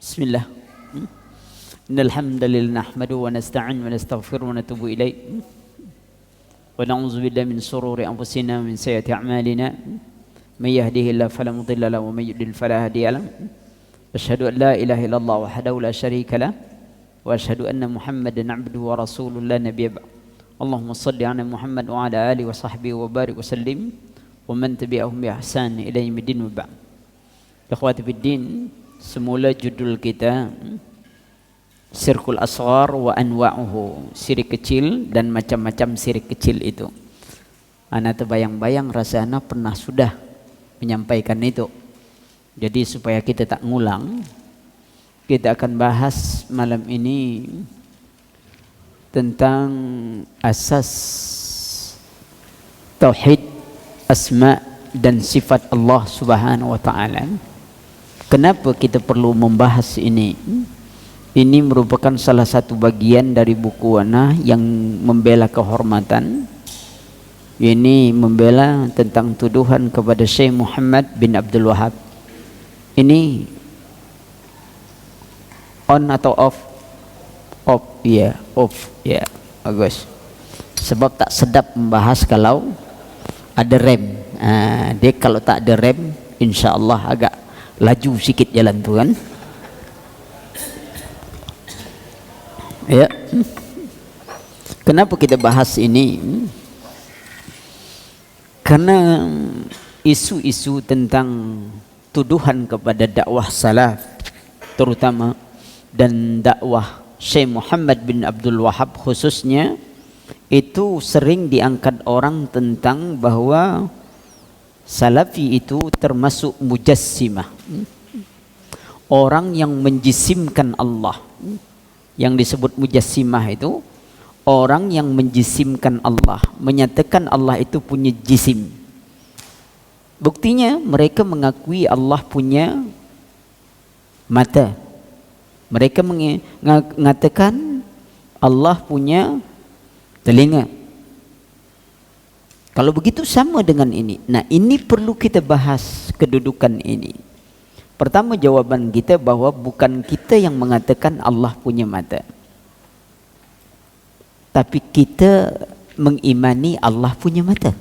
Bismillah. Innal hamdalillah nahmaduhu wa nasta'in wa nastaghfiruh wa natubu ilaih. Wa na'udzu billahi min shururi anfusina wa min sayyiati a'malina. May yahdihillahu fala mudilla lahu wa may yudlil fala hadiya lahu. Asyhadu an la ilaha illallah wahdahu la syarika lah wa asyhadu anna Muhammadan 'abduhu wa rasuluhu la nabiyya ba'd. Allahumma shalli 'ala Muhammad wa 'ala alihi wa sahbihi wa barik wa sallim wa man tabi'ahum bi ihsan ila yaumil wa ba'd. Ikhwati fid din, semula judul kita Syirkul Asghar wa Anwa'uhu, syirik kecil dan macam-macam syirik kecil itu. Ana terbayang-bayang rasa ana pernah sudah menyampaikan itu. Jadi supaya kita tak ngulang, kita akan bahas malam ini tentang asas tauhid asma dan sifat Allah Subhanahu wa taala. Kenapa kita perlu membahas ini? Ini merupakan salah satu bagian dari buku ana yang membela kehormatan. Ini membela tentang tuduhan kepada Syekh Muhammad bin Abdul Wahab. Ini on atau off? Off, ya, off, ya, bagus. Sebab tak sedap membahas kalau ada rem. Dia kalau tak ada rem, insya Allah agak laju sikit jalan tu kan. Ya. Kenapa kita bahas ini? Karena isu-isu tentang tuduhan kepada dakwah salaf terutama dan dakwah Syekh Muhammad bin Abdul Wahab khususnya, itu sering diangkat orang tentang bahwa Salafi itu termasuk mujassimah, orang yang menjisimkan Allah. Yang disebut mujassimah itu orang yang menjisimkan Allah, menyatakan Allah itu punya jisim. Buktinya mereka mengakui Allah punya mata. Mereka mengatakan Allah punya telinga. Kalau begitu sama dengan ini. Nah, ini perlu kita bahas kedudukan ini. Pertama, jawaban kita bahwa bukan kita yang mengatakan Allah punya mata, tapi kita mengimani Allah punya mata.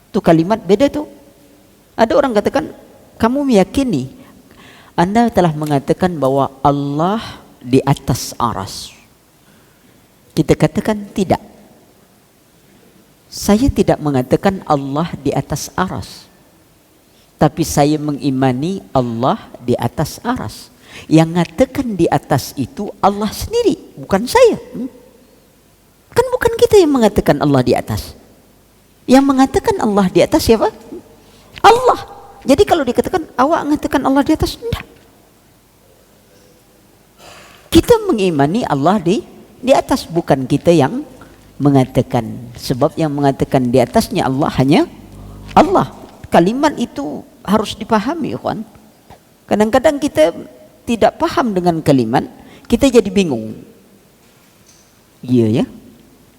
Itu kalimat beda tuh. Ada orang katakan, kamu meyakini, Anda telah mengatakan bahwa Allah di atas aras. Kita katakan tidak. Saya tidak mengatakan Allah di atas aras, tapi saya mengimani Allah di atas aras. Yang mengatakan di atas itu Allah sendiri, bukan saya. Kan bukan kita yang mengatakan Allah di atas. Yang mengatakan Allah di atas siapa? Allah. Jadi kalau dikatakan awak mengatakan Allah di atas, tidak. Kita mengimani Allah di atas, bukan kita yang mengatakan. Sebab yang mengatakan di atasnya Allah hanya Allah. Kalimat itu harus dipahami, ikhwan. Kadang-kadang kita tidak paham dengan kalimat, kita jadi bingung. Iya ya.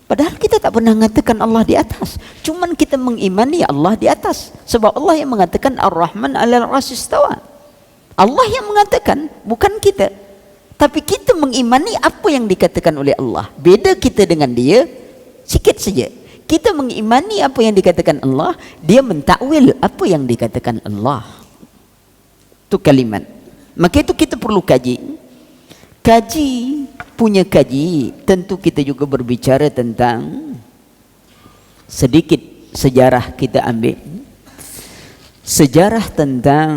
Padahal kita tak pernah mengatakan Allah di atas. Cuman kita mengimani Allah di atas. Sebab Allah yang mengatakan Ar-Rahman 'alal 'arsy istawa. Allah yang mengatakan, bukan kita. Tapi kita mengimani apa yang dikatakan oleh Allah. Beda kita dengan dia sikit saja. Kita mengimani apa yang dikatakan Allah, dia mentakwil apa yang dikatakan Allah. Itu kalimat. Maka itu kita perlu kaji. Kaji, punya kaji. Tentu kita juga berbicara tentang sedikit sejarah kita ambil. Sejarah tentang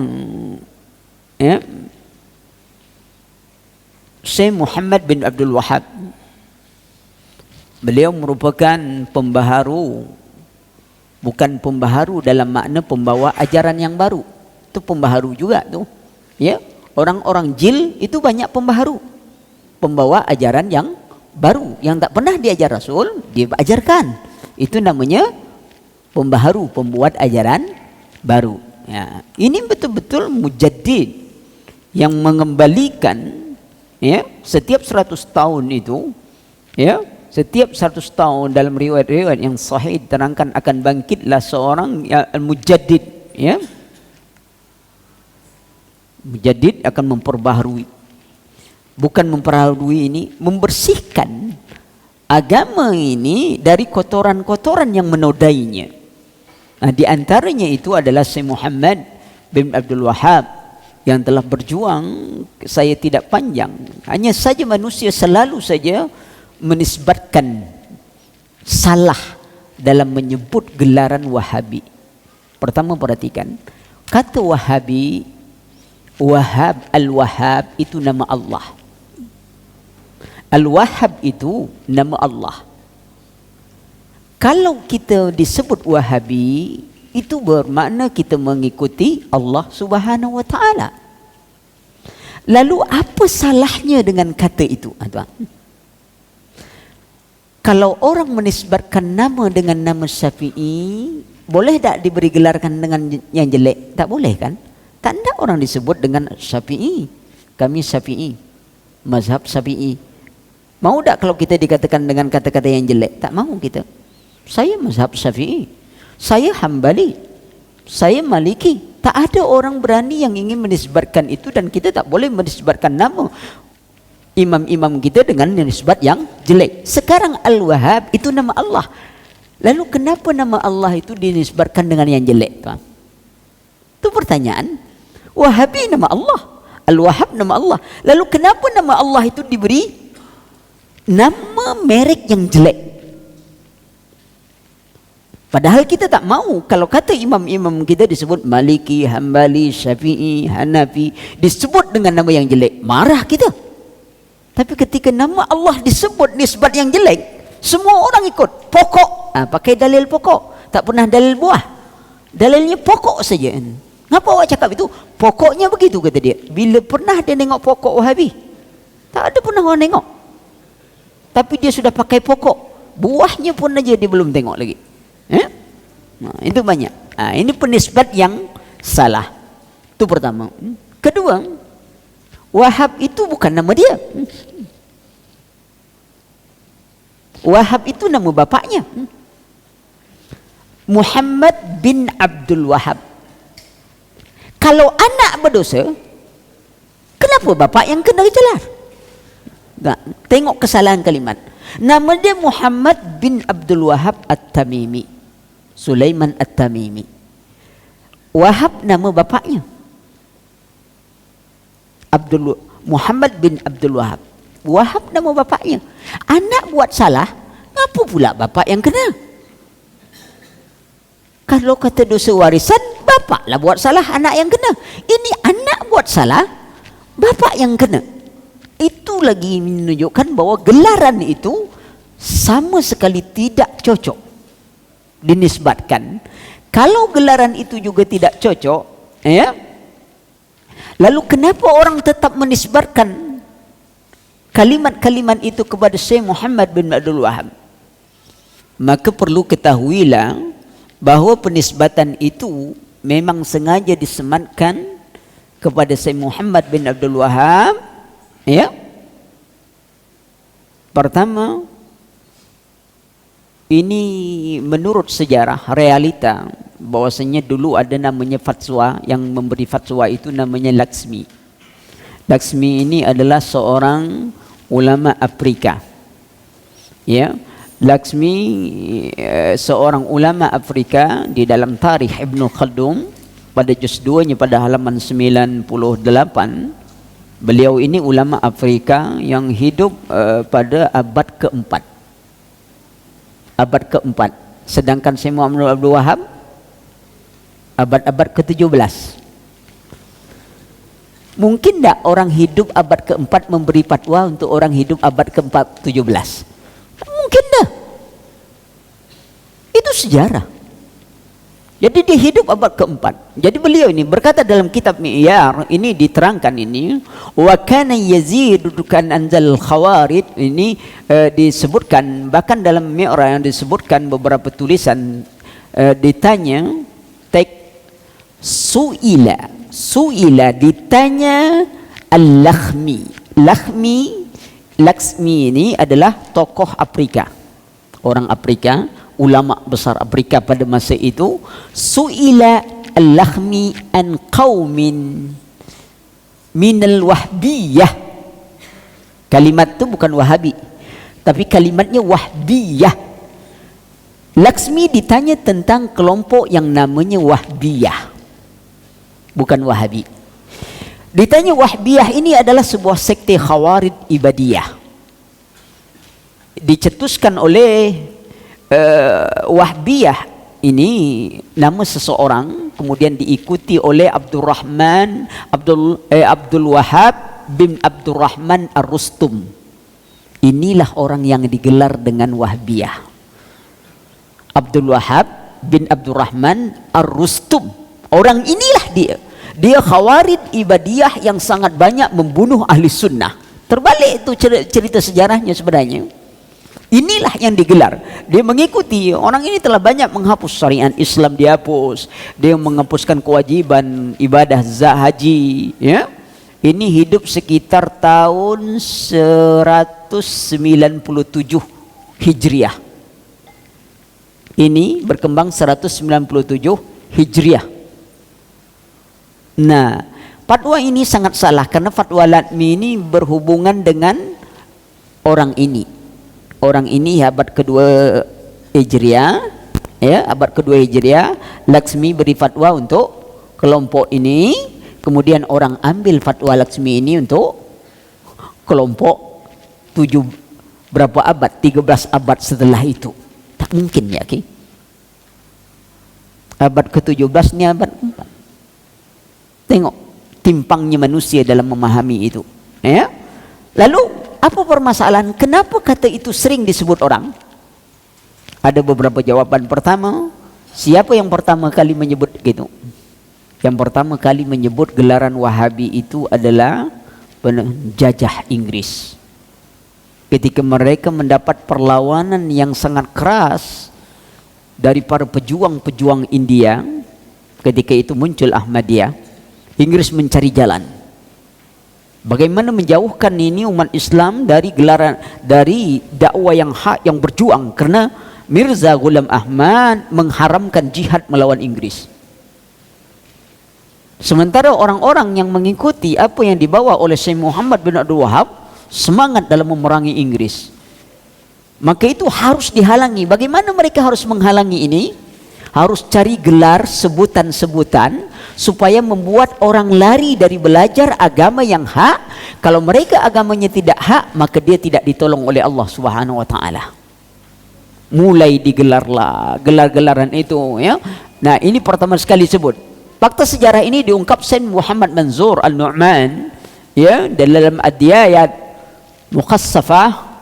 Syekh Muhammad bin Abdul Wahab. Beliau merupakan pembaharu, bukan pembaharu dalam makna pembawa ajaran yang baru. Itu pembaharu juga tuh. Ya, orang-orang jil itu banyak pembaharu, pembawa ajaran yang baru, yang tak pernah diajar Rasul, dia ajarkan. Itu namanya pembaharu, pembuat ajaran baru. Ya, ini betul-betul mujaddid yang mengembalikan. Ya, setiap 100 tahun itu, ya, setiap 100 tahun dalam riwayat-riwayat yang sahih diterangkan akan bangkitlah seorang mujaddid, ya. Mujaddid akan memperbaharui bukan memperhalui ini, membersihkan agama ini dari kotoran-kotoran yang menodainya. Nah, di antaranya itu adalah Syekh Muhammad bin Abdul Wahhab yang telah berjuang. Saya tidak panjang, hanya saja manusia selalu saja menisbatkan salah dalam menyebut gelaran Wahabi. Pertama, perhatikan kata Wahabi, Wahab, Al-Wahhab itu nama Allah. Al-Wahhab itu nama Allah. Kalau kita disebut Wahabi, itu bermakna kita mengikuti Allah Subhanahu wa taala. Lalu apa salahnya dengan kata itu? Kalau orang menisbatkan nama dengan nama Syafi'i, boleh tak diberi gelarkan dengan yang jelek? Tak boleh kan? Tak ada orang disebut dengan Syafi'i. Kami Syafi'i, mazhab Syafi'i. Mau tak kalau kita dikatakan dengan kata-kata yang jelek? Tak mau kita. Saya mazhab Syafi'i, saya Hambali, saya Maliki. Tak ada orang berani yang ingin menisbatkan itu, dan kita tak boleh menisbatkan nama imam-imam kita dengan nisbat yang jelek. Sekarang Al-Wahhab itu nama Allah. Lalu kenapa nama Allah itu dinisbatkan dengan yang jelek? Itu pertanyaan. Wahabi nama Allah, Al-Wahhab nama Allah. Lalu kenapa nama Allah itu diberi nama merek yang jelek? Padahal kita tak mau kalau kata imam-imam kita disebut Maliki, Hambali, Syafi'i, Hanafi, disebut dengan nama yang jelek, marah kita. Tapi ketika nama Allah disebut nisbat yang jelek, semua orang ikut. Pokok, pakai dalil pokok, tak pernah dalil buah. Dalilnya pokok saja. Ngapa awak cakap itu? Pokoknya begitu, kata dia. Bila pernah dia tengok pokok Wahabi? Tak ada pernah orang tengok. Tapi dia sudah pakai pokok, buahnya pun aja dia belum tengok lagi. Nah, itu banyak. Ini penisbat yang salah. Itu pertama. Kedua, Wahab itu bukan nama dia. Wahab itu nama bapaknya, Muhammad bin Abdul Wahhab. Kalau anak berdosa, kenapa bapak yang kena celah? Tengok kesalahan kalimat. Nama dia Muhammad bin Abdul Wahhab At-Tamimi, Sulaiman At-Tamimi. Wahab nama bapaknya, Muhammad bin Abdul Wahhab. Wahab nama bapaknya. Anak buat salah, ngapa pula bapak yang kena? Kalau kata dosa warisan, bapaklah buat salah, anak yang kena. Ini anak buat salah, bapak yang kena. Itu lagi menunjukkan bahwa gelaran itu sama sekali tidak cocok dinisbatkan. Kalau gelaran itu juga tidak cocok, lalu kenapa orang tetap menisbatkan kalimat-kalimat itu kepada Syekh Muhammad bin Abdul Wahhab? Maka perlu ketahuilah bahawa penisbatan itu memang sengaja disematkan kepada Syekh Muhammad bin Abdul Wahhab. Pertama, ini menurut sejarah realita bahwasanya dulu ada namanya fatwa, yang memberi fatwa itu namanya Laksmi. Laksmi ini adalah seorang ulama Afrika. Laksmi seorang ulama Afrika. Di dalam Tarikh Ibnu Khaldun pada juz 2-nya pada halaman 98, beliau ini ulama Afrika yang hidup pada abad keempat. Abad keempat. Sedangkan Syekh Muhammad Abdul Wahhab abad-abad ke-17. Mungkin tak orang hidup abad keempat memberi fatwa untuk orang hidup abad ke-17? Mungkin dah. Itu sejarah. Jadi dia hidup abad keempat. Jadi beliau ini berkata dalam kitab Mi'yar, ini diterangkan ini, wa kana Yazid dukan anzal khawarid, ini disebutkan bahkan dalam Mi'yar yang disebutkan beberapa tulisan, ditanya suila ditanya Al-Lakhmi. Laksmi ini adalah tokoh Afrika, orang Afrika, ulama besar Afrika pada masa itu. Suila Al-Lakhmi an qaumin minal wahbiyah. Kalimat itu bukan Wahabi, tapi kalimatnya Wahbiyah. Laksmi ditanya tentang kelompok yang namanya Wahbiyah, bukan Wahabi. Ditanya Wahbiyah ini adalah sebuah sekte Khawarij Ibadiyah, dicetuskan oleh Wahbiyah ini nama seseorang, kemudian diikuti oleh Abdul Wahhab bin Abdurrahman Ar-Rustum. Inilah orang yang digelar dengan Wahbiyah. Abdul Wahhab bin Abdurrahman Ar-Rustum. Orang inilah dia. Dia Khawarij Ibadiyah yang sangat banyak membunuh ahli sunnah. Terbalik itu cerita sejarahnya sebenarnya. Inilah yang digelar. Dia mengikuti. Orang ini telah banyak menghapus syariat Islam, dihapus. Dia menghapuskan kewajiban ibadah haji, ya. Ini hidup sekitar tahun 197 Hijriah. Ini berkembang 197 Hijriah. Nah, fatwa ini sangat salah karena fatwa Latmi ini berhubungan dengan orang ini. Orang ini abad kedua Hijriah, ya, abad kedua Hijriah. Laksmi beri fatwa untuk kelompok ini. Kemudian orang ambil fatwa Laksmi ini untuk kelompok 7 berapa abad, 13 abad setelah itu. Tak mungkin ya, okay? Abad ke-17 ini abad ke-4. Tengok timpangnya manusia dalam memahami itu, ya. Lalu apa permasalahan? Kenapa kata itu sering disebut orang? Ada beberapa jawaban. Pertama, siapa yang pertama kali menyebut gitu? Yang pertama kali menyebut gelaran Wahabi itu adalah penjajah Inggris. Ketika mereka mendapat perlawanan yang sangat keras dari para pejuang-pejuang India, ketika itu muncul Ahmadiyah, Inggris mencari jalan bagaimana menjauhkan ini umat Islam dari gelaran, dari dakwah yang hak, yang berjuang, karena Mirza Ghulam Ahmad mengharamkan jihad melawan Inggris. Sementara orang-orang yang mengikuti apa yang dibawa oleh Syekh Muhammad bin Abdul Wahhab semangat dalam memerangi Inggris. Maka itu harus dihalangi. Bagaimana mereka harus menghalangi ini? Harus cari gelar, sebutan-sebutan supaya membuat orang lari dari belajar agama yang hak. Kalau mereka agamanya tidak hak, maka dia tidak ditolong oleh Allah Subhanahu wa taala. Mulai digelarlah gelar-gelaran itu, ya. Nah, ini pertama sekali sebut. Fakta sejarah ini diungkap Syekh Muhammad Manzur Al-Nu'man, ya, dalam Ad-Diyayat Muqassafah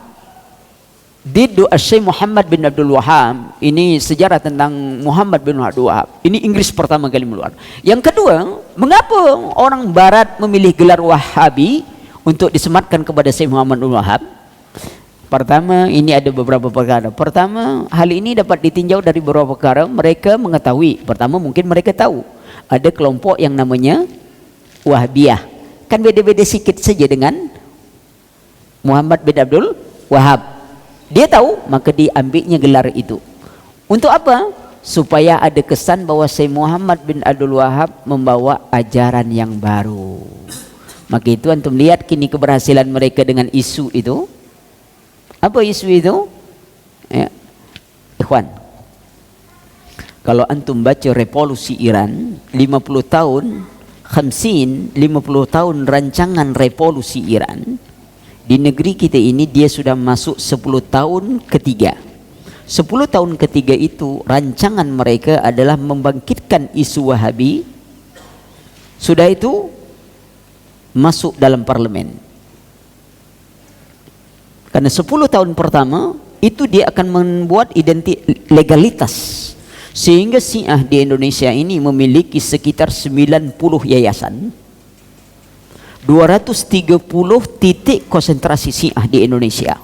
Diddu Syekh Muhammad bin Abdul Wahhab. Ini sejarah tentang Muhammad bin Abdul Wahhab. Ini Inggris pertama kali meluar. Yang kedua, mengapa orang barat memilih gelar Wahabi untuk disematkan kepada Syekh Muhammad bin Wahhab? Pertama, ini ada beberapa perkara. Pertama, hal ini dapat ditinjau dari beberapa perkara. Mereka mengetahui. Pertama, mungkin mereka tahu ada kelompok yang namanya Wahbiyah. Kan beda-beda sikit saja dengan Muhammad bin Abdul Wahhab. Dia tahu, maka diambilnya gelar itu. Untuk apa? Supaya ada kesan bahwa Syekh Muhammad bin Abdul Wahhab membawa ajaran yang baru. Maka itu antum lihat kini keberhasilan mereka dengan isu itu. Apa isu itu? Ya. Ikhwan, kalau antum baca revolusi Iran 50 tahun 50 tahun rancangan revolusi Iran, di negeri kita ini dia sudah masuk 10 tahun ketiga. 10 tahun ketiga itu rancangan mereka adalah membangkitkan isu Wahabi. Sudah itu masuk dalam parlemen. Karena 10 tahun pertama itu dia akan membuat legalitas. Sehingga Syiah di Indonesia ini memiliki sekitar 90 yayasan. 230 titik konsentrasi Syiah di Indonesia.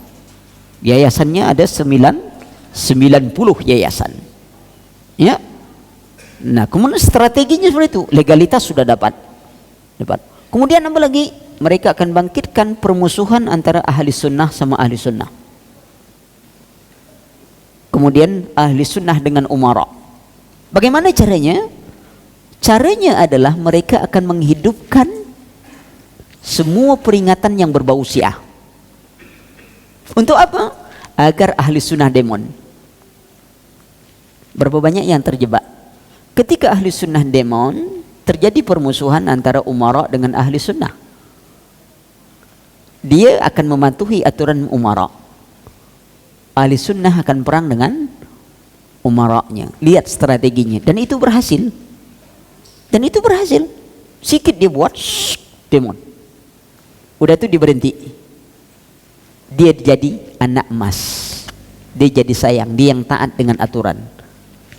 Yayasannya ada 90 yayasan. Ya. Nah, kemudian strateginya seperti itu. Legalitas sudah dapat. Kemudian apa lagi? Mereka akan bangkitkan permusuhan antara ahli sunnah sama ahli sunnah. Kemudian ahli sunnah dengan umara. Bagaimana caranya? Caranya adalah mereka akan menghidupkan semua peringatan yang berbau Syiah. Untuk apa? Agar ahli sunnah demon. Berapa banyak yang terjebak? Ketika ahli sunnah demon, terjadi permusuhan antara umara dengan ahli sunnah. Dia akan mematuhi aturan umara. Ahli sunnah akan perang dengan umaranya. Lihat strateginya. Dan itu berhasil. Dan itu berhasil. Sikit dia buat, demon. Udah itu dia berhenti. Dia jadi anak emas. Dia jadi sayang. Dia yang taat dengan aturan.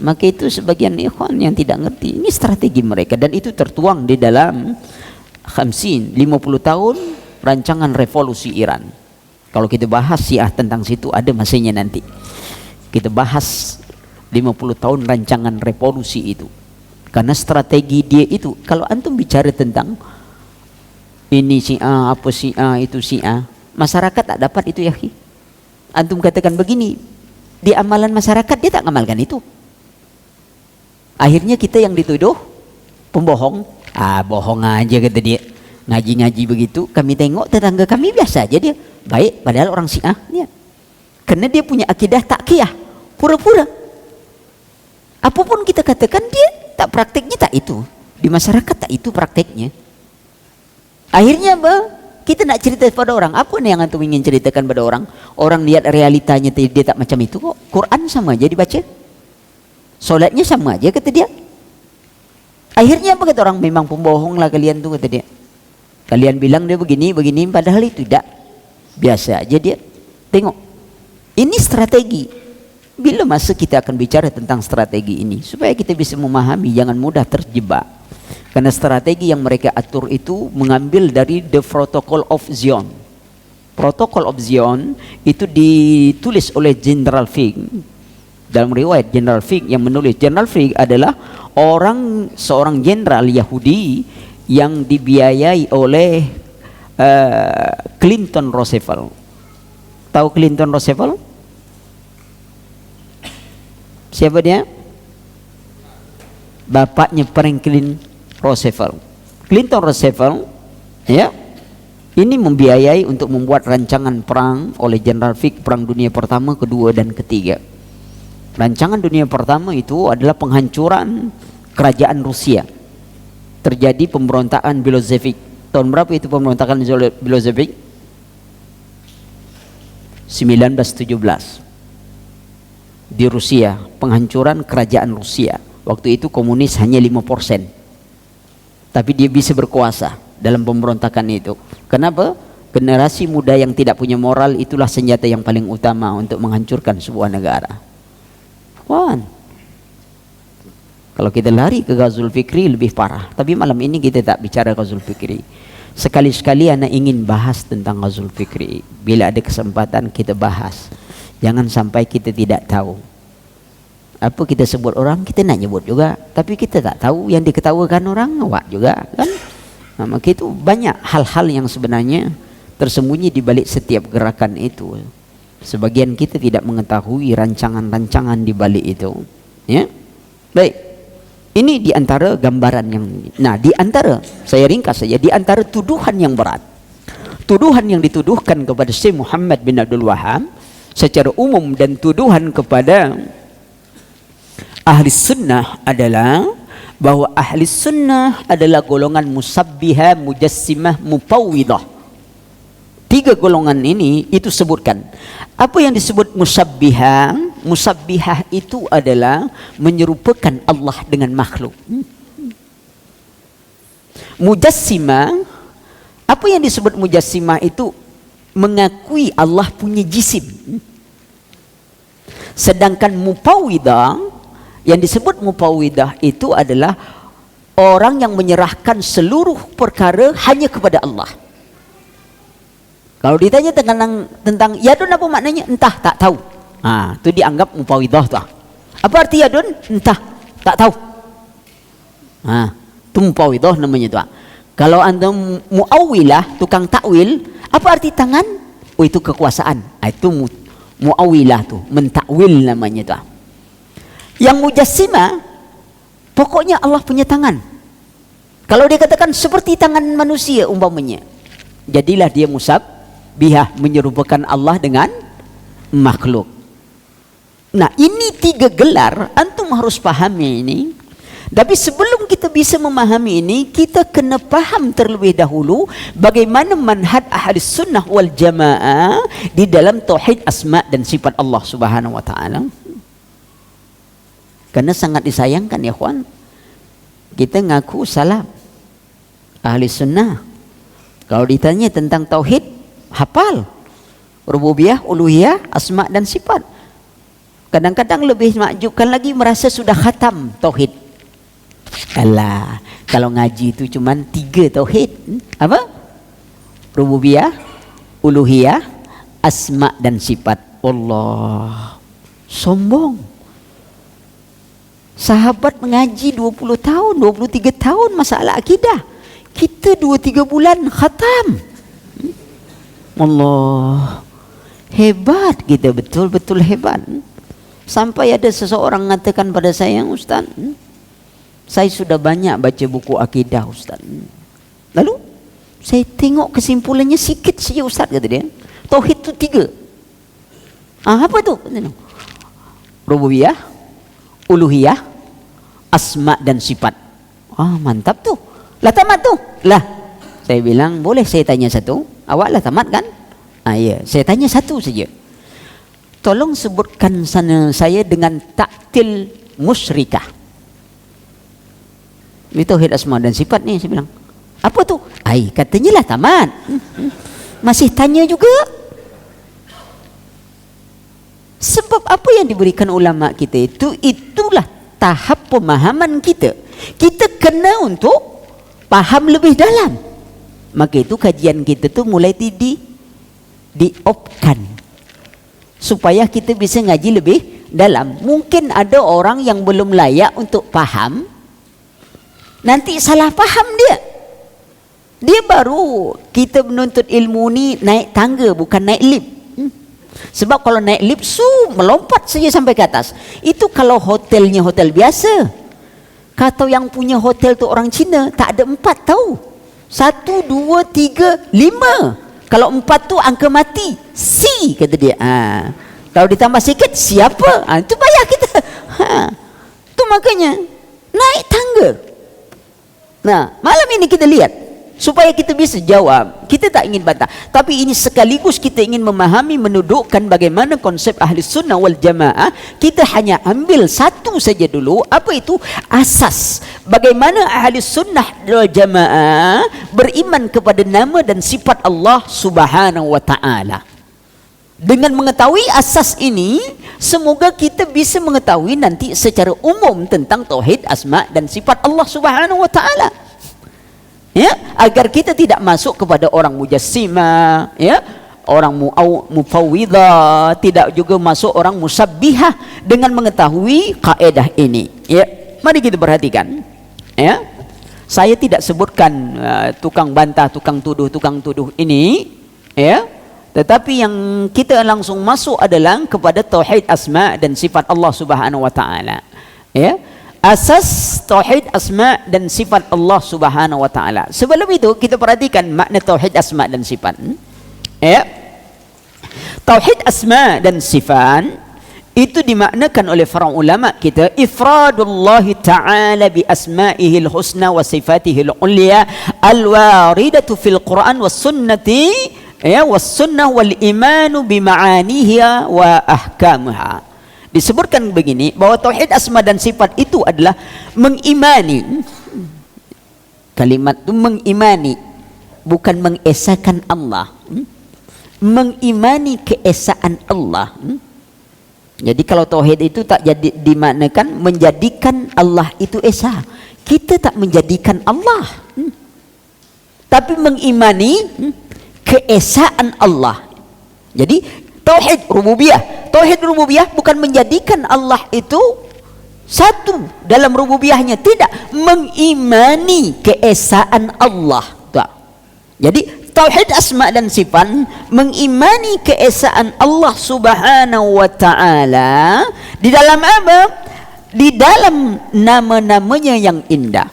Maka itu sebagian ikhwan yang tidak ngerti. Ini strategi mereka. Dan itu tertuang di dalam 50 tahun rancangan revolusi Iran. Kalau kita bahas Syiah tentang situ ada masanya nanti. Kita bahas 50 tahun rancangan revolusi itu. Karena strategi dia itu, kalau antum bicara tentang ini Syiah, apa Syiah, itu Syiah, masyarakat tak dapat itu ya. Antum katakan begini, di amalan masyarakat dia tak ngamalkan itu. Akhirnya kita yang dituduh pembohong. Bohong aja kata dia. Ngaji-ngaji begitu, kami tengok tetangga kami biasa aja dia. Baik, padahal orang Syiah dia. Karena dia punya akidah takkiyah, pura-pura. Apapun kita katakan dia tak, prakteknya tak itu. Di masyarakat tak itu prakteknya. Akhirnya apa? Kita nak cerita pada orang. Apa nih yang antum ingin ceritakan pada orang? Orang lihat realitanya dia tak macam itu kok. Quran sama aja dibaca. Solatnya sama aja kata dia. Akhirnya apa kata orang? Memang pembohong lah kalian tuh kata dia. Kalian bilang dia begini, padahal itu tidak. Biasa aja dia. Tengok. Ini strategi. Bila masa kita akan bicara tentang strategi ini supaya kita bisa memahami, jangan mudah terjebak. Karena strategi yang mereka atur itu mengambil dari The Protocol of Zion. Protocol of Zion itu ditulis oleh General Fig. Dalam riwayat General Fig yang menulis, General Fig adalah seorang jenderal Yahudi yang dibiayai oleh Clinton Roosevelt. Tahu Clinton Roosevelt? Siapa dia? Bapaknya Franklin Roosevelt. Clinton Roosevelt, ya, ini membiayai untuk membuat rancangan perang oleh General Fig, perang dunia pertama, kedua, dan ketiga. Rancangan dunia pertama itu adalah penghancuran kerajaan Rusia. Terjadi pemberontakan Bolshevik. Tahun berapa itu pemberontakan Bolshevik? 1917. Di Rusia, penghancuran kerajaan Rusia. Waktu itu komunis hanya 5%. Tapi dia bisa berkuasa dalam pemberontakan itu. Kenapa? Generasi muda yang tidak punya moral itulah senjata yang paling utama untuk menghancurkan sebuah negara. Wan. Kalau kita lari ke Ghazul Fikri lebih parah. Tapi malam ini kita tak bicara Ghazul Fikri. Sekali-sekali anak ingin bahas tentang Ghazul Fikri. Bila ada kesempatan kita bahas. Jangan sampai kita tidak tahu. Apa kita sebut orang, kita nak nyebut juga. Tapi kita tak tahu yang diketawakan orang, awak juga kan. Maka itu banyak hal-hal yang sebenarnya tersembunyi di balik setiap gerakan itu. Sebagian kita tidak mengetahui rancangan-rancangan di balik itu. Ya, baik. Ini diantara gambaran yang. Nah, diantara saya ringkas saja. Diantara tuduhan yang berat, tuduhan yang dituduhkan kepada Syekh Muhammad bin Abdul Wahhab secara umum dan tuduhan kepada ahli sunnah adalah bahwa ahli sunnah adalah golongan musabbihah, mujassimah, mufawwidah. 3 golongan ini itu sebutkan. Apa yang disebut musabbihah? Musabbihah itu adalah menyerupakan Allah dengan makhluk. Mujassimah, apa yang disebut mujassimah itu mengakui Allah punya jisim. Sedangkan mufawwidah, yang disebut mufawwidah itu adalah orang yang menyerahkan seluruh perkara hanya kepada Allah. Kalau ditanya tentang yadun apa maknanya? Entah, tak tahu. Itu dianggap mufawwidah tuh. Apa arti yadun? Entah, tak tahu. Itu mufawwidah namanya tuh. Kalau anda muawwilah, tukang takwil, apa arti tangan? Oh, itu kekuasaan. Itu muawwilah tuh, mentakwil namanya tuh. Yang mujassimah, pokoknya Allah punya tangan. Kalau dia katakan seperti tangan manusia umpamanya, jadilah dia musabbihah, menyerupakan Allah dengan makhluk. Nah, ini 3 gelar antum harus pahami ini. Tapi sebelum kita bisa memahami ini, kita kena paham terlebih dahulu bagaimana manhaj ahli sunnah wal jamaah di dalam tauhid asma dan sifat Allah Subhanahu wa taala. Karena sangat disayangkan ya kawan, kita ngaku salah ahli sunnah, kalau ditanya tentang tauhid hafal rububiyah, uluhiyah, asma dan sifat. Kadang-kadang lebih makjubkan lagi merasa sudah khatam tauhid. Alah, kalau ngaji itu cuman 3 tauhid. Apa? Rububiyah, uluhiyah, asma dan sifat. Allah, sombong. Sahabat mengaji 20 tahun, 23 tahun masalah akidah. Kita 2-3 bulan khatam. Allah, hebat kita, betul-betul hebat. Sampai ada seseorang mengatakan pada saya, Ustaz, saya sudah banyak baca buku akidah Ustaz. Lalu saya tengok kesimpulannya sikit saja Ustaz, kata dia. Tauhid itu 3. Apa tu? Rububiyah, uluhiyah, asma dan sifat. Mantap tu. Lah tamat tu. Lah, saya bilang boleh saya tanya satu? Awak lah tamat kan? Ya, saya tanya satu saja. Tolong sebutkan saya dengan taktil musyrikah. Ini tauhid asma dan sifat nih, saya bilang. Apa tu? Katanya lah tamat. Masih tanya juga. Sebab apa yang diberikan ulama kita itu, itulah tahap pemahaman kita. Kita kena untuk paham lebih dalam. Maka itu kajian kita tu mulai diopkan supaya kita bisa ngaji lebih dalam. Mungkin ada orang yang belum layak untuk paham, nanti salah paham dia. Dia baru, kita menuntut ilmu ni naik tangga bukan naik lift. Sebab kalau naik lift melompat saja sampai ke atas. Itu kalau hotelnya hotel biasa. Kata yang punya hotel tu orang Cina, tak ada 4 tahu. 1, 2, 3, 5. Kalau 4 tu angka mati, C kata dia. Kalau ditambah sikit, siapa? Itu bayar kita. Tu makanya naik tangga. Nah, malam ini kita lihat supaya kita bisa jawab. Kita tak ingin bantah, tapi ini sekaligus kita ingin memahami, menudukkan bagaimana konsep ahli sunnah wal jamaah. Kita hanya ambil satu saja dulu. Apa itu? Asas bagaimana ahli sunnah wal jamaah beriman kepada nama dan sifat Allah Subhanahu wa ta'ala. Dengan mengetahui asas ini, semoga kita bisa mengetahui nanti secara umum tentang tauhid asma dan sifat Allah Subhanahu wa ta'ala. Ya, agar kita tidak masuk kepada orang mujassimah, ya, orang mufawwidah, tidak juga masuk orang musabbihah dengan mengetahui kaedah ini. Ya, mari kita perhatikan. Ya, saya tidak sebutkan tukang bantah, tukang tuduh ini, ya. Tetapi yang kita langsung masuk adalah kepada tauhid asma dan sifat Allah Subhanahu wa taala. Ya. Asas tauhid asma dan sifat Allah Subhanahu wa taala. Sebelum itu kita perhatikan makna tauhid asma dan sifat. Ya. Tauhid asma dan sifat itu dimaknakan oleh para ulama kita ifradullah taala bi asma'ihil husna wa sifatihil ulya al-waridatu fil Quran was sunnati, ya, was sunnah wal imanu bi ma'aniha wa ahkamaha. Disebutkan begini bahwa tauhid asma dan sifat itu adalah mengimani. Kalimat itu mengimani, bukan mengesahkan Allah. Mengimani keesaan Allah. Jadi kalau tauhid itu tak jadi dimaknakan menjadikan Allah itu esa. Kita tak menjadikan Allah, tapi mengimani keesaan Allah. Jadi tauhid rububiyah bukan menjadikan Allah itu satu dalam rububiyahnya, tidak, mengimani keesaan Allah. Jadi tauhid asma dan sifat mengimani keesaan Allah Subhanahu wa taala di dalam apa? Di dalam nama-namanya yang indah.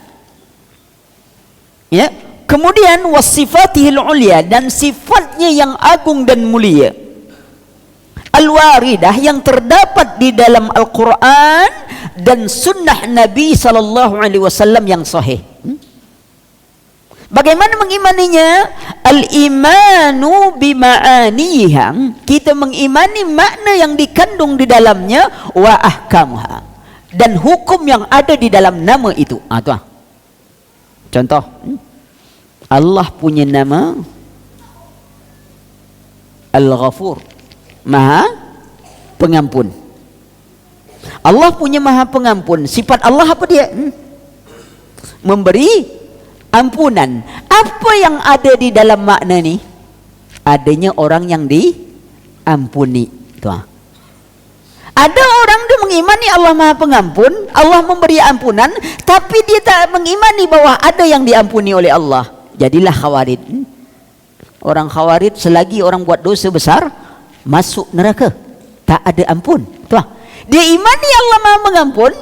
Ya, Kemudian wasifatihil ulya, dan sifatnya yang agung dan mulia, al-waridah, yang terdapat di dalam Al-Quran dan sunnah Nabi SAW yang sahih. Bagaimana mengimaninya? Al-imanu bima'aniha, kita mengimani makna yang dikandung di dalamnya, wa ahkamuha, dan hukum yang ada di dalam nama itu. Tuh. Contoh, Allah punya nama Al-Ghafur, Maha Pengampun. Allah punya Maha Pengampun. Sifat Allah apa dia? Memberi ampunan. Apa yang ada di dalam makna ni? Adanya orang yang diampuni. Tuh. Ada orang dia mengimani Allah Maha Pengampun, Allah memberi ampunan, tapi dia tak mengimani bahwa ada yang diampuni oleh Allah. Jadilah khawarij. Orang khawarij, selagi orang buat dosa besar, masuk neraka, tak ada ampun. Tuh. Dia imani Allah Maha Pengampun,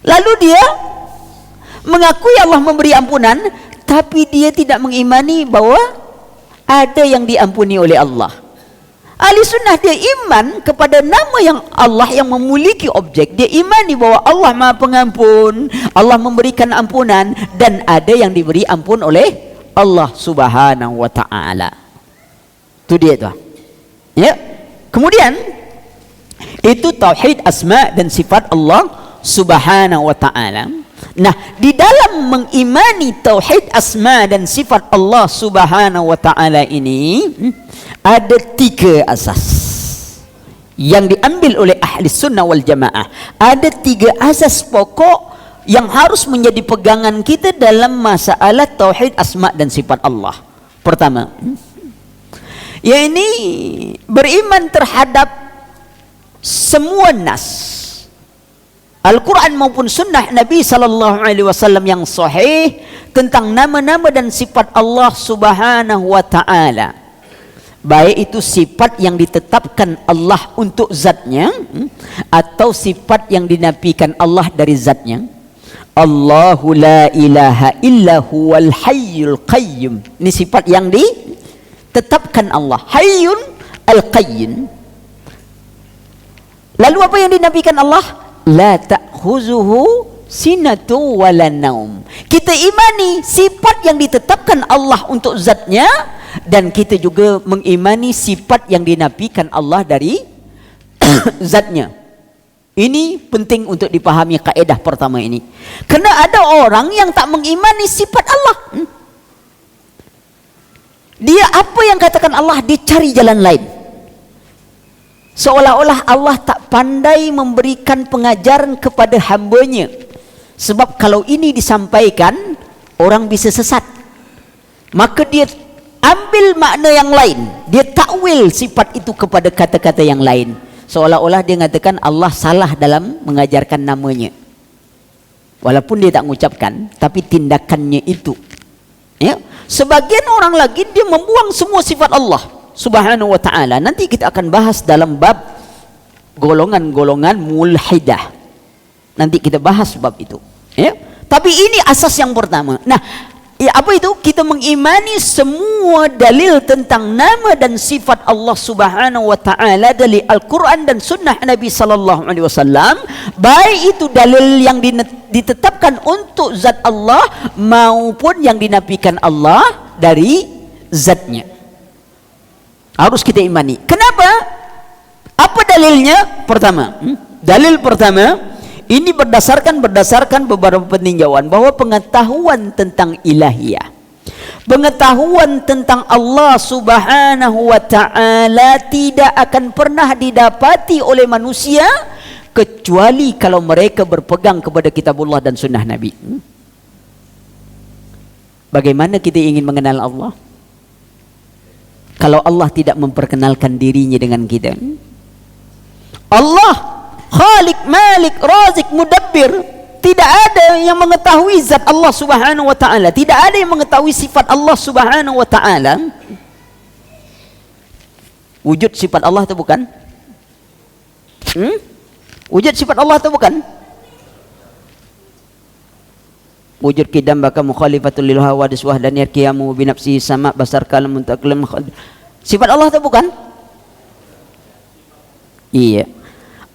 lalu dia mengakui Allah memberi ampunan, tapi dia tidak mengimani bahwa ada yang diampuni oleh Allah. Ahli sunnah dia iman kepada nama yang Allah yang memiliki objek. Dia imani bahwa Allah Maha Pengampun, Allah memberikan ampunan, dan ada yang diberi ampun oleh Allah Subhanahu wa ta'ala. Itu dia tuh. Ya. Kemudian itu tauhid asma dan sifat Allah Subhanahu wa ta'ala. Nah, di dalam mengimani tauhid asma dan sifat Allah Subhanahu wa ta'ala ini ada 3 asas yang diambil oleh ahli sunnah wal jamaah. Ada 3 asas pokok yang harus menjadi pegangan kita dalam masalah tauhid asma dan sifat Allah. Pertama, yakni beriman terhadap semua nas Al-Quran maupun sunnah Nabi SAW yang sahih tentang nama-nama dan sifat Allah Subhanahu wa ta'ala, baik itu sifat yang ditetapkan Allah untuk zatnya atau sifat yang dinafikan Allah dari zatnya. Allahu la ilaha illa huwal hayyul qayyum, ini sifat yang ditetapkan Allah, hayyun al-qayyum. Lalu apa yang dinafikan Allah? La ta'khuzuhu sinatu wala naum. Kita imani sifat yang ditetapkan Allah untuk zatnya, dan kita juga mengimani sifat yang dinafikan Allah dari zatnya. Ini penting untuk dipahami kaedah pertama ini. Kerana ada orang yang tak mengimani sifat Allah. Dia apa yang katakan Allah, dia cari jalan lain. Seolah-olah Allah tak pandai memberikan pengajaran kepada hambanya. Sebab kalau ini disampaikan, orang bisa sesat. Maka dia ambil makna yang lain. Dia takwil sifat itu kepada kata-kata yang lain. Seolah-olah dia mengatakan Allah salah dalam mengajarkan namanya. Walaupun dia tak mengucapkan, tapi tindakannya itu. Ya? Sebagian orang lagi dia membuang semua sifat Allah Subhanahu wa ta'ala. Nanti kita akan bahas dalam bab golongan-golongan mulhidah. Nanti kita bahas bab itu. Ya? Tapi ini asas yang pertama. Nah, ya apa itu? Kita mengimani semua dalil tentang nama dan sifat Allah Subhanahu wa ta'ala dari Al-Quran dan sunnah Nabi sallallahu alaihi wasallam, baik itu dalil yang ditetapkan untuk zat Allah maupun yang dinafikan Allah dari zatnya. Harus kita imani. Kenapa? Apa dalilnya? Pertama, dalil pertama ini berdasarkan beberapa peninjauan bahwa pengetahuan tentang ilahiyah, pengetahuan tentang Allah Subhanahu wa ta'ala tidak akan pernah didapati oleh manusia kecuali kalau mereka berpegang kepada kitabullah dan sunnah Nabi. Bagaimana kita ingin mengenal Allah kalau Allah tidak memperkenalkan dirinya dengan kita? Allah Khalik, Malik, Razik, Mudabbir. Tidak ada yang mengetahui zat Allah Subhanahu wa ta'ala. Tidak ada yang mengetahui sifat Allah Subhanahu wa ta'ala. Wujud sifat Allah atau bukan? Wujud sifat Allah atau bukan? wujud kidam baka mukhalifatul lil hawadis wahdaniyat qiyamu bi nafsi sama basar kalam muntaqilam. Sifat Allah itu bukan? Iya.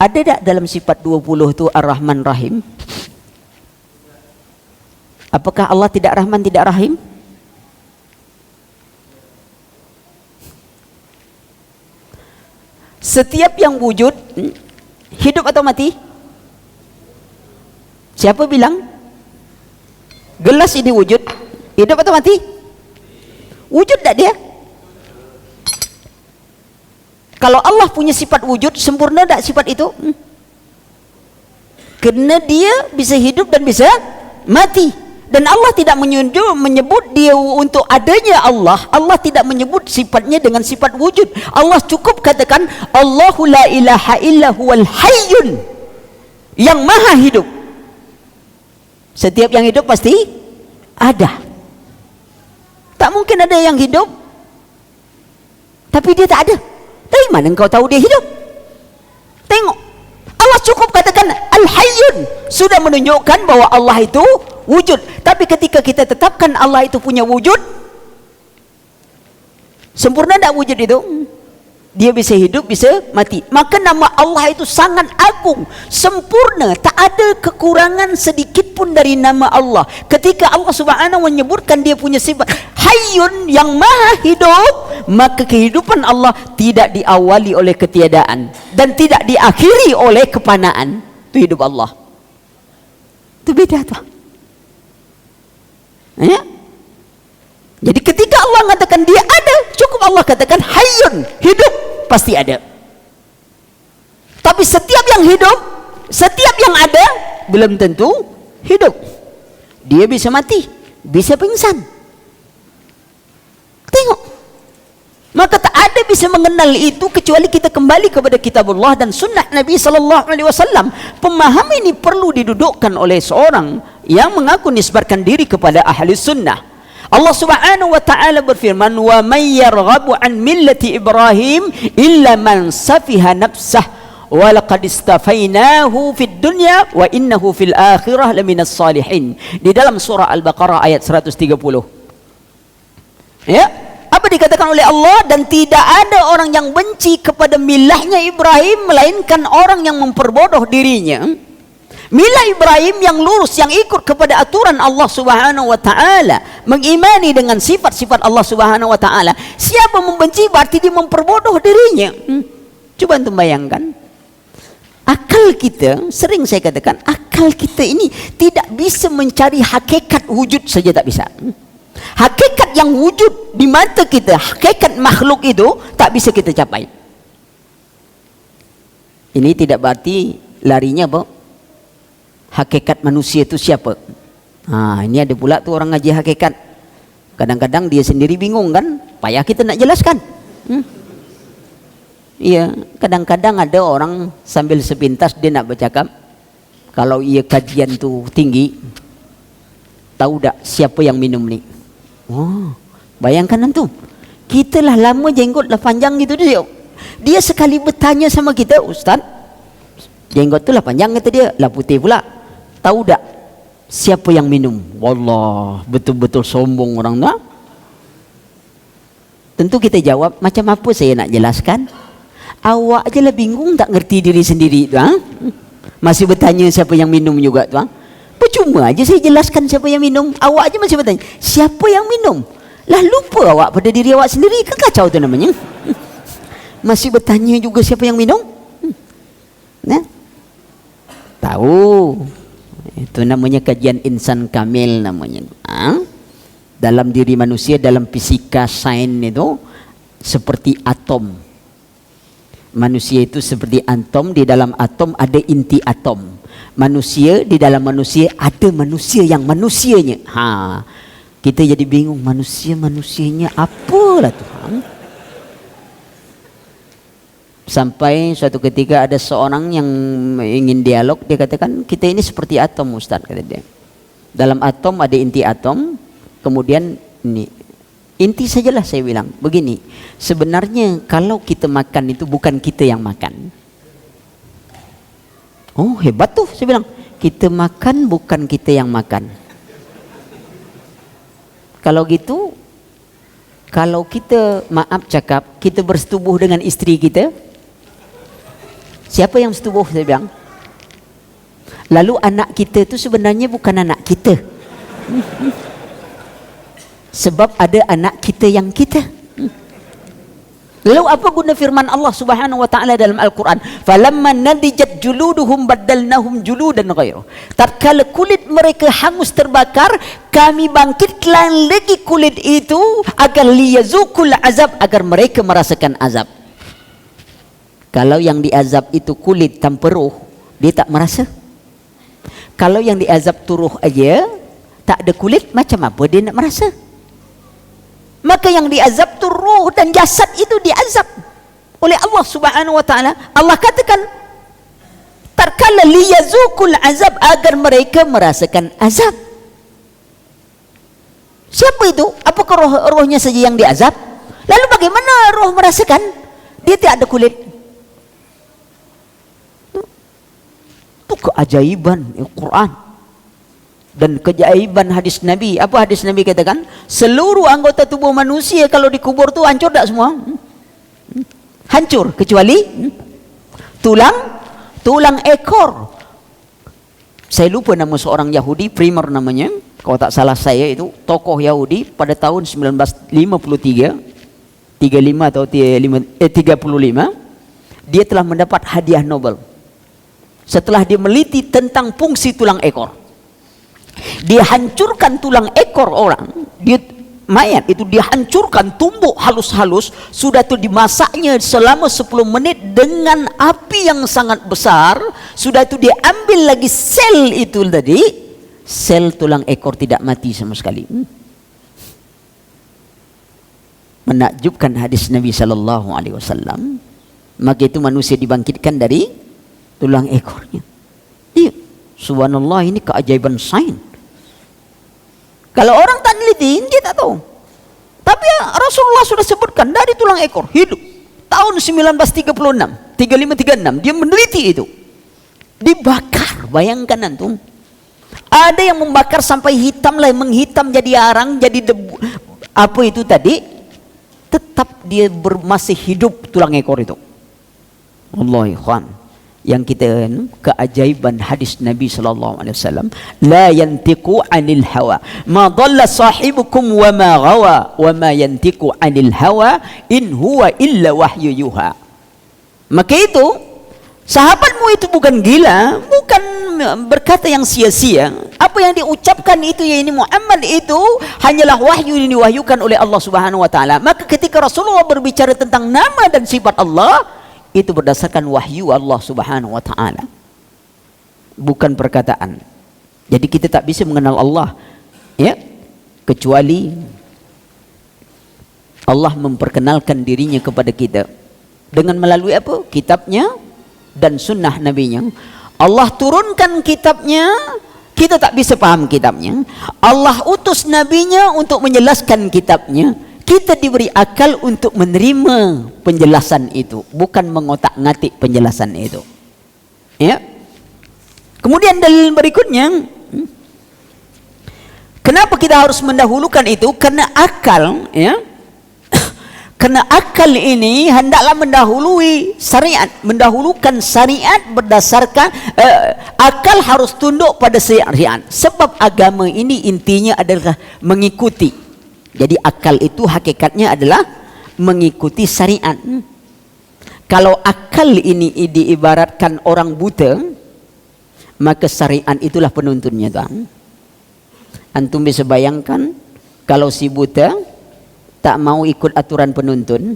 Ada tak dalam sifat 20 itu Ar-Rahman Rahim? Apakah Allah tidak Rahman, tidak Rahim? Setiap yang wujud hidup atau mati? Siapa bilang? Gelas ini wujud, hidup atau mati? Wujud tak dia? Kalau Allah punya sifat wujud, sempurna tak sifat itu? Kerana dia bisa hidup dan bisa mati. Dan Allah tidak menyebut dia untuk adanya Allah. Allah tidak menyebut sifatnya dengan sifat wujud. Allah cukup katakan Allahu la ilaha illa huwal hayyun, yang maha hidup. Setiap yang hidup pasti ada. Tak mungkin ada yang hidup tapi dia tak ada. Dari mana engkau tahu dia hidup? Tengok, Allah cukup katakan Al-Hayyun, sudah menunjukkan bahwa Allah itu wujud. Tapi ketika kita tetapkan Allah itu punya wujud, sempurna tak wujud itu? Dia bisa hidup, bisa mati. Maka nama Allah itu sangat agung, sempurna, tak ada kekurangan sedikit pun dari nama Allah. Ketika Allah Subhanahu menyebutkan dia punya sifat Hayyun, yang maha hidup, maka kehidupan Allah tidak diawali oleh ketiadaan dan tidak diakhiri oleh kepanaan. Itu hidup Allah. Itu beda tuh. Ya? Jadi ketika Allah mengatakan dia ada, cukup Allah katakan Hayyun, hidup, pasti ada. Tapi setiap yang hidup, setiap yang ada, belum tentu hidup. Dia bisa mati, bisa pingsan. Tengok. Maka tak ada bisa mengenal itu kecuali kita kembali kepada kitabullah dan sunnah Nabi sallallahu alaihi wasallam. Pemahaman ini perlu didudukkan oleh seorang yang mengaku nisbatkan diri kepada ahli sunnah. Allah Subhanahu wa taala berfirman, "Wa may yarghabu an millati Ibrahim illa man safiha nafsah wa laqad istafainahu fid dunya wa innahu fil akhirah laminas salihin." Di dalam surah Al-Baqarah ayat 130. Ya, apa dikatakan oleh Allah? Dan tidak ada orang yang benci kepada milahnya Ibrahim melainkan orang yang memperbodoh dirinya. Milah Ibrahim yang lurus, yang ikut kepada aturan Allah Subhanahu wa taala, mengimani dengan sifat-sifat Allah Subhanahu wa taala. Siapa membenci berarti dia memperbodoh dirinya. Coba antum bayangkan. Akal kita, sering saya katakan, akal kita ini tidak bisa mencari hakikat wujud saja, tak bisa. Hakikat yang wujud di mata kita, hakikat makhluk itu tak bisa kita capai. Ini tidak berarti larinya apa? Hakikat manusia itu siapa? Ini ada pula tuh orang ngaji hakikat. Kadang-kadang dia sendiri bingung kan? Payah kita nak jelaskan. Iya, kadang-kadang ada orang sambil sepintas dia nak bercakap. Kalau ia kajian tuh tinggi, tahu tak siapa yang minum ni? Oh, bayangkan antum. Kita lah lama jenggot lah panjang gitu dia. Dia sekali bertanya sama kita, Ustaz, jenggot tu lah panjang kata dia, lah putih pula. Tahu tak siapa yang minum? Wallah, betul-betul sombong orang tu. Tentu kita jawab, macam apa saya nak jelaskan? Awak aja lah bingung, tak ngerti diri sendiri tu. Masih bertanya siapa yang minum juga tu. Percuma aja saya jelaskan siapa yang minum. Awak aja masih bertanya, siapa yang minum? Lah lupa awak pada diri awak sendiri, kan kacau tu namanya. Masih bertanya juga siapa yang minum? Nah, tahu. Itu namanya kajian insan kamil namanya. Dalam diri manusia, dalam fisika sains itu seperti atom. Manusia itu seperti atom, di dalam atom ada inti atom. Manusia, di dalam manusia ada manusia yang manusianya. Kita jadi bingung, manusianya apalah Tuhan. Sampai suatu ketika ada seorang yang ingin dialog, dia katakan, kita ini seperti atom Ustaz, kata dia. Dalam atom ada inti atom, kemudian ini inti sajalah, saya bilang begini, sebenarnya kalau kita makan itu bukan kita yang makan. Oh hebat tuh, saya bilang, kita makan bukan kita yang makan. Kalau gitu, kalau kita, maaf cakap, kita bersetubuh dengan istri kita, siapa yang setubuh? Saya bilang. Lalu anak kita itu sebenarnya bukan anak kita. Sebab ada anak kita yang kita. Lalu apa guna firman Allah Subhanahu wa taala dalam Al-Qur'an? Falamma nadijat juluduhum baddalnahum juludan ghairu. Tatkala kulit mereka hangus terbakar, kami bangkitkan lagi kulit itu agar liyazukul azab, agar mereka merasakan azab. Kalau yang diazab itu kulit tanpa ruh, dia tak merasa. Kalau yang diazab tu ruh aja, tak ada kulit, macam apa dia nak merasa? Maka yang diazab tu ruh dan jasad itu diazab oleh Allah Subhanahu wa taala. Allah katakan tatkala liyazukul azab, agar mereka merasakan azab. Siapa itu? Apakah rohnya saja yang diazab? Lalu bagaimana roh merasakan? Dia tidak ada kulit. Itu keajaiban Al-Quran dan keajaiban hadis Nabi. Apa hadis Nabi katakan? Seluruh anggota tubuh manusia kalau dikubur tu hancur tak semua? Hancur kecuali tulang ekor. Saya lupa nama seorang Yahudi, primer namanya, kalau tak salah saya, itu tokoh Yahudi pada tahun 1953 35 atau 35, dia telah mendapat hadiah Nobel setelah dia meliti tentang fungsi tulang ekor. Dia hancurkan tulang ekor orang, dia mayat itu dihancurkan, tumbuk halus-halus, sudah itu dimasaknya selama 10 menit dengan api yang sangat besar, sudah itu diambil lagi sel itu tadi, sel tulang ekor tidak mati sama sekali. Menakjubkan hadis Nabi sallallahu alaihi wasallam. Maka itu manusia dibangkitkan dari tulang ekornya. Iya, subhanallah, ini keajaiban sains. Kalau orang tak neliti, dia tak tahu. Tapi Rasulullah sudah sebutkan dari tulang ekor hidup. Tahun 1936, 3536 dia meneliti itu. Dibakar, bayangkan antum. Ada yang membakar sampai hitam lah, menghitam jadi arang, jadi debu. Apa itu tadi? Tetap dia masih hidup tulang ekor itu. Wallahi ikhwan, yang kita keajaiban hadis Nabi sallallahu alaihi wasallam, la yantiqu 'anil hawa ma dhalla sahibukum wa ma ghawa wa ma yantiqu 'anil hawa in huwa illa wahyu yuha. Maka itu sahabatmu itu bukan gila, bukan berkata yang sia-sia. Apa yang diucapkan itu, ya ini Muhammad itu hanyalah wahyu yang diwahyukan oleh Allah Subhanahu wa taala. Maka ketika Rasulullah berbicara tentang nama dan sifat Allah, itu berdasarkan wahyu Allah Subhanahu wa taala, bukan perkataan. Jadi kita tak bisa mengenal Allah ya kecuali Allah memperkenalkan dirinya kepada kita dengan melalui apa? Kitabnya dan sunnah nabinya. Allah turunkan kitabnya, kita tak bisa paham kitabnya. Allah utus nabinya untuk menjelaskan kitabnya. Kita diberi akal untuk menerima penjelasan itu, bukan mengotak-ngatik penjelasan itu. Ya. Kemudian dalil berikutnya, kenapa kita harus mendahulukan itu? Karena akal, ya. Karena akal ini hendaklah mendahului syariat, mendahulukan syariat berdasarkan akal harus tunduk pada syariat. Sebab agama ini intinya adalah mengikuti. Jadi akal itu hakikatnya adalah mengikuti syariat. Kalau akal ini diibaratkan orang buta, maka syariat itulah penuntunnya, tuan. Antum bisa bayangkan kalau si buta tak mau ikut aturan penuntun,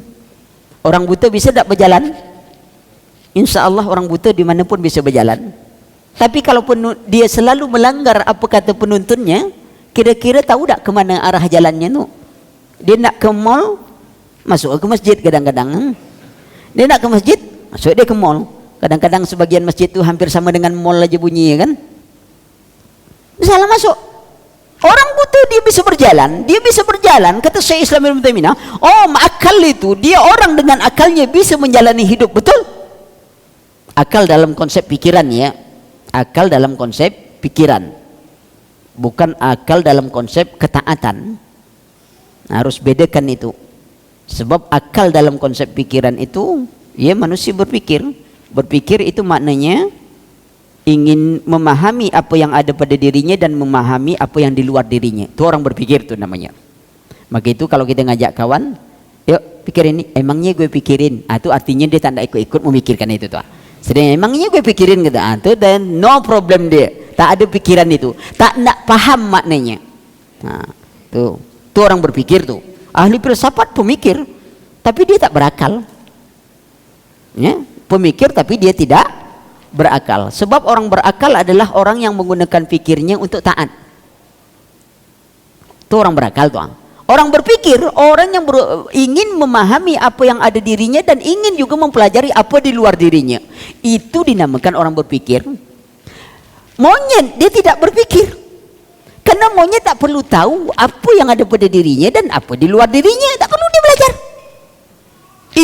orang buta bisa tak berjalan? Insya Allah orang buta dimanapun bisa berjalan. Tapi kalau dia selalu melanggar apa kata penuntunnya, kira-kira tahu tak ke mana arah jalannya tu? Dia nak ke mall, masuk ke masjid kadang-kadang. Dia nak ke masjid, masuk dia ke mall. Kadang-kadang sebagian masjid tu hampir sama dengan mall aja bunyi, kan? Salah masuk. Orang buta dia bisa berjalan, kata Syekh Islam Ibn Taimiyah. Oh, akal itu, dia orang dengan akalnya bisa menjalani hidup, betul? Akal dalam konsep pikiran, ya. Akal dalam konsep pikiran. Bukan akal dalam konsep ketaatan. Harus bedakan itu. Sebab akal dalam konsep pikiran itu, ya manusia berpikir. Berpikir itu maknanya ingin memahami apa yang ada pada dirinya dan memahami apa yang di luar dirinya. Itu orang berpikir tuh namanya. Maka itu kalau kita ngajak kawan, yuk pikirin ini, emangnya gue pikirin. Itu artinya dia tak ikut-ikut memikirkan itu tuh. Sedangkan emangnya gue pikirin gitu. Itu dan no problem dia. Tak ada pikiran itu. Tak nak paham maknanya. Nah, tuh orang berpikir tuh. Ahli filsafat pemikir, tapi dia tak berakal. Ya, pemikir tapi dia tidak berakal. Sebab orang berakal adalah orang yang menggunakan pikirnya untuk taat. Itu orang berakal tuh. Orang berpikir, orang yang ingin memahami apa yang ada dirinya dan ingin juga mempelajari apa di luar dirinya. Itu dinamakan orang berpikir. Monyet dia tidak berpikir. Karena monyet tak perlu tahu apa yang ada pada dirinya dan apa di luar dirinya. Tak perlu dia belajar.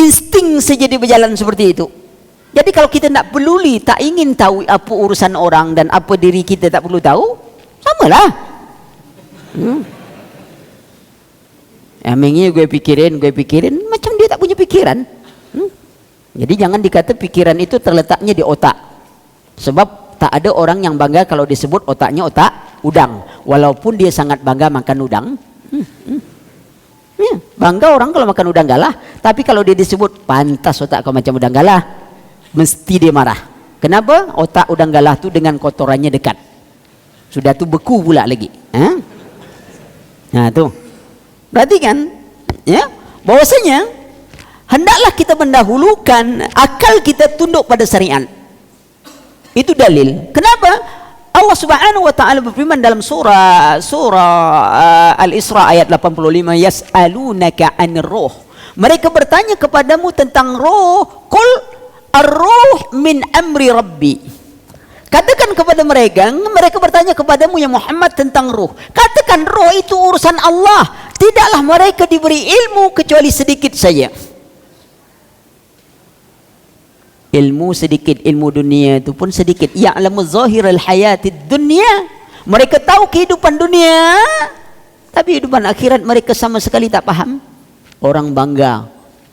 Insting saja dia berjalan seperti itu. Jadi kalau kita tak peduli, tak ingin tahu apa urusan orang dan apa diri kita tak perlu tahu, samalah. Emangnya gue pikirin, macam dia tak punya pikiran. Jadi jangan dikata pikiran itu terletaknya di otak. Sebab tak ada orang yang bangga kalau disebut otaknya otak udang. Walaupun dia sangat bangga makan udang. Ya, bangga orang kalau makan udang galah. Tapi kalau dia disebut pantas otak kau macam udang galah, mesti dia marah. Kenapa? Otak udang galah tu dengan kotorannya dekat. Sudah tu beku pula lagi. Nah tu. Berarti kan, ya, bahwasanya hendaklah kita mendahulukan akal kita tunduk pada syariat. Itu dalil. Kenapa? Allah Subhanahu wa taala berfirman dalam surah Al-Isra ayat 85, yas'alunaka 'anir ruh. Mereka bertanya kepadamu tentang roh. Qul ar-ruh min amri rabbi. Katakan kepada mereka bertanya kepadamu ya Muhammad tentang roh. Katakan roh itu urusan Allah. Tidaklah mereka diberi ilmu kecuali sedikit saja. Ilmu sedikit, ilmu dunia itu pun sedikit. Ya'lamu zahiral hayatid dunya. Mereka tahu kehidupan dunia, tapi kehidupan akhirat mereka sama sekali tak paham. Orang bangga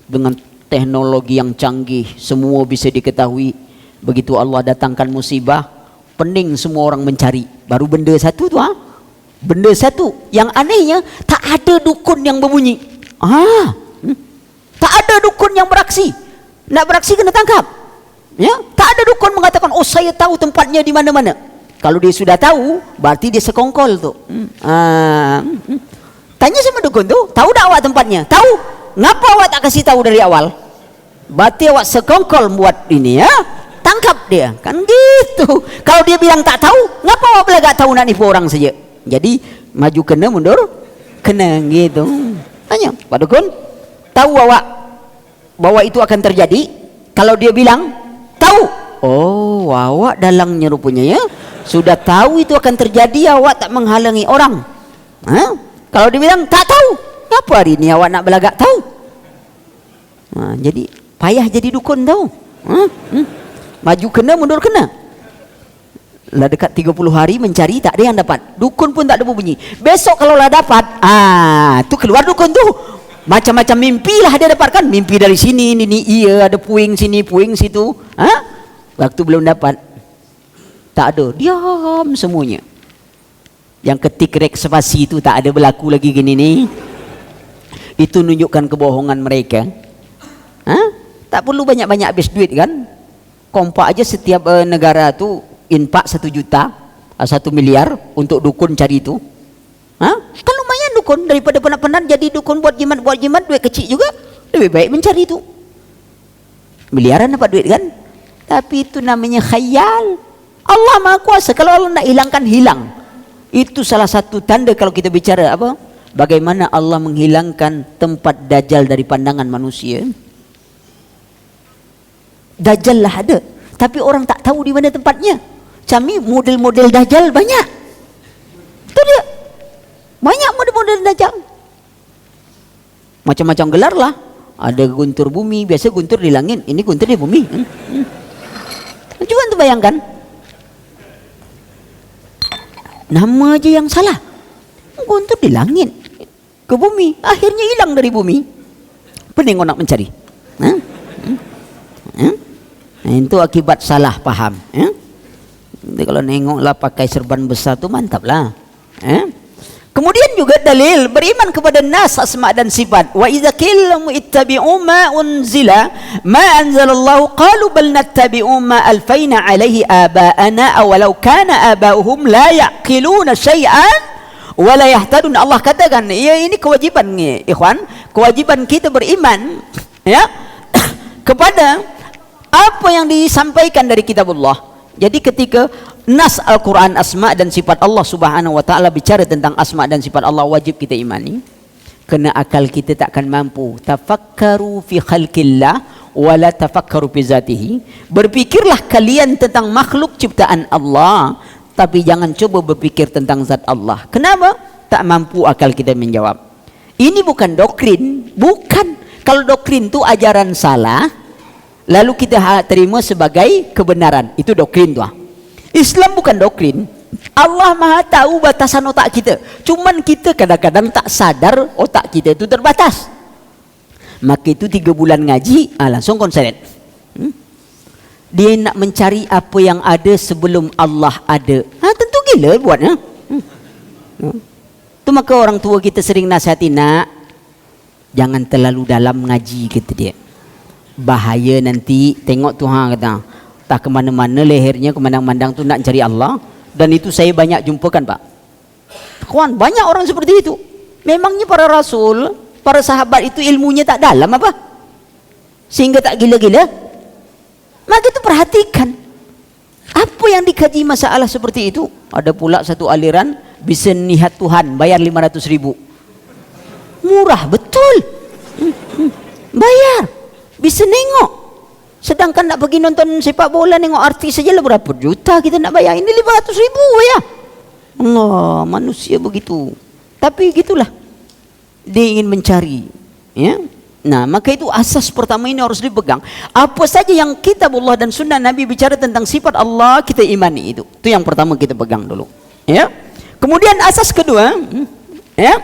dengan teknologi yang canggih, semua bisa diketahui. Begitu Allah datangkan musibah, pening semua orang mencari. Baru benda satu tu benda satu. Yang anehnya tak ada dukun yang berbunyi. Tak ada dukun yang beraksi. Nak beraksi kena tangkap. Ya, tak ada dukun mengatakan, oh saya tahu tempatnya di mana-mana. Kalau dia sudah tahu, berarti dia sekongkol tu. Tanya sama dukun tu, tahu tak awak tempatnya? Tahu. Ngapa awak tak kasih tahu dari awal? Berarti awak sekongkol buat ini ya. Tangkap dia, kan gitu. Kalau dia bilang tak tahu, ngapa awak belagak tahu nak nipu orang saja? Jadi maju kena, mundur kena gitu. Tanya, Pak Dukun, tahu awak bahwa itu akan terjadi? Kalau dia bilang tahu, oh awak dalangnya rupanya ya. Sudah tahu itu akan terjadi, awak tak menghalangi orang. Kalau dia bilang tak tahu, ngapa hari ini awak nak belagak tahu? Jadi payah jadi dukun tahu. Maju kena, mundur kena. Lah dekat 30 hari mencari tak ada yang dapat. Dukun pun tak ada bunyi. Besok kalau lah dapat, tu keluar dukun tu. Macam-macam mimpi lah dia dapatkan. Mimpi dari sini, ini iya ada puing sini, puing situ. Waktu belum dapat, tak ada. Diam semuanya. Yang ketik reksepasi itu tak ada berlaku lagi gini nih. Itu menunjukkan kebohongan mereka. Tak perlu banyak-banyak habis duit kan? Kompak aja setiap negara tu infak 1 juta, 1 miliar untuk dukun cari itu. Kan lumayan dukun daripada penat-penat jadi dukun buat jimat duit kecil juga. Lebih baik mencari itu. Miliaran dapat duit kan? Tapi itu namanya khayal. Allah Maha Kuasa. Kalau Allah nak hilangkan, hilang. Itu salah satu tanda kalau kita bicara apa? Bagaimana Allah menghilangkan tempat Dajjal dari pandangan manusia. Dajjal lah ada, tapi orang tak tahu di mana tempatnya. Kami model-model Dajjal banyak. Itu dia. Banyak model-model Dajjal. Macam-macam gelar lah. Ada guntur bumi, biasa guntur di langit, ini guntur di bumi. Cuba tu bayangkan. Nama aja yang salah. Guntur di langit. ke bumi, akhirnya hilang dari bumi. Pening nak mencari. Itu akibat salah paham. Jadi kalau nengoklah pakai serban besar tu mantap lah. Kemudian juga dalil beriman kepada nas, asma dan sifat. Wa idza qila ittabi'u ma unzila ma anzalallahu qalu bal nattabi'u ma alfaina alaihi aba'ana aw law kana aba'uhum la yaqiluna syai'an wa la yahtadun. Allah katakan, ya ini kewajiban ikhwan, kewajiban kita beriman ya kepada apa yang disampaikan dari kitabullah. Jadi ketika nas Al-Quran asma dan sifat Allah subhanahu wa ta'ala bicara tentang asma dan sifat Allah, wajib kita imani. Kerana akal kita tak akan mampu. Tafakkaru fi khalqillah wala tafakkaru fi zatihi. Berfikirlah kalian tentang makhluk ciptaan Allah, tapi jangan coba berfikir tentang zat Allah. Kenapa? Tak mampu akal kita menjawab. Ini bukan doktrin. Bukan. Kalau doktrin tu ajaran salah, lalu kita terima sebagai kebenaran. Itu doktrin tu. Islam bukan doktrin. Allah Maha tahu batasan otak kita. Cuman kita kadang-kadang tak sadar otak kita itu terbatas. Maka itu 3 bulan ngaji, langsung konseret. Dia nak mencari apa yang ada sebelum Allah ada. Tentu gila buatnya. Tu maka orang tua kita sering nasihati, nak, jangan terlalu dalam ngaji, kata dia. Bahaya nanti, tengok Tuhan kata, tak ke mana-mana lehernya kemandang-mandang tu nak cari Allah. Dan itu saya banyak jumpakan, Pak. Kawan, banyak orang seperti itu. Memangnya para rasul, para sahabat itu ilmunya tak dalam apa? Sehingga tak gila-gila. Maka itu perhatikan. Apa yang dikaji masalah seperti itu? Ada pula satu aliran, bisa nihat Tuhan, bayar 500.000. Murah, betul. Bayar. Bisa nengok. Sedangkan nak pergi nonton sepak bola, nengok artis saja lah berapa juta kita nak bayar. Ini 500.000 ya. Allah, manusia begitu. Tapi gitulah. Dia ingin mencari. Ya. Nah, maka itu asas pertama ini harus dipegang. Apa saja yang kitabullah dan sunnah Nabi bicara tentang sifat Allah, kita imani itu. Itu yang pertama kita pegang dulu. Ya. Kemudian asas kedua, ya.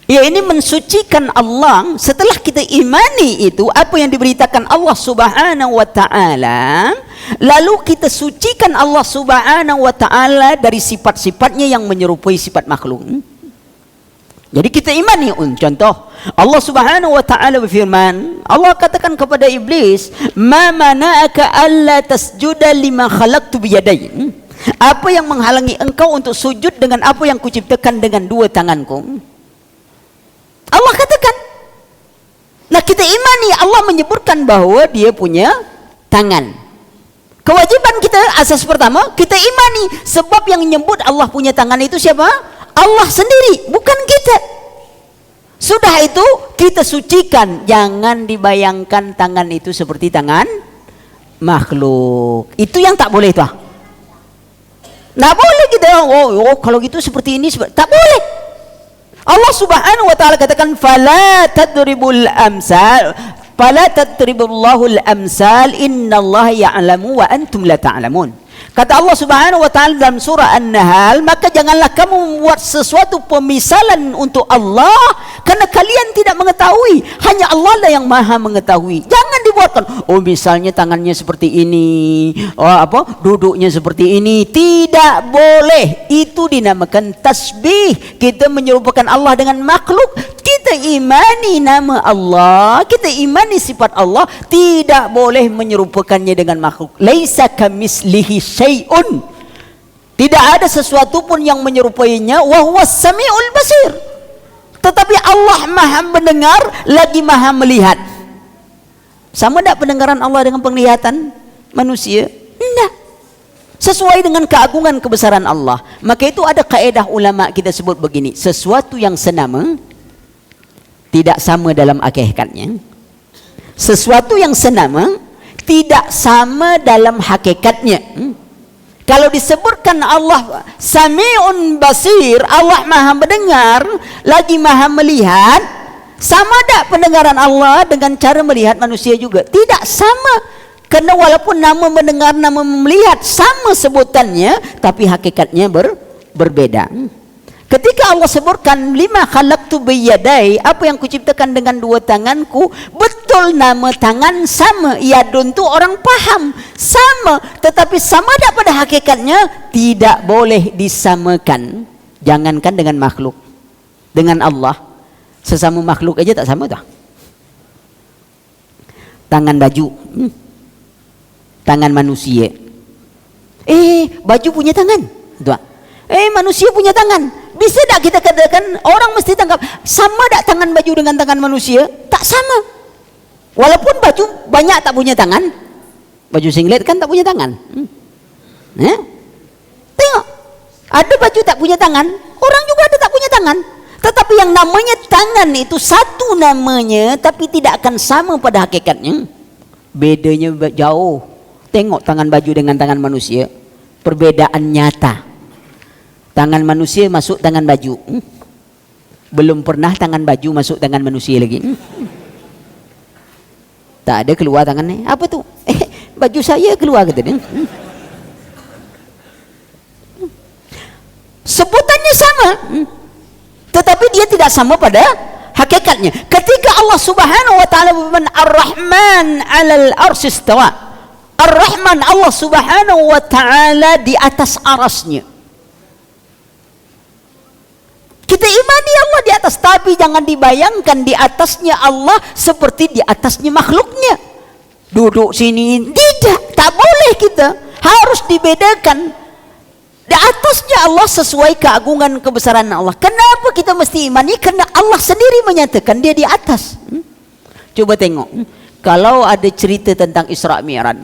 Ya, ini mensucikan Allah. Setelah kita imani itu apa yang diberitakan Allah subhanahu wa ta'ala, lalu kita sucikan Allah subhanahu wa ta'ala dari sifat-sifatnya yang menyerupai sifat makhluk. Jadi kita imani. Contoh, Allah subhanahu wa ta'ala berfirman, Allah katakan kepada iblis, ma mana'aka alla tasjuda lima khalaqtu biyadain. Apa yang menghalangi engkau untuk sujud dengan apa yang kuciptakan dengan 2 tanganku? Allah katakan. Nah, kita imani Allah menyebutkan bahawa dia punya tangan. Kewajiban kita, asas pertama, kita imani. Sebab yang menyebut Allah punya tangan itu siapa? Allah sendiri, bukan kita. Sudah itu kita sucikan. Jangan dibayangkan tangan itu seperti tangan makhluk. Itu yang tak boleh tuh. Nah, boleh kita, kalau gitu seperti ini, tak boleh. Allah subhanahu wa ta'ala katakan, fala tadribul amsal, fala tadribullahul amsal, innallaha ya'lamu wa antum la ta'lamun. Kata Allah subhanahu wa ta'ala dalam surah An-Nahl, maka janganlah kamu membuat sesuatu pemisalan untuk Allah, karena kalian tidak mengetahui. Hanya Allah lah yang maha mengetahui. Jangan dibuatkan, misalnya tangannya seperti ini, duduknya seperti ini. Tidak boleh. Itu dinamakan tasbih. Kita menyerupakan Allah dengan makhluk. Kita imani nama Allah, kita imani sifat Allah, tidak boleh menyerupakannya dengan makhluk. Laisa kamislihi syai'un. Tidak ada sesuatu pun yang menyerupainya. Wa huwas samiul basir. Tetapi Allah maha mendengar lagi maha melihat. Sama tak pendengaran Allah dengan penglihatan manusia? Tidak. Sesuai dengan keagungan kebesaran Allah. Maka itu ada kaedah ulama kita sebut begini, sesuatu yang senama tidak sama dalam hakikatnya. Sesuatu yang senama tidak sama dalam hakikatnya. Kalau disebutkan Allah Sami'un Basir, Allah maha mendengar lagi maha melihat, sama tak pendengaran Allah dengan cara melihat manusia juga? Tidak sama. Karena walaupun nama mendengar, nama melihat sama sebutannya, tapi hakikatnya berbeda. Ketika Allah sebutkan lima khalaqtu biyadai, apa yang kuciptakan dengan dua tanganku, betul nama tangan sama. Yadun tu orang paham sama, tetapi sama tak pada hakikatnya tidak boleh disamakan. Jangankan dengan makhluk, dengan Allah, sesama makhluk aja tak sama tak? Tangan baju, tangan manusia. Baju punya tangan, tuh. Manusia punya tangan. Bisa tak kita katakan orang mesti tangkap sama tak tangan baju dengan tangan manusia? Tak sama. Walaupun baju banyak tak punya tangan. Baju singlet kan tak punya tangan. Tengok, ada baju tak punya tangan, orang juga ada tak punya tangan. Tetapi yang namanya tangan itu satu namanya, tapi tidak akan sama pada hakikatnya. Bedanya jauh. Tengok tangan baju dengan tangan manusia, perbedaan nyata. Tangan manusia masuk tangan baju, belum pernah tangan baju masuk tangan manusia lagi. Tak ada keluar tangannya. Apa tu? Baju saya keluar kata dia. Sebutannya sama, tetapi dia tidak sama pada hakikatnya. Ketika Allah Subhanahu wa taala berfirman Ar-Rahman 'alal arsy istawa. Ar-Rahman, Allah Subhanahu wa taala di atas arasnya. Kita imani Allah di atas, tapi jangan dibayangkan di atasnya Allah seperti di atasnya makhluknya. Duduk sini, tidak, tak boleh kita. Harus dibedakan. Di atasnya Allah sesuai keagungan kebesaran Allah. Kenapa kita mesti imani? Karena Allah sendiri menyatakan dia di atas. Coba tengok, kalau ada cerita tentang Isra Mi'raj,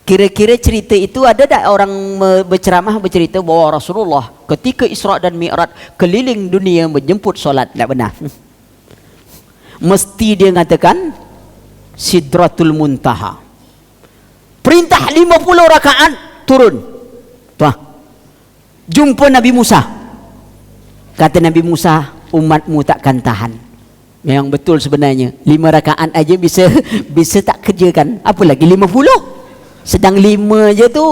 kira-kira cerita itu ada tak orang berceramah bercerita bahawa Rasulullah ketika Isra dan Mi'raj keliling dunia menjemput solat? Tak benar. Mesti dia mengatakan Sidratul Muntaha. Perintah 50 rakaat turun. Tuh. Jumpa Nabi Musa. Kata Nabi Musa, umatmu takkan tahan. Memang betul sebenarnya. 5 rakaat aja bisa tak kerjakan, apalagi 50. Sedang 5 je tu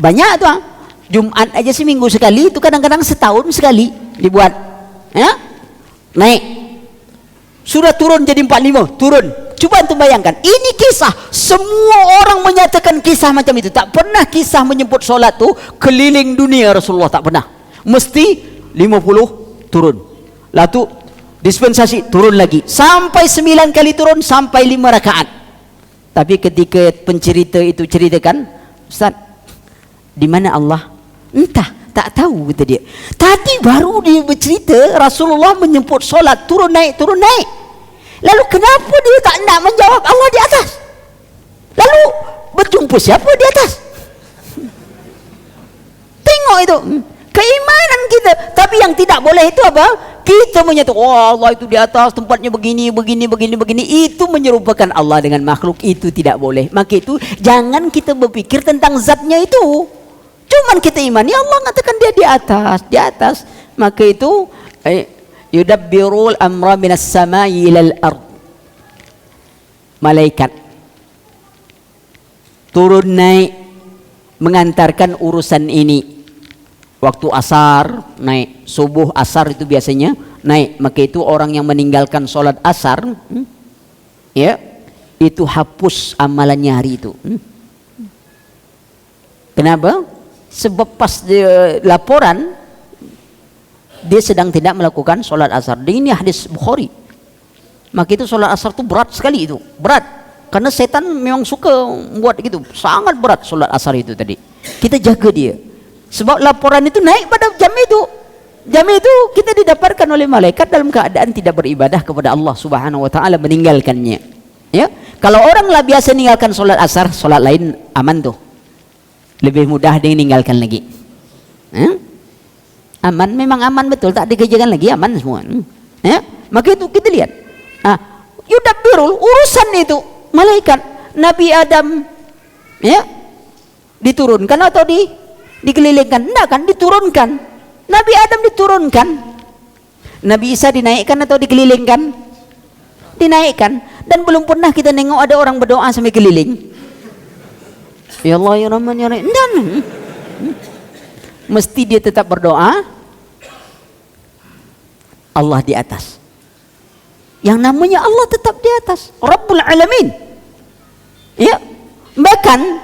banyak tu. Jumaat aja seminggu sekali, itu kadang-kadang setahun sekali dibuat. Naik. Sudah turun jadi 45, turun. Cuba antum bayangkan, ini kisah. Semua orang menyatakan kisah macam itu. Tak pernah kisah menyebut solat tu keliling dunia Rasulullah, tak pernah. Mesti 50 turun. Lalu dispensasi turun lagi. Sampai 9 kali turun, sampai 5 rakaat. Tapi ketika pencerita itu ceritakan, Ustaz, di mana Allah? Entah, tak tahu, kata dia. Tadi baru dia bercerita Rasulullah menyebut solat turun naik, turun naik. Lalu kenapa dia tak nak menjawab Allah di atas? Lalu berjumpa siapa di atas? Tengok itu keimanan kita. Tapi yang tidak boleh itu apa? Kita menyatakan, oh Allah itu di atas, tempatnya begini, begini, begini, begini. Itu menyerupakan Allah dengan makhluk, itu tidak boleh. Maka itu jangan kita berpikir tentang zatnya itu. Cuman kita imani Allah mengatakan dia di atas, di atas. Maka itu yudabbirul amra minas samai ilal ard. Malaikat turun naik mengantarkan urusan ini. Waktu asar naik, subuh asar itu biasanya naik. Maka itu orang yang meninggalkan sholat asar, ya, itu hapus amalannya hari itu. Kenapa? Sebab pas dia laporan dia sedang tidak melakukan sholat asar. Ini hadis Bukhari. Maka itu sholat asar itu berat sekali, itu berat. Karena setan memang suka buat gitu. Sangat berat sholat asar itu tadi. Kita jaga dia. Sebab laporan itu naik pada jam itu. Jam itu kita didapatkan oleh malaikat dalam keadaan tidak beribadah kepada Allah Subhanahu wa taala, meninggalkannya. Ya, kalau orang lah biasa meninggalkan solat asar, solat lain aman tuh. Lebih mudah dia meninggalkan lagi. Aman, memang aman betul, tak dikerjakan lagi, aman semua. Ya, maka itu kita lihat. Yudabbirul urusan itu malaikat. Nabi Adam, ya, diturunkan atau dikelilingkan? Enggak kan, diturunkan. Nabi Adam diturunkan. Nabi Isa dinaikkan atau dikelilingkan? Dinaikkan. Dan belum pernah kita nengok ada orang berdoa sampai keliling. Ya Allah ya Rahman ya Rahim. Dan mesti dia tetap berdoa Allah di atas. Yang namanya Allah tetap di atas, Rabbul Alamin. Ya, bahkan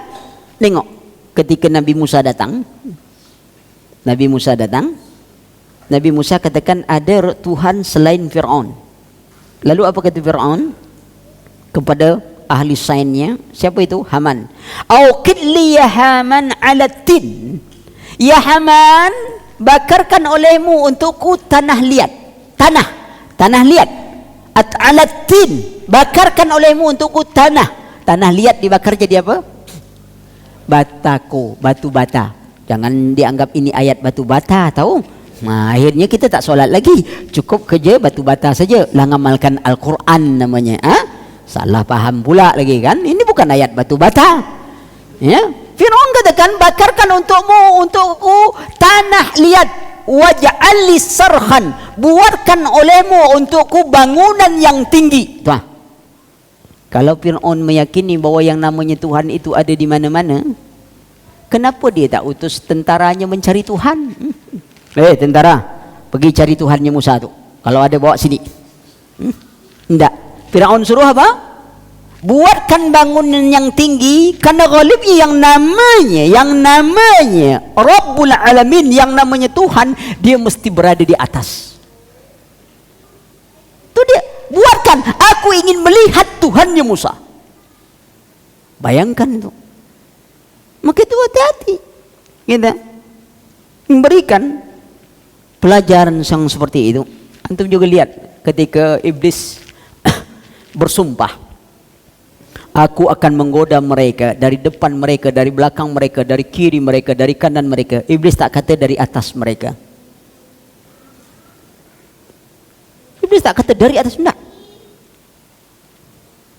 tengok ketika Nabi Musa datang, Nabi Musa katakan ada Tuhan selain Fir'aun. Lalu apa kata Fir'aun kepada ahli sainsnya? Siapa itu? Haman. Auqid li ya Haman ala tin. Ya Haman, bakarkan olehmu untukku tanah liat. Tanah liat. Ala tin, bakarkan olehmu untukku tanah liat dibakar jadi apa? Batu bata. Jangan dianggap ini ayat batu bata, tahu? Nah, akhirnya kita tak solat lagi, cukup kerja batu bata saja, lah ngamalkan Al-Quran namanya. Salah paham pula lagi kan? Ini bukan ayat batu bata. Ya, Fir'aun katakan bakarkan untukku tanah liat. Waj'al li sarhan, buatkan olehmu untukku bangunan yang tinggi. Tuh. Kalau Fir'aun meyakini bahwa yang namanya Tuhan itu ada di mana-mana, kenapa dia tak utus tentaranya mencari Tuhan? Tentara, pergi cari Tuhannya Musa tu. Kalau ada bawa sini. Tidak. Fir'aun suruh apa? Buatkan bangunan yang tinggi, karena ghalibnya yang namanya Rabbul Alamin, yang namanya Tuhan, dia mesti berada di atas. Itu dia. Buatkan, aku ingin melihat Tuhannya Musa. Bayangkan itu. Maka itu hati-hati. Kita memberikan pelajaran yang seperti itu. Antum juga lihat ketika iblis bersumpah, aku akan menggoda mereka dari depan mereka, dari belakang mereka, dari kiri mereka, dari kanan mereka. Iblis tak kata dari atas mereka. Iblis tak kata dari atas, enggak.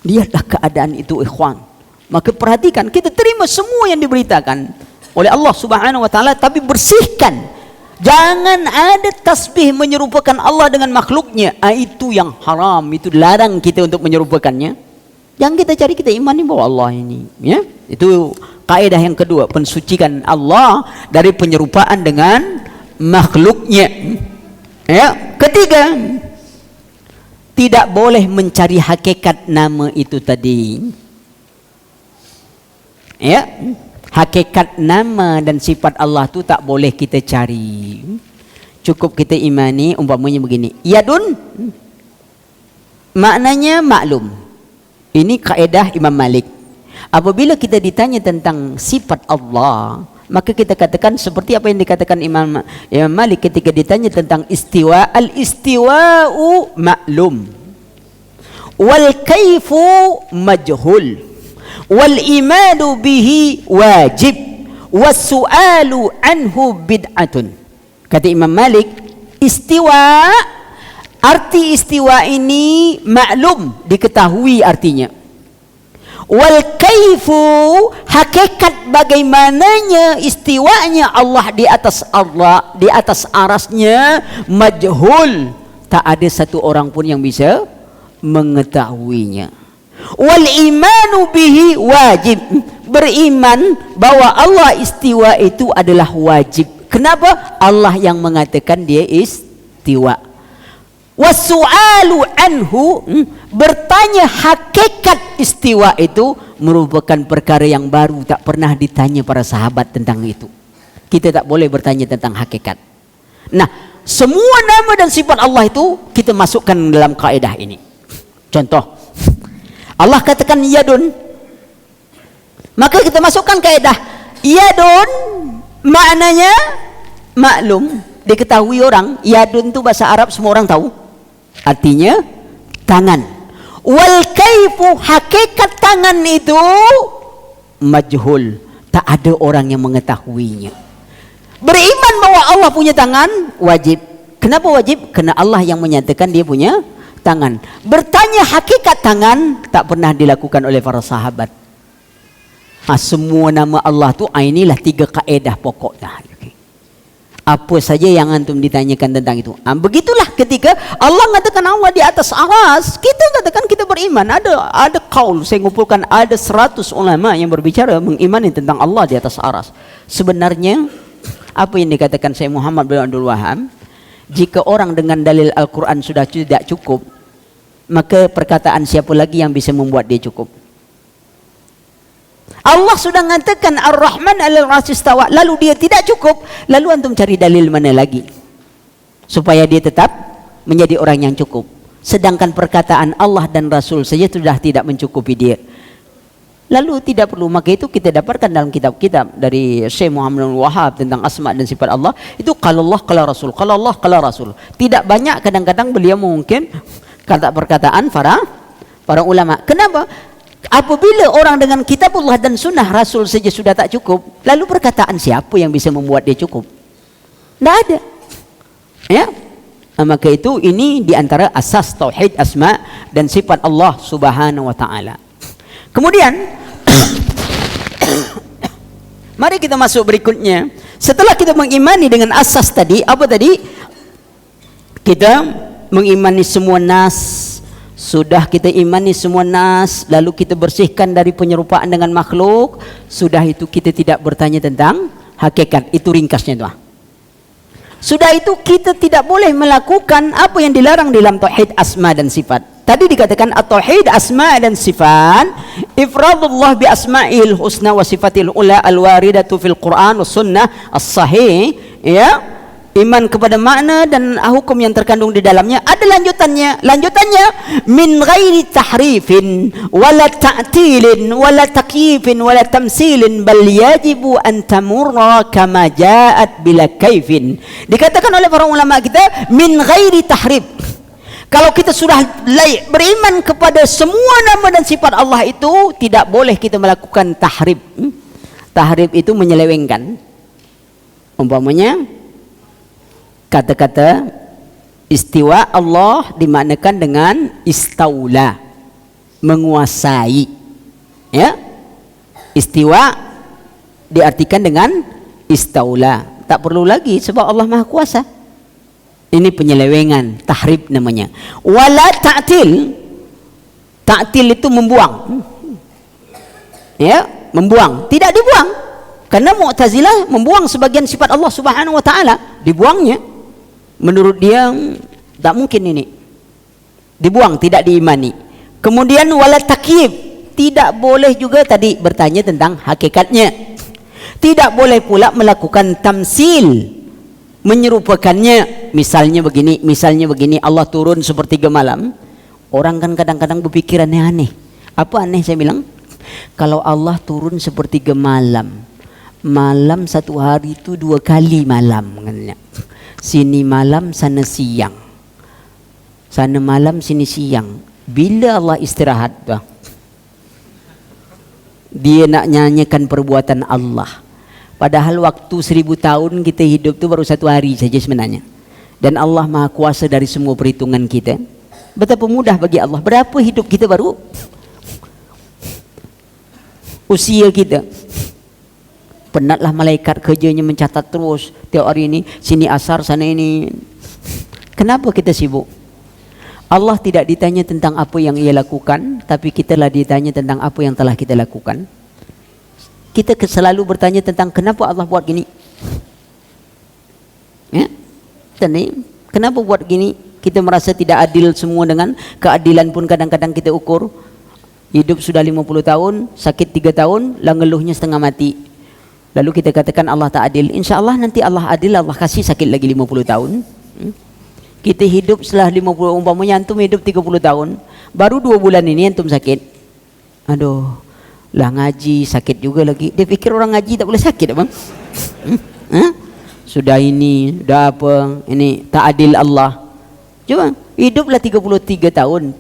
Lihatlah keadaan itu, ikhwan. Maka perhatikan, kita terima semua yang diberitakan oleh Allah Subhanahu wa taala, tapi bersihkan. Jangan ada tasbih menyerupakan Allah dengan makhluknya. Itu yang haram, itu larang kita untuk menyerupakannya. Yang kita cari, kita imani bahwa Allah ini, ya. Itu kaidah yang kedua, pensucikan Allah dari penyerupaan dengan makhluknya. Ya, ketiga, tidak boleh mencari hakikat nama itu tadi. Ya, hakikat nama dan sifat Allah itu tak boleh kita cari. Cukup kita imani, umpamanya begini. Yadun maknanya maklum. Ini kaedah Imam Malik. Apabila kita ditanya tentang sifat Allah, maka kita katakan seperti apa yang dikatakan Imam Malik ketika ditanya tentang istiwa. Al-istiwa'u maklum, wal kaifu majhul, wal imanu bihi wajib, was su'alu anhu bid'atun. Kata Imam Malik, istiwa, arti istiwa ini maklum, diketahui artinya. Wal kaifu, hakikat bagaimananya istiwanya Allah di atas arasnya, majhul, tak ada satu orang pun yang bisa mengetahuinya. Wal imanu bihi wajib, beriman bahwa Allah istiwa itu adalah wajib. Kenapa? Allah yang mengatakan dia istiwa. Wasu'alu anhu, bertanya hakikat istiwa itu merupakan perkara yang baru, tak pernah ditanya para sahabat tentang itu. Kita tak boleh bertanya tentang hakikat. Nah, semua nama dan sifat Allah itu kita masukkan dalam kaidah ini. Contoh, Allah katakan yadun, maka kita masukkan kaidah yadun, maknanya maklum, diketahui orang. Yadun itu bahasa Arab semua orang tahu, artinya tangan. Wal kaifu, hakikat tangan itu majhul, tak ada orang yang mengetahuinya. Beriman bahwa Allah punya tangan wajib. Kenapa wajib? Karena Allah yang menyatakan dia punya tangan. Bertanya hakikat tangan tak pernah dilakukan oleh para sahabat. Semua nama Allah tu inilah tiga kaedah pokoknya. Apa saja yang antum ditanyakan tentang itu. Begitulah ketika Allah mengatakan Allah di atas aras, kita katakan kita beriman. Ada kaul, saya ngumpulkan ada 100 ulama yang berbicara mengimani tentang Allah di atas aras. Sebenarnya apa yang dikatakan Syekh Muhammad bin Abdul Wahab, Jika orang dengan dalil Al-Quran sudah tidak cukup, maka perkataan siapa lagi yang bisa membuat dia cukup? Allah sudah mengatakan Ar-Rahman 'alal 'arsy istawa, lalu dia tidak cukup, lalu antum cari dalil mana lagi supaya dia tetap menjadi orang yang cukup? Sedangkan perkataan Allah dan Rasul saja sudah tidak mencukupi dia. Lalu tidak perlu, maka itu kita dapatkan dalam kitab-kitab dari Syekh Muhammad Abdul Wahhab tentang asma dan sifat Allah, itu qala Allah qala Rasul, qala Allah qala Rasul. Tidak banyak, kadang-kadang beliau mungkin kata perkataan para ulama. Kenapa? Apabila orang dengan kitabullah dan sunnah Rasul saja sudah tak cukup, lalu perkataan siapa yang bisa membuat dia cukup? Tidak ada. Ya, maka itu ini diantara asas tauhid asma dan sifat Allah Subhanahu wa taala. Kemudian mari kita masuk berikutnya. Setelah kita mengimani dengan asas tadi, apa tadi? Kita mengimani semua nas. Sudah kita imani semua nas, lalu kita bersihkan dari penyerupaan dengan makhluk. Sudah itu kita tidak bertanya tentang hakikat. Itu ringkasnya itu. Sudah itu kita tidak boleh melakukan apa yang dilarang dalam tauhid asma dan sifat. Tadi dikatakan at-tauhid asma dan sifat, ifradullah bi asma'il husna wa sifatil ula al-waridatu fil Quran was sunnah as-sahih, ya. Iman kepada makna dan hukum yang terkandung di dalamnya. Ada lanjutannya min ghairi tahrifin wala ta'tilin wala takyifin wala tamsilin bal yajibu an tamurra kama ja'at bila kaifin. Dikatakan oleh para ulama kita min ghairi tahrif. Kalau kita sudah beriman kepada semua nama dan sifat Allah itu, tidak boleh kita melakukan tahrif. Tahrif itu menyelewengkan. Umpamanya kata-kata istiwa Allah dimaknakan dengan istaula, menguasai. Ya, istiwa diartikan dengan istaula. Tak perlu lagi sebab Allah Maha Kuasa. Ini penyelewengan, tahrif namanya. Wala ta'til. Ta'til itu membuang. Ya, membuang. Tidak dibuang. Karena Mu'tazilah membuang sebagian sifat Allah Subhanahu wa taala, dibuangnya. Menurut dia tak mungkin ini. Dibuang, tidak diimani. Kemudian wala takyif. Tidak boleh juga tadi bertanya tentang hakikatnya. Tidak boleh pula melakukan tamsil, menyerupakannya. Misalnya begini, Allah turun sepertiga malam. Orang kan kadang-kadang berpikiran yang aneh. Apa aneh saya bilang? Kalau Allah turun sepertiga malam, malam satu hari itu 2 kali malam. Sini malam, sana siang. Sana malam, sini siang. Bila Allah istirahat? Dia nak nyanyikan perbuatan Allah. Padahal waktu 1000 tahun kita hidup itu baru 1 hari saja sebenarnya. Dan Allah Maha Kuasa dari semua perhitungan kita. Betapa mudah bagi Allah. Berapa hidup kita baru? Usia kita. Penatlah malaikat kerjanya mencatat terus. Tiap hari ini, sini asar, sana ini. Kenapa kita sibuk? Allah tidak ditanya tentang apa yang ia lakukan, tapi kita lah ditanya tentang apa yang telah kita lakukan. Kita selalu bertanya tentang kenapa Allah buat gini. Ya? Kenapa buat gini? Kita merasa tidak adil semua, dengan keadilan pun kadang-kadang kita ukur. Hidup sudah 50 tahun, sakit 3 tahun, lah ngeluhnya setengah mati. Lalu kita katakan Allah tak adil. Insya Allah nanti Allah adil, Allah kasih sakit lagi 50 tahun. Kita hidup setelah 50, umpamanya antum hidup 30 tahun, baru 2 bulan ini antum sakit. Aduh, lah ngaji sakit juga lagi. Dia pikir orang ngaji tak boleh sakit abang. Sudah ini, sudah apa, ini tak adil Allah. Coba hiduplah 33 tahun,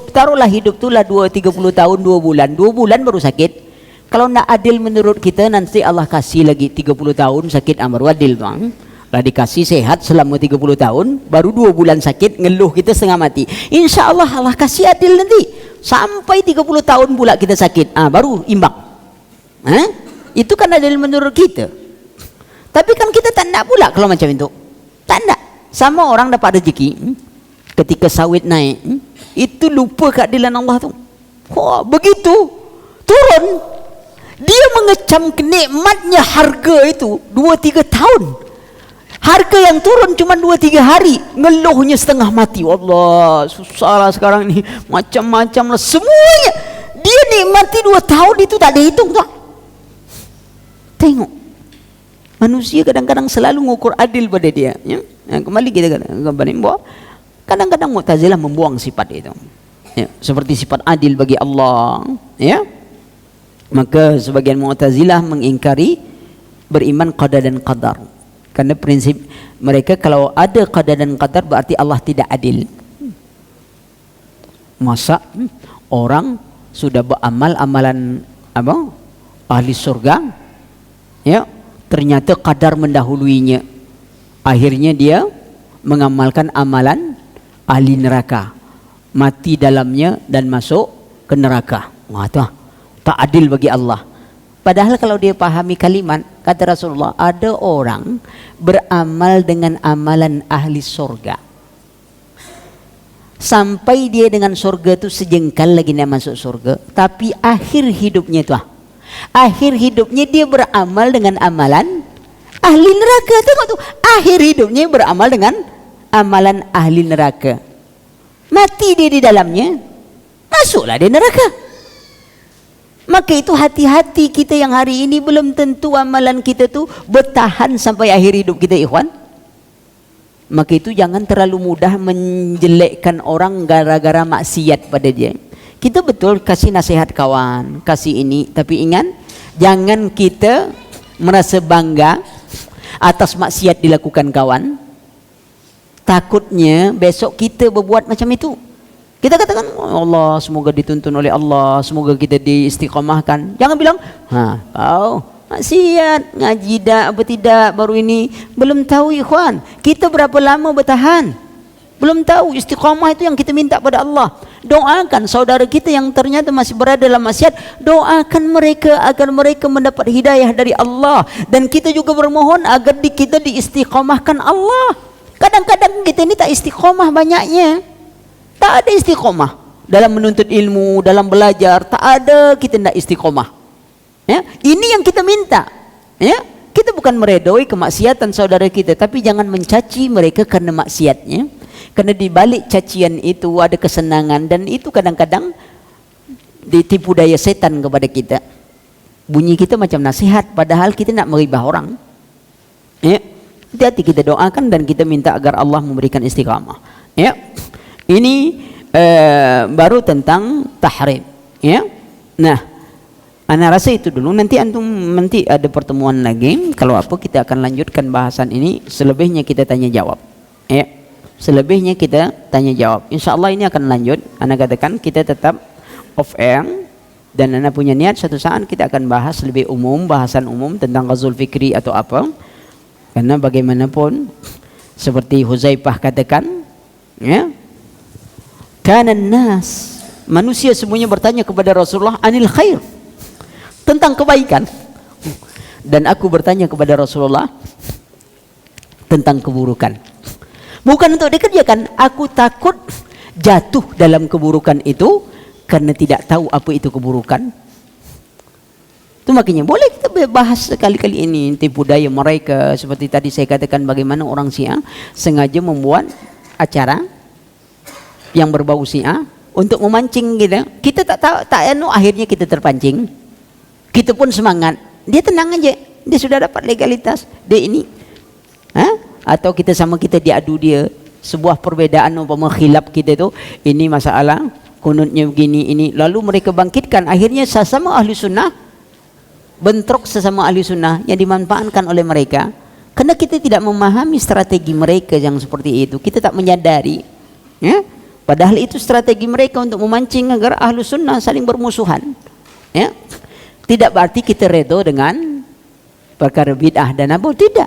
taruhlah hidup itulah 30 tahun 2 bulan. 2 bulan baru sakit. Kalau nak adil menurut kita, nanti Allah kasih lagi 30 tahun sakit, baru adil bang. Lah dikasih sehat selama 30 tahun, baru 2 bulan sakit, ngeluh kita setengah mati. Insya Allah Allah kasih adil nanti. Sampai 30 tahun pula kita sakit, baru imbang. Itu kan adil menurut kita. Tapi kan kita tak nak pula kalau macam itu. Tak nak. Sama orang dapat rezeki, ketika sawit naik, itu lupa keadilan Allah tu. Begitu turun, dia mengecam kenikmatnya harga itu 2-3 tahun. Harga yang turun cuma 2-3 hari, ngeluhnya setengah mati. Allah, susah lah sekarang ini, macam-macam lah semuanya. Dia nikmati 2 tahun itu tak dihitung tak. Tengok, manusia kadang-kadang selalu mengukur adil pada dia. Ya? Kembali kita kembali bahwa kadang-kadang Mu'tazilah membuang sifat itu. Ya, seperti sifat adil bagi Allah. Ya, maka sebagian Mu'tazilah mengingkari beriman qada dan qadar. Karena prinsip mereka kalau ada qada dan qadar berarti Allah tidak adil. Masa orang sudah beramal amalan apa? Ahli surga, ya, ternyata qadar mendahuluinya. Akhirnya dia mengamalkan amalan ahli neraka, mati dalamnya dan masuk ke neraka. Wah, itu tak adil bagi Allah. Padahal kalau dia pahami kalimat, kata Rasulullah, ada orang beramal dengan amalan ahli surga sampai dia dengan surga itu sejengkal lagi dia masuk surga, tapi akhir hidupnya itu akhir hidupnya dia beramal dengan amalan ahli neraka. Tengok tuh, akhir hidupnya beramal dengan amalan ahli neraka, mati dia di dalamnya, masuklah dia neraka. Maka itu hati-hati kita yang hari ini belum tentu amalan kita tuh bertahan sampai akhir hidup kita, ikhwan. Maka itu jangan terlalu mudah menjelekkan orang gara-gara maksiat pada dia. Kita betul kasih nasihat kawan, kasih ini, tapi ingat jangan kita merasa bangga atas maksiat dilakukan kawan. Takutnya besok kita berbuat macam itu. Kita katakan, Allah semoga dituntun oleh Allah, semoga kita diistiqamahkan. Jangan bilang, kau maksiat, ngaji dak apa tidak baru ini. Belum tahu ikhwan, kita berapa lama bertahan. Belum tahu. Istiqamah itu yang kita minta pada Allah. Doakan saudara kita yang ternyata masih berada dalam maksiat, doakan mereka agar mereka mendapat hidayah dari Allah. Dan kita juga bermohon agar kita diistiqamahkan Allah. Kadang-kadang kita ini tak istiqamah banyaknya. Tak ada istiqomah dalam menuntut ilmu, dalam belajar, tak ada, kita tidak istiqomah. Ya, ini yang kita minta. Ya, kita bukan meredoi kemaksiatan saudara kita, tapi jangan mencaci mereka karena maksiatnya. Karena di balik cacian itu ada kesenangan, dan itu kadang-kadang ditipu daya setan kepada kita. Bunyi kita macam nasihat, padahal kita nak meribah orang. Ya, hati-hati kita doakan dan kita minta agar Allah memberikan istiqamah. Ya. Ini baru tentang tahrim, ya. Nah, ana rasa itu dulu. Nanti ada pertemuan lagi. Kalau apa kita akan lanjutkan bahasan ini. Selebihnya kita tanya jawab, ya. Selebihnya kita tanya jawab. InsyaAllah ini akan lanjut. Ana katakan kita tetap off air, dan ana punya niat satu saat kita akan bahas lebih umum, bahasan umum tentang ghazul fikri atau apa. Karena bagaimanapun seperti Huzaifah katakan, ya. Kanan nas, manusia semuanya bertanya kepada Rasulullah anil khair, tentang kebaikan, dan aku bertanya kepada Rasulullah tentang keburukan. Bukan untuk dikerjakan, aku takut jatuh dalam keburukan itu karena tidak tahu apa itu keburukan. Itu makanya boleh kita bahas sekali-kali ini tipu daya mereka. Seperti tadi saya katakan bagaimana orang Syiah sengaja membuat acara yang berbau Syiah untuk memancing kita. Kita tak tahu, akhirnya kita terpancing. Kita pun semangat. Dia tenang aja, dia sudah dapat legalitas. Dia ini, atau kita sama kita diadu dia. Sebuah perbedaan umpama khilaf kita itu, ini masalah kunutnya begini ini. Lalu mereka bangkitkan. Akhirnya sesama ahli sunnah bentrok sesama ahli sunnah yang dimanfaatkan oleh mereka. Karena kita tidak memahami strategi mereka yang seperti itu. Kita tak menyadari, ya. Padahal itu strategi mereka untuk memancing agar ahlu sunnah saling bermusuhan. Ya. Tidak berarti kita redo dengan perkara bid'ah dan apa, tidak.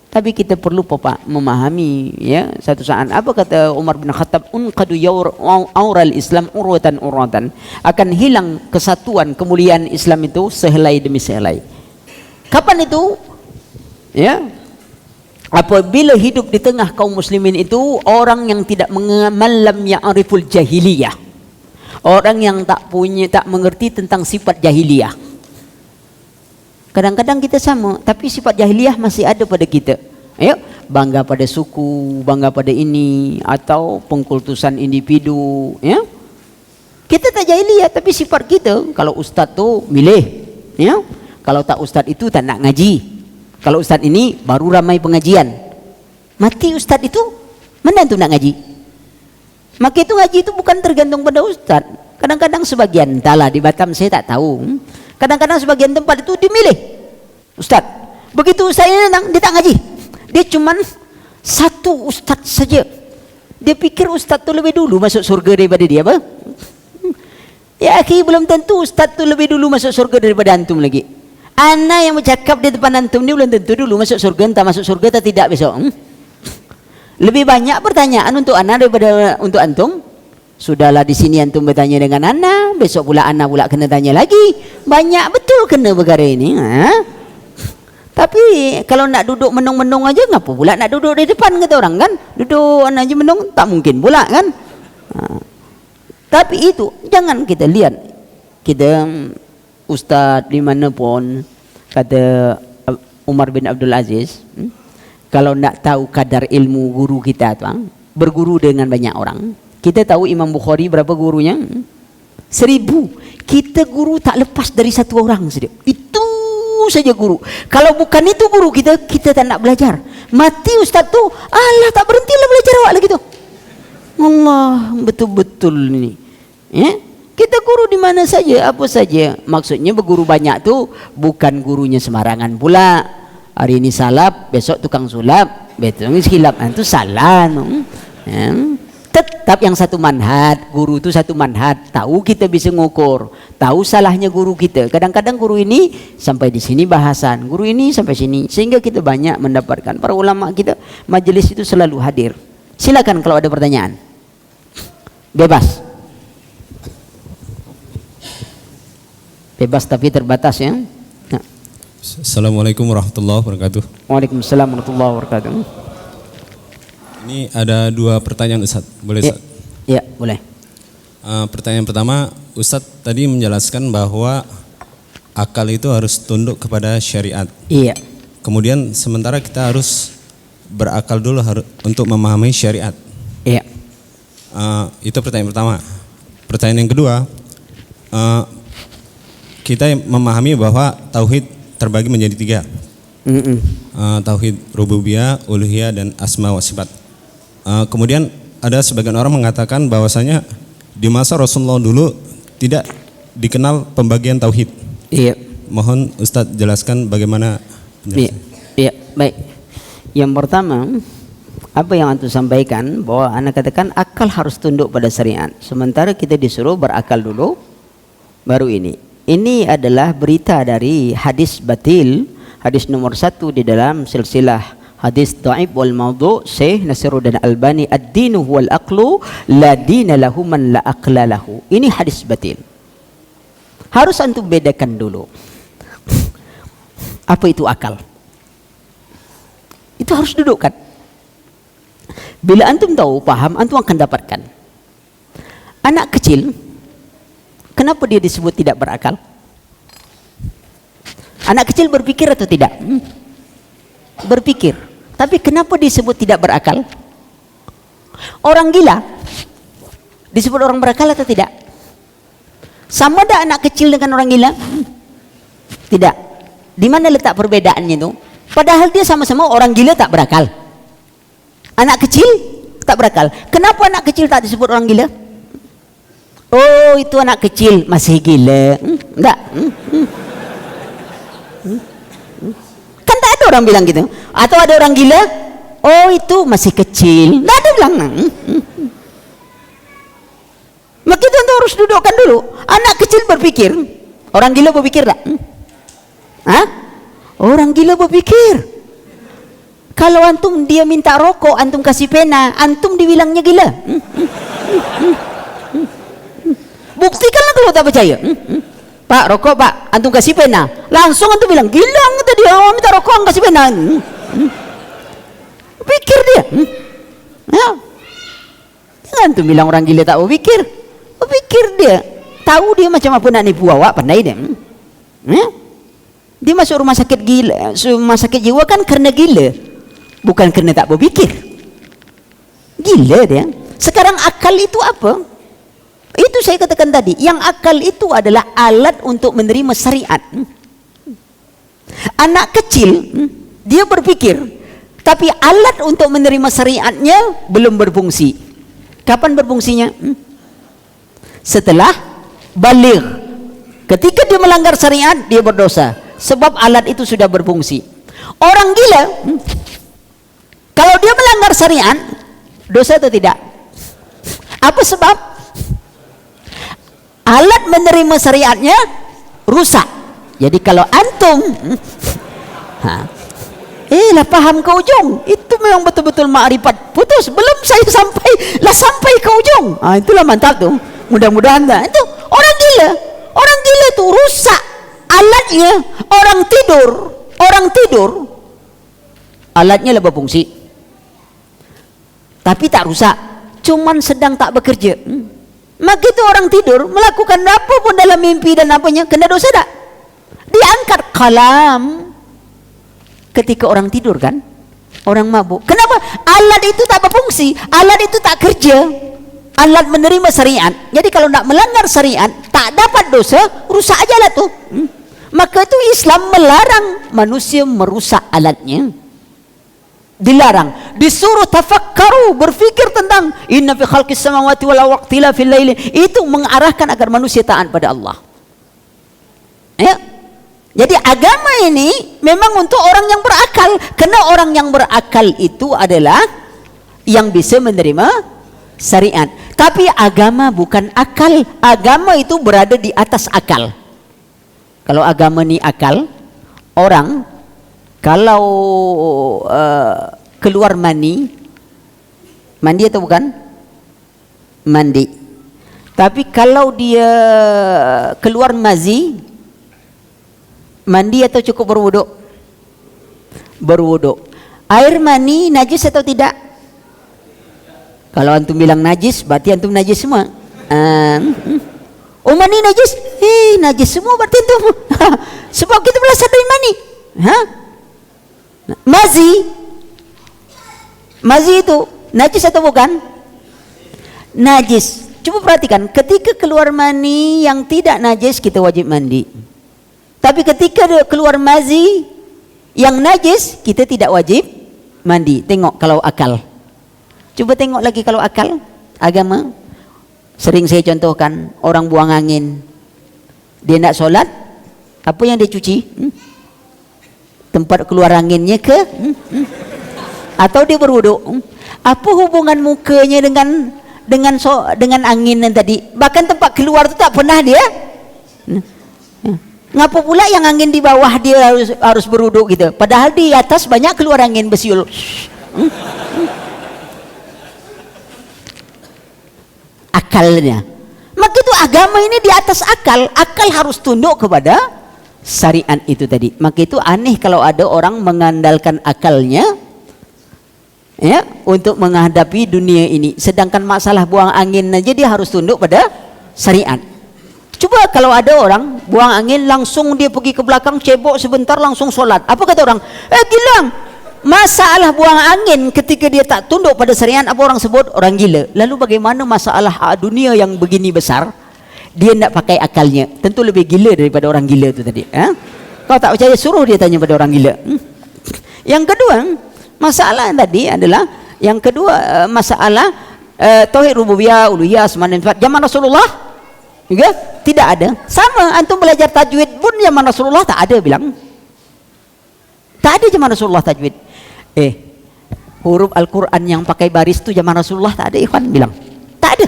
Tapi kita perlu memahami, ya, satu saat apa kata Umar bin Khattab, unqadu aural Islam urwatan, akan hilang kesatuan kemuliaan Islam itu sehelai demi sehelai. Kapan itu? Ya. Apabila hidup di tengah kaum muslimin itu orang yang tidak mengamal ya'riful jahiliyah, orang yang tak mengerti tentang sifat jahiliyah. Kadang-kadang kita sama, tapi sifat jahiliyah masih ada pada kita. Ayo, bangga pada suku, bangga pada ini, atau pengkultusan individu, ya. Kita tak jahiliyah, tapi sifat kita, kalau ustaz tu milih, ya. Kalau tak ustaz itu tak nak ngaji. Kalau ustaz ini baru ramai pengajian. Mati ustaz itu, mana tu nak ngaji? Maka itu ngaji itu bukan tergantung pada ustaz. Kadang-kadang sebagian, entahlah di Batam saya tak tahu. Kadang-kadang sebagian tempat itu dimilih ustaz. Begitu saya datang, dia tak ngaji. Dia cuman satu ustaz saja. Dia pikir ustaz tu lebih dulu masuk surga daripada dia, apa? Ya akhi, belum tentu ustaz tu lebih dulu masuk surga daripada antum lagi. Ana yang bercakap di depan antum ni belum tentu dulu masuk surga, entah masuk surga atau tidak besok. Lebih banyak pertanyaan untuk ana daripada untuk antum. Sudahlah di sini antum bertanya dengan ana, besok pula ana pula kena tanya lagi. Banyak betul kena perkara ini, ha? Tapi kalau nak duduk menung-menung aja, ngapa pula nak duduk di depan kata orang kan? Duduk aja menung, tak mungkin pula kan? Tapi itu jangan kita lihat. Kita ustaz dimanapun, kata Umar bin Abdul Aziz, kalau nak tahu kadar ilmu guru kita tuh, berguru dengan banyak orang. Kita tahu Imam Bukhari berapa gurunya? 1000. Kita guru tak lepas dari satu orang saja. Itu saja guru. Kalau bukan itu guru kita, kita tak nak belajar. Mati ustaz tu, alah tak berhentilah belajar awak lagi tu. Allah, betul-betul ini. Ya? Kita guru di mana saja, apa saja. Maksudnya berguru banyak tu bukan gurunya sembarangan pula. Hari ini salap, besok tukang sulap, besok silap, itu salah. Ya? Tetap yang satu manhaj, guru itu satu manhaj. Tahu kita bisa ngukur, tahu salahnya guru kita. Kadang-kadang guru ini sampai di sini bahasan, guru ini sampai sini, sehingga kita banyak mendapatkan para ulama kita. Majelis itu selalu hadir. Silakan kalau ada pertanyaan, bebas, bebas tapi terbatas ya. Nah. Assalamualaikum warahmatullahi wabarakatuh. Waalaikumsalam warahmatullahi wabarakatuh. Ini ada 2 pertanyaan Ustaz, boleh Ustaz? Ya, boleh. Pertanyaan pertama, Ustaz tadi menjelaskan bahwa akal itu harus tunduk kepada syariat. Iya. Kemudian sementara kita harus berakal dulu untuk memahami syariat. Iya. Itu pertanyaan pertama. Pertanyaan yang kedua, kita memahami bahwa tauhid terbagi menjadi 3. Tauhid rububiyah, uluhiyah, dan asma wa sifat. Kemudian ada sebagian orang mengatakan bahwasanya di masa Rasulullah dulu tidak dikenal pembagian tauhid. Iya. Mohon Ustadz jelaskan bagaimana penjelasan. Iya, baik. Yang pertama, apa yang antum sampaikan bahwa anak katakan akal harus tunduk pada syariat. Sementara kita disuruh berakal dulu baru ini. Ini adalah berita dari hadis batil, hadis nomor 1 di dalam silsilah hadis dhaif wal maudhu' Syekh Nasiruddin Albani, ad-dinu huwal aqlu la dina lahu man la aqla lahu. Ini hadis batil. Harus antum bedakan dulu. Apa itu akal? Itu harus dudukkan. Bila antum tahu, paham, antum akan dapatkan. Anak kecil, kenapa dia disebut tidak berakal? Anak kecil berpikir atau tidak? Berpikir. Tapi kenapa disebut tidak berakal? Orang gila disebut orang berakal atau tidak? Sama ada anak kecil dengan orang gila? Tidak. Di mana letak perbedaannya itu? Padahal dia sama-sama orang gila tak berakal. Anak kecil tak berakal. Kenapa anak kecil tak disebut orang gila? Oh, itu anak kecil masih gila. Enggak. Kan tak ada orang bilang gitu. Atau ada orang gila, oh itu masih kecil. Enggak ada bilang. Maka itu harus dudukkan dulu. Anak kecil berpikir. Orang gila berpikir tak? Hah? Orang gila berpikir. Kalau antum dia minta rokok, antum kasih pena, antum dibilangnya gila. Buktikanlah kalau tak percaya. Pak, rokok pak, antum kasih pena. Langsung antum bilang, gila kata dia, oh, minta rokok, kasih pena. Pikir dia. Ya. Jangan antum bilang orang gila tak berpikir. Berpikir dia. Tahu dia macam apa nak nipu awak, pandai dia. Ya. Dia masuk rumah sakit gila, rumah sakit jiwa kan karena gila. bukan karena tak berpikir. Gila dia. Sekarang akal itu apa? Itu saya katakan tadi, yang akal itu adalah alat untuk menerima syariat. Anak kecil dia berpikir, tapi alat untuk menerima syariatnya belum berfungsi. Kapan berfungsinya? Setelah baligh. Ketika dia melanggar syariat, dia berdosa, sebab alat itu sudah berfungsi. Orang gila, kalau dia melanggar syariat, dosa atau tidak? Apa sebab? Alat menerima syariatnya rusak. Jadi kalau antum lah paham ke ujung, itu memang betul-betul ma'rifat. Putus, belum saya sampai ke ujung. Itulah mantap tuh. Mudah-mudahan itu orang gila. Orang gila itu rusak alatnya. Orang tidur alatnya lah berfungsi, tapi tak rusak, cuman sedang tak bekerja. Maka itu orang tidur melakukan apa pun dalam mimpi dan apanya, kena dosa tak? Diangkat kalam ketika orang tidur kan, orang mabuk. Kenapa? Alat itu tak berfungsi, alat itu tak kerja, alat menerima syariat. Jadi kalau nak melanggar syariat, tak dapat dosa, rusak aja lah tuh. Maka itu Islam melarang manusia merusak alatnya. Dilarang, disuruh tafakkaru, berfikir tentang inna fi khalqis samawati wal waqtila fil laili. Itu mengarahkan agar manusia taat pada Allah. Ya. Jadi agama ini memang untuk orang yang berakal, karena orang yang berakal itu adalah yang bisa menerima syariat. Tapi agama bukan akal, agama itu berada di atas akal. Kalau agama ni akal, orang kalau keluar mandi atau bukan? Mandi. Tapi kalau dia keluar mazi, mandi atau cukup berwuduk? Berwuduk. Air mani najis atau tidak? Kalau antum bilang najis, berarti antum najis semua. Oh, mani najis? Najis semua berarti antum. Sebab kita berasal dari mani. Mazi itu najis atau bukan? Najis. Coba perhatikan, ketika keluar mani yang tidak najis kita wajib mandi. Tapi ketika keluar mazi yang najis kita tidak wajib mandi. Tengok kalau akal. Coba tengok lagi kalau akal, agama. Sering saya contohkan, orang buang angin, dia nak solat, apa yang dia cuci? Tempat keluar anginnya ke? Atau dia berwuduk? Apa hubungan mukanya dengan angin yang tadi? Bahkan tempat keluar itu tak pernah dia. Ngapa pula yang angin di bawah dia harus berwuduk gitu? Padahal di atas banyak keluar angin bersiul. Akalnya. Maka itu agama ini di atas akal. Akal harus tunduk kepada syariat itu tadi. Maka itu aneh kalau ada orang mengandalkan akalnya ya untuk menghadapi dunia ini. Sedangkan masalah buang angin aja dia harus tunduk pada syariat. Coba kalau ada orang buang angin langsung dia pergi ke belakang cebok sebentar langsung solat. Apa kata orang? Gila. Masalah buang angin ketika dia tak tunduk pada syariat, apa orang sebut? Orang gila. Lalu bagaimana masalah dunia yang begini besar dia nak pakai akalnya? Tentu lebih gila daripada orang gila itu tadi. Kalau tak percaya suruh dia tanya pada orang gila. Yang kedua, masalah tadi adalah yang kedua masalah tauhid rububiyah, uluhiyah, asma dan sifat. Zaman Rasulullah juga tidak ada. Sama antum belajar tajwid pun zaman Rasulullah tak ada bilang. Tak ada zaman Rasulullah tajwid. Huruf Al-Quran yang pakai baris itu zaman Rasulullah tak ada, ikhwan bilang. Tak ada.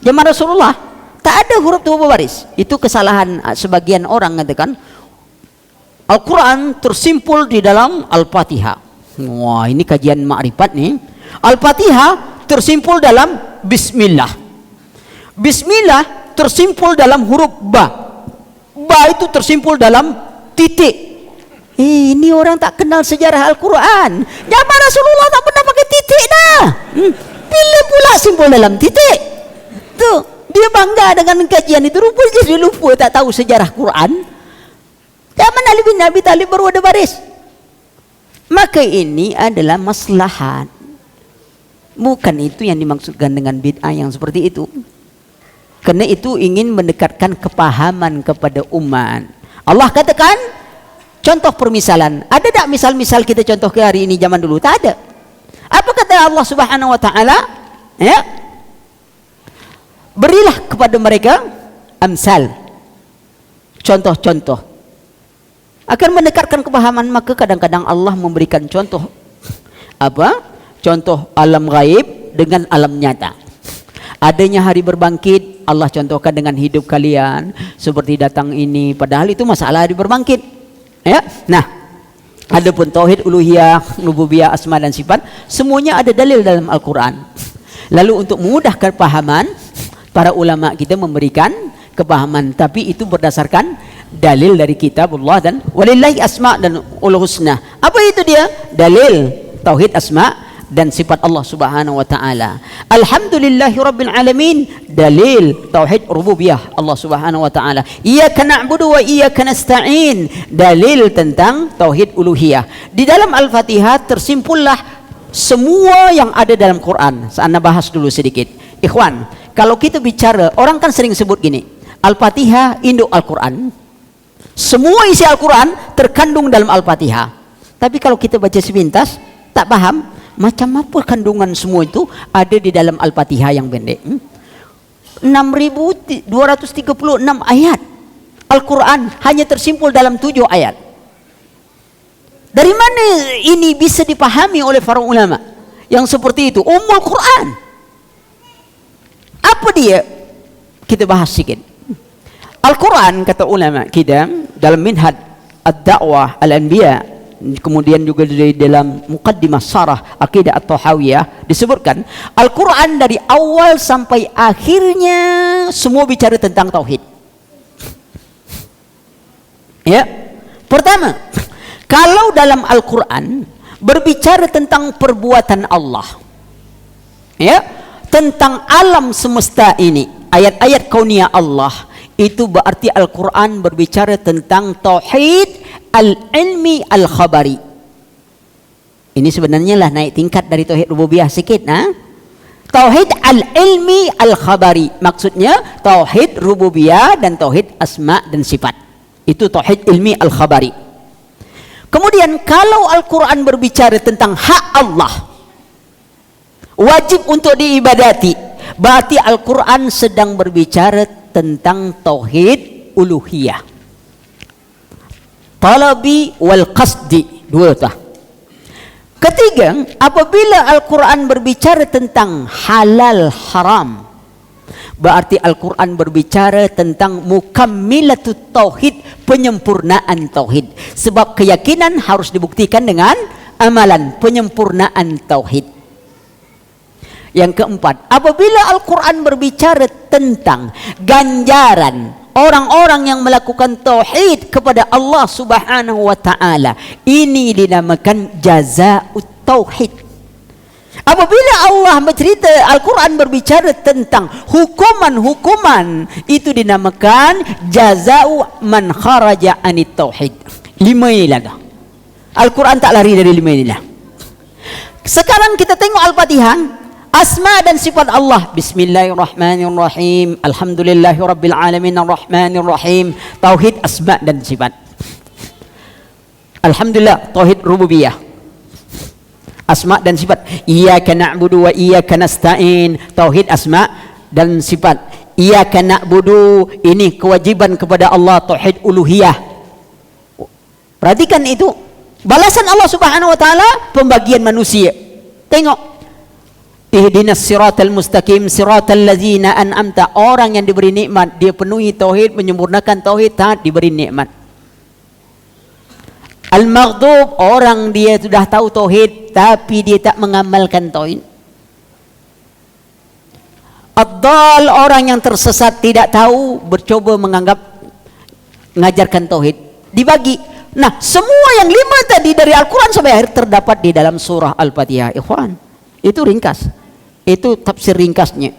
Zaman Rasulullah tak ada huruf itu berbaris. Itu kesalahan sebagian orang mengatakan Al-Quran tersimpul di dalam Al-Fatihah. Wah, ini kajian makrifat nih. Al-Fatihah tersimpul dalam Bismillah. Bismillah tersimpul dalam huruf Ba. Ba itu tersimpul dalam titik. Ini orang tak kenal sejarah Al-Quran. Zaman Rasulullah tak pernah pakai titik dah. Bila pula simpul dalam titik? Tuh, dia bangga dengan kajian itu. Rupanya dia lupa tak tahu sejarah Quran. Zaman Ali bin Abi Thalib baru ada baris. Maka ini adalah maslahat. Bukan itu yang dimaksudkan dengan bid'ah yang seperti itu. Karena itu ingin mendekatkan kepahaman kepada umat. Allah katakan, contoh permisalan. Ada tak misal-misal kita contoh ke hari ini zaman dulu? Tak ada. Apa kata Allah Subhanahu wa taala? Ya. Berilah kepada mereka amsal. Contoh-contoh. Akan mendekatkan kepahaman, maka kadang-kadang Allah memberikan contoh apa? Contoh alam gaib dengan alam nyata. Adanya hari berbangkit, Allah contohkan dengan hidup kalian seperti datang ini, padahal itu masalah hari berbangkit. Ya. Nah, adapun tauhid uluhiyah, rububiyah, asma dan sifat, semuanya ada dalil dalam Al-Qur'an. Lalu untuk memudahkan pahaman, para ulama kita memberikan kepahaman, tapi itu berdasarkan dalil dari kitabullah dan walillahi asma dan ul husna. Apa itu dia? Dalil tauhid asma dan sifat Allah Subhanahu wa taala. Alhamdulillahirabbil alamin, dalil tauhid rububiyah Allah Subhanahu wa taala. Iyyaka na'budu wa iyyaka nasta'in, dalil tentang tauhid uluhiyah. Di dalam Al-Fatihah tersimpullah semua yang ada dalam Quran. Saya bahas dulu sedikit. Ikhwan, kalau kita bicara, orang kan sering sebut gini, Al-Fatihah induk Al-Quran. Semua isi Al-Quran terkandung dalam Al-Fatihah. Tapi kalau kita baca sepintas, tak paham macam apa kandungan semua itu ada di dalam Al-Fatihah yang pendek. 6.236 ayat Al-Quran hanya tersimpul dalam 7 ayat. Dari mana ini bisa dipahami oleh para ulama yang seperti itu? Ummul Quran. Apa dia? Kita bahas sedikit. Al-Quran, kata ulama kita dalam Minhaj Ad-Da'wah Al-Anbiya, kemudian juga di dalam Muqaddimah Sarah Aqidah At-Tahawiyah disebutkan, Al-Quran dari awal sampai akhirnya semua bicara tentang tauhid. Ya, pertama, kalau dalam Al-Quran berbicara tentang perbuatan Allah, ya, tentang alam semesta ini, ayat-ayat kauniyah Allah, itu berarti Al-Quran berbicara tentang tauhid al-ilmi al-khabari. Ini sebenarnya lah naik tingkat dari tauhid rububiyah sikit. Tauhid al-ilmi al-khabari, maksudnya tauhid rububiyah dan tauhid asma dan sifat. Itu tauhid ilmi al-khabari. Kemudian kalau Al-Quran berbicara tentang hak Allah, wajib untuk diibadati, berarti Al-Quran sedang berbicara tentang tauhid uluhiyah. Talabi wal qasdi, dua tah. Ketiga, apabila Al-Quran berbicara tentang halal haram, berarti Al-Quran berbicara tentang mukammilatut tauhid, penyempurnaan tauhid. Sebab keyakinan harus dibuktikan dengan amalan, penyempurnaan tauhid. Yang keempat, apabila Al-Quran berbicara tentang ganjaran orang-orang yang melakukan tauhid kepada Allah Subhanahu wa taala, ini dinamakan jazaa'ut tauhid. Apabila Allah bercerita, Al-Quran berbicara tentang hukuman-hukuman, itu dinamakan jazaa'u man kharaja anit tauhid. 5 inilah. Al-Quran tak lari dari 5 inilah. Sekarang kita tengok Al-Fatihah. Asma dan sifat Allah. Bismillahirrahmanirrahim. Alhamdulillahirabbil alamin arrahmanirrahim. Tauhid asma dan sifat. Alhamdulillah, tauhid rububiyah. Asma dan sifat. Iyyaka na'budu wa iyyaka nasta'in. Tauhid asma dan sifat. Iyyaka na'budu, ini kewajiban kepada Allah, tauhid uluhiyah. Perhatikan itu. Balasan Allah Subhanahu wa taala, pembagian manusia. Tengok. Ihdinas siratal mustaqim siratal ladzina an'amta, orang yang diberi nikmat, dia penuhi tauhid, menyempurnakan tauhid, taat, diberi nikmat. Al-maghdub, orang dia sudah tahu tauhid tapi dia tak mengamalkan tauhid. Ad-dal, orang yang tersesat, tidak tahu, bercoba menganggap mengajarkan tauhid, dibagi. Nah, semua yang 5 tadi dari Al-Quran sampai akhir terdapat di dalam surah Al-Fatihah. Ikhwan, itu ringkas. Itu tafsir ringkasnya.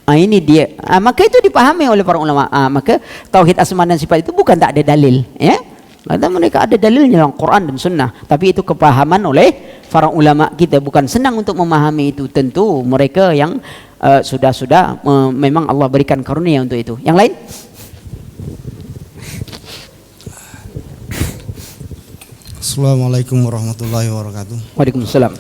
Ini dia. Maka itu dipahami oleh para ulama. Maka tauhid asma dan sifat itu bukan tak ada dalil, ya. Lantas mereka ada dalilnya dalam Quran dan Sunnah, tapi itu kepahaman oleh para ulama kita. Bukan senang untuk memahami itu. Tentu mereka yang sudah memang Allah berikan karunia untuk itu. Yang lain? Assalamualaikum warahmatullahi wabarakatuh. Waalaikumsalam.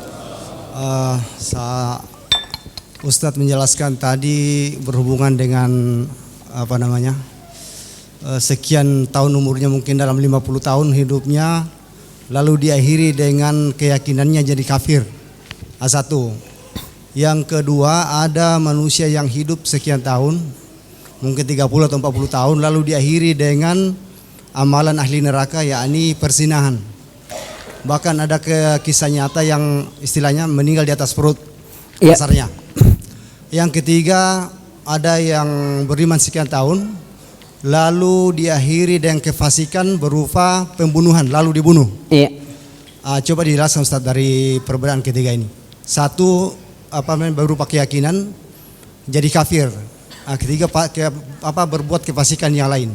Ustadz menjelaskan tadi berhubungan dengan sekian tahun umurnya, mungkin dalam 50 tahun hidupnya, lalu diakhiri dengan keyakinannya jadi kafir. Satu. Yang kedua, ada manusia yang hidup sekian tahun, mungkin 30 atau 40 tahun, lalu diakhiri dengan amalan ahli neraka, yakni perzinahan. Bahkan ada kisah nyata yang istilahnya meninggal di atas perut kasarnya. Yang ketiga, ada yang beriman sekian tahun, lalu diakhiri dengan kefasikan berupa pembunuhan, lalu dibunuh. Coba dijelaskan Ustaz dari perbedaan ketiga ini. Satu berupa keyakinan jadi kafir. Ketiga berbuat kefasikan yang lain.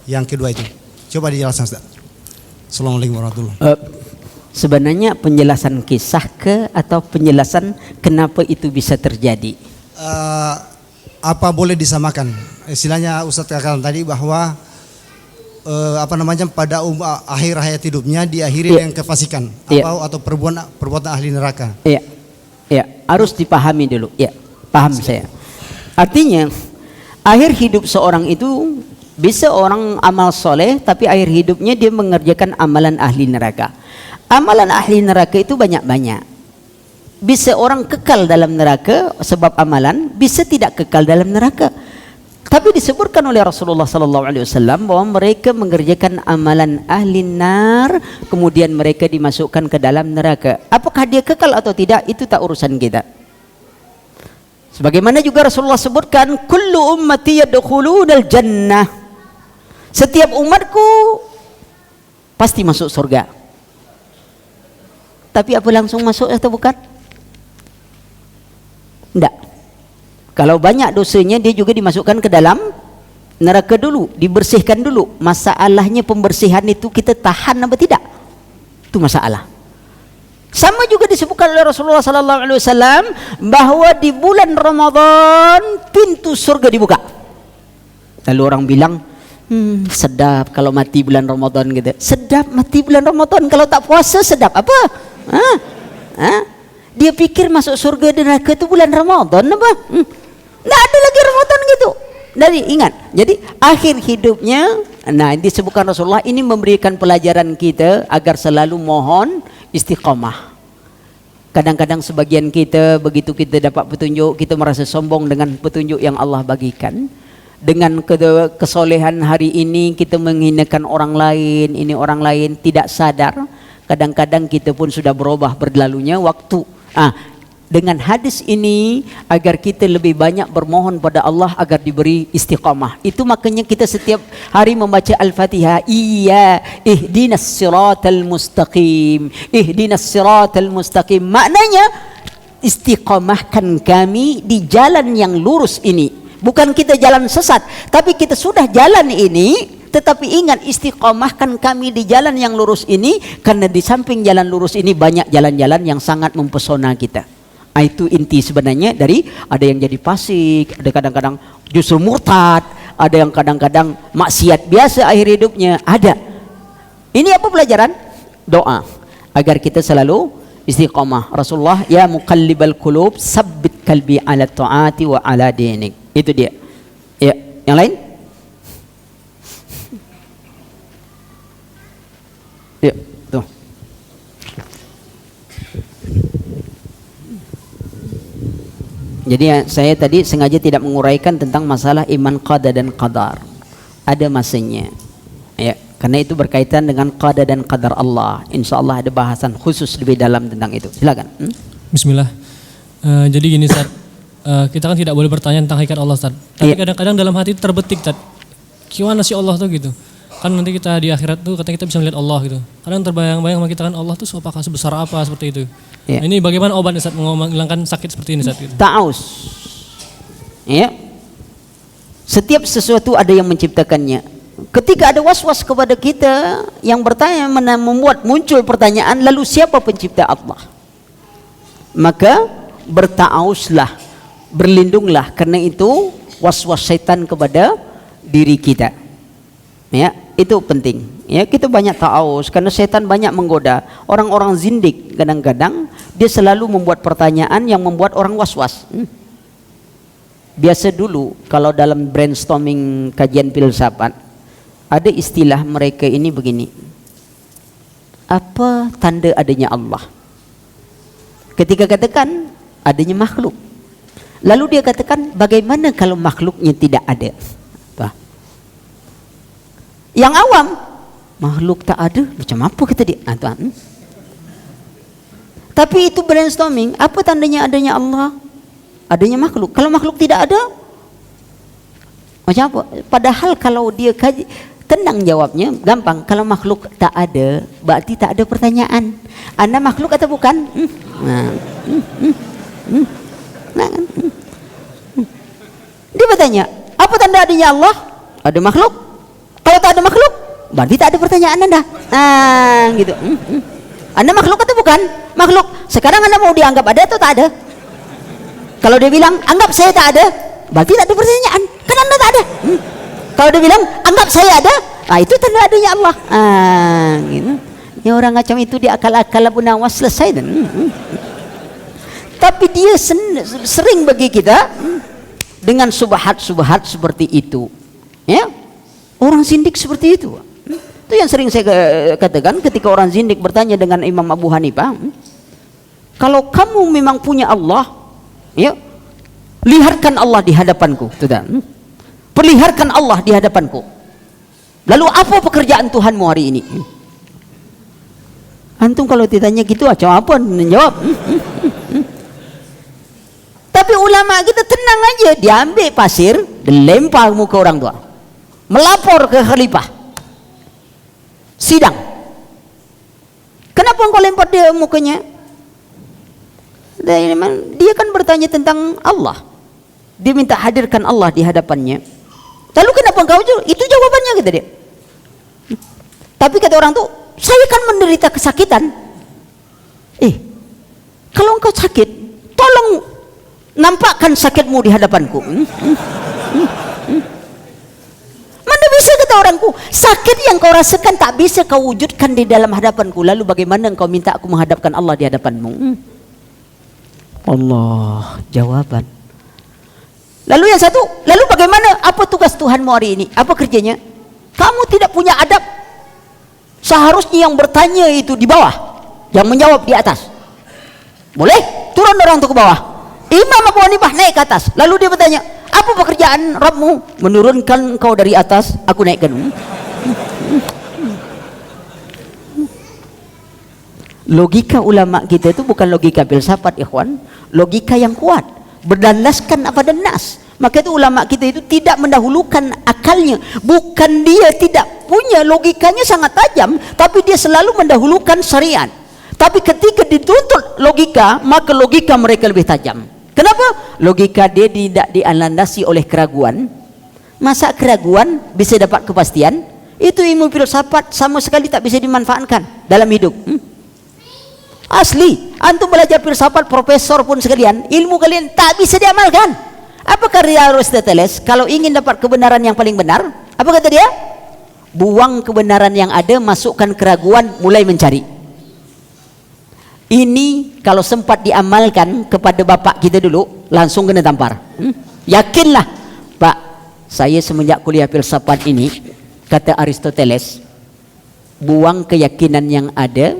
Yang kedua itu. Coba dijelaskan Ustaz. Assalamualaikum warahmatullahi wabarakatuh. Sebenarnya penjelasan kisah atau penjelasan kenapa itu bisa terjadi? Apa boleh disamakan? Istilahnya Ustaz katakan tadi bahwa pada akhir hayat hidupnya diakhiri dengan kefasikan atau perbuatan ahli neraka. Harus dipahami dulu. Paham saya. Artinya akhir hidup seorang itu bisa orang amal soleh, tapi akhir hidupnya dia mengerjakan amalan ahli neraka. Amalan ahli neraka itu banyak-banyak. Bisa orang kekal dalam neraka sebab amalan, bisa tidak kekal dalam neraka. Tapi disebutkan oleh Rasulullah SAW bahwa mereka mengerjakan amalan ahli nar, kemudian mereka dimasukkan ke dalam neraka. Apakah dia kekal atau tidak, itu tak urusan kita. Sebagaimana juga Rasulullah sebutkan, kullu ummati yadkhulunal jannah. Setiap umatku pasti masuk surga. Tapi apa langsung masuk atau bukan? Tidak. Kalau banyak dosanya, dia juga dimasukkan ke dalam neraka dulu, dibersihkan dulu. Masalahnya pembersihan itu kita tahan apa tidak? Itu masalah. Sama juga disebutkan oleh Rasulullah SAW bahwa di bulan Ramadan pintu surga dibuka. Lalu orang bilang, sedap kalau mati bulan Ramadan gitu. Sedap mati bulan Ramadan, kalau tak puasa sedap apa? Dia pikir masuk surga dan neraka itu bulan Ramadan apa? Nggak ada lagi Ramadan gitu. Jadi ingat, jadi akhir hidupnya, disebutkan Rasulullah ini memberikan pelajaran kita agar selalu mohon istiqamah. Kadang-kadang sebagian kita begitu kita dapat petunjuk, kita merasa sombong dengan petunjuk yang Allah bagikan. Dengan kesolehan hari ini kita menghinakan orang lain, ini orang lain tidak sadar. Kadang-kadang kita pun sudah berubah berlalunya waktu. Dengan hadis ini agar kita lebih banyak bermohon pada Allah agar diberi istiqamah. Itu makanya kita setiap hari membaca Al-Fatihah. Ihdinas siratal mustaqim. Ihdinas siratal mustaqim. Maknanya istiqamahkan kami di jalan yang lurus ini. Bukan kita jalan sesat, tapi kita sudah jalan ini, tetapi ingat istiqamahkan kami di jalan yang lurus ini, karena di samping jalan lurus ini banyak jalan-jalan yang sangat mempesona kita. Itu inti sebenarnya dari ada yang jadi fasik, ada kadang-kadang justru murtad, ada yang kadang-kadang maksiat biasa akhir hidupnya, ada. Ini apa pelajaran? Doa agar kita selalu istiqamah. Rasulullah, ya muqallibal qulub, sabbit qalbi ala taati wa ala dinik. Itu dia. Ya, yang lain? Ya, tuh. Jadi saya tadi sengaja tidak menguraikan tentang masalah iman qada dan qadar. Ada masanya. Ya, karena itu berkaitan dengan qada dan qadar Allah. Insya Allah ada bahasan khusus lebih dalam tentang itu. Silakan. Bismillah. Jadi gini, Ustaz. Kita kan tidak boleh bertanya tentang hakikat Allah, Ustaz. Tapi kadang-kadang dalam hati itu terbetik, Ustaz. Gimana sih Allah tuh gitu? Kan nanti kita di akhirat tuh katanya kita bisa melihat Allah gitu. Kadang terbayang-bayang sama kita kan Allah tuh apakah sebesar apa seperti itu. Nah, ini bagaimana obat, Ustaz, menghilangkan sakit seperti ini, Ustaz? Gitu. Ta'us. Ya. Setiap sesuatu ada yang menciptakannya. ketika ada was-was kepada kita yang bertanya, membuat muncul pertanyaan, lalu siapa pencipta Allah? Maka berta'awuslah, berlindunglah karena itu was-was syaitan kepada diri kita. Ya, itu penting. Ya, kita banyak ta'awus karena syaitan banyak menggoda. Orang-orang zindik kadang-kadang dia selalu membuat pertanyaan yang membuat orang was-was. Biasa dulu kalau dalam brainstorming kajian filsafat ada istilah mereka ini begini. Apa tanda adanya Allah? Ketika katakan adanya makhluk. Lalu dia katakan bagaimana kalau makhluknya tidak ada? Yang awam, makhluk tak ada, macam apa kata dia? Tapi itu brainstorming, apa tandanya adanya Allah? Adanya makhluk. Kalau makhluk tidak ada, macam apa? Padahal kalau dia kaji, tenang jawabnya, gampang. Kalau makhluk tak ada, berarti tak ada pertanyaan. Anda makhluk atau bukan? Dia bertanya, apa tanda adanya Allah? Ada makhluk. Kalau tak ada makhluk, berarti tak ada pertanyaan Anda. Gitu. Anda makhluk atau bukan? Makhluk. Sekarang Anda mau dianggap ada atau tak ada? Kalau dia bilang, anggap saya tak ada, berarti tak ada pertanyaan. Kan Anda tak ada. Kalau dia bilang, anggap saya ada, itu tanda adanya Allah. Gitu. Ya, orang macam itu dia akal-akal Abu Nawas selesai. Tapi dia sering bagi kita dengan subhat-subhat seperti itu. Ya, orang zindik seperti itu. Itu yang sering saya katakan ketika orang zindik bertanya dengan Imam Abu Hanifah, kalau kamu memang punya Allah, ya, lihatkan Allah di hadapanku. Perlihatkan Allah di hadapanku. Lalu apa pekerjaan Tuhanmu hari ini? Antum kalau ditanya gitu, macam apa menjawab? Tapi ulama kita tenang aja, dia ambil pasir, dilempar muka orang tua, melapor ke khalifah, sidang. Kenapa engkau lempar dia mukanya? Dia kan bertanya tentang Allah, dia minta hadirkan Allah di hadapannya. Lalu kenapa engkau jujur? Itu jawabannya, kata dia. Tapi kata orang tuh, saya kan menderita kesakitan. Kalau engkau sakit, tolong nampakkan sakitmu di hadapanku. Mana bisa, kata orangku, sakit yang kau rasakan tak bisa kau wujudkan di dalam hadapanku. Lalu bagaimana engkau minta aku menghadapkan Allah di hadapanmu? Allah jawaban. Lalu yang satu, lalu bagaimana, apa tugas Tuhanmu hari ini? Apa kerjanya? Kamu tidak punya adab. Seharusnya yang bertanya itu di bawah, yang menjawab di atas. Boleh turun orang itu ke bawah. Imam Abu Hanifah naik ke atas. Lalu dia bertanya, apa pekerjaan Rabbmu? Menurunkan kau dari atas, aku naikkan. Logika ulama kita itu bukan logika filsafat, ikhwan. Logika yang kuat, berdasarkan pada nas. Maka itu ulama kita itu tidak mendahulukan akalnya. Bukan dia tidak punya, logikanya sangat tajam, tapi dia selalu mendahulukan syariat. Tapi ketika dituntut logika, maka logika mereka lebih tajam. Kenapa? Logika dia tidak dilandasi oleh keraguan. Masa keraguan bisa dapat kepastian? Itu ilmu filsafat sama sekali tak bisa dimanfaatkan dalam hidup. Asli, antum belajar filsafat, profesor pun sekalian, ilmu kalian tak bisa diamalkan. Apa karya Aristoteles? Kalau ingin dapat kebenaran yang paling benar, apa kata dia? Buang kebenaran yang ada, masukkan keraguan, mulai mencari. Ini kalau sempat diamalkan kepada bapak kita dulu, langsung kena tampar. Yakinlah, Pak, saya semenjak kuliah filsafat ini, kata Aristoteles, buang keyakinan yang ada,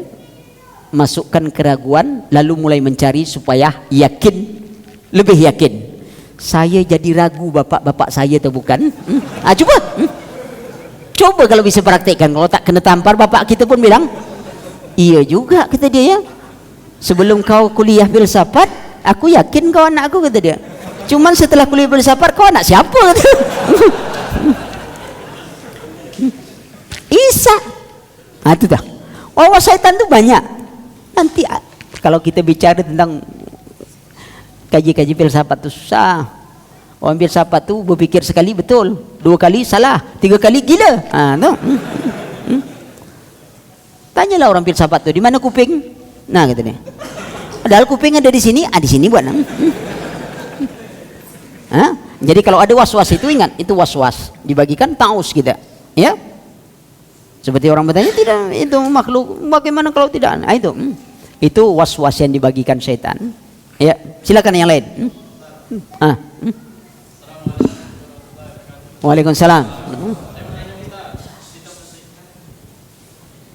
masukkan keraguan, lalu mulai mencari supaya yakin, lebih yakin. Saya jadi ragu bapak-bapak saya atau bukan? Coba. Coba kalau bisa praktekkan. Kalau tak kena tampar, bapak kita pun bilang, iya juga, kata dia, ya. Sebelum kau kuliah filsafat, aku yakin kau anak aku, kata dia. Cuman setelah kuliah filsafat, kau anak siapa? Kata dia. Isa. Itu dah. Oh, syaitan tu banyak. Nanti kalau kita bicara tentang kaji-kaji filsafat itu susah. Orang filsafat itu berpikir sekali betul. 2 kali salah, 3 kali gila. Tu. Tanyalah orang filsafat tu, di mana kuping? Nah, kata dia. Padahal kuping ada di sini buat. Jadi kalau ada was-was itu ingat, itu was-was. Dibagikan taus kita. Ya. Seperti orang bertanya, tidak, itu makhluk, bagaimana kalau tidak? Itu. Itu was-was yang dibagikan syaitan. Ya, silakan yang lain. Waalaikumsalam.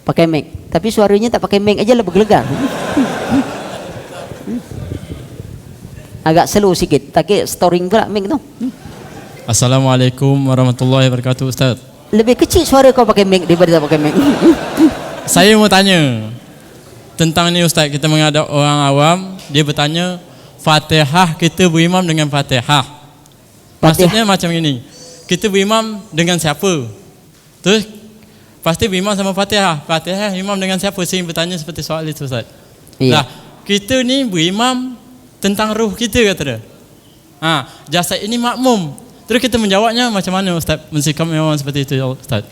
Pakai mic, tapi suaranya tak pakai mic aja lah bergelegar. Agak slow sikit, tapi storing pula mic tu. Assalamualaikum warahmatullahi wabarakatuh, Ustaz. Lebih kecil suara kau pakai mic daripada tak pakai mic. Saya mau tanya tentang ni, Ustaz. Kita menghadap orang awam, dia bertanya Fatihah, kita berimam dengan Fatihah. Maksudnya macam ini, kita berimam dengan siapa? Terus pasti berimam sama Fatihah. Fatihah imam dengan siapa? Saya bertanya seperti soal itu, Ustaz. Iya. Nah, kita ni berimam tentang ruh kita, kata dia. Jasad ini makmum. Terus kita menjawabnya macam mana, Ustaz? Mensikap orang seperti itu, Ustaz.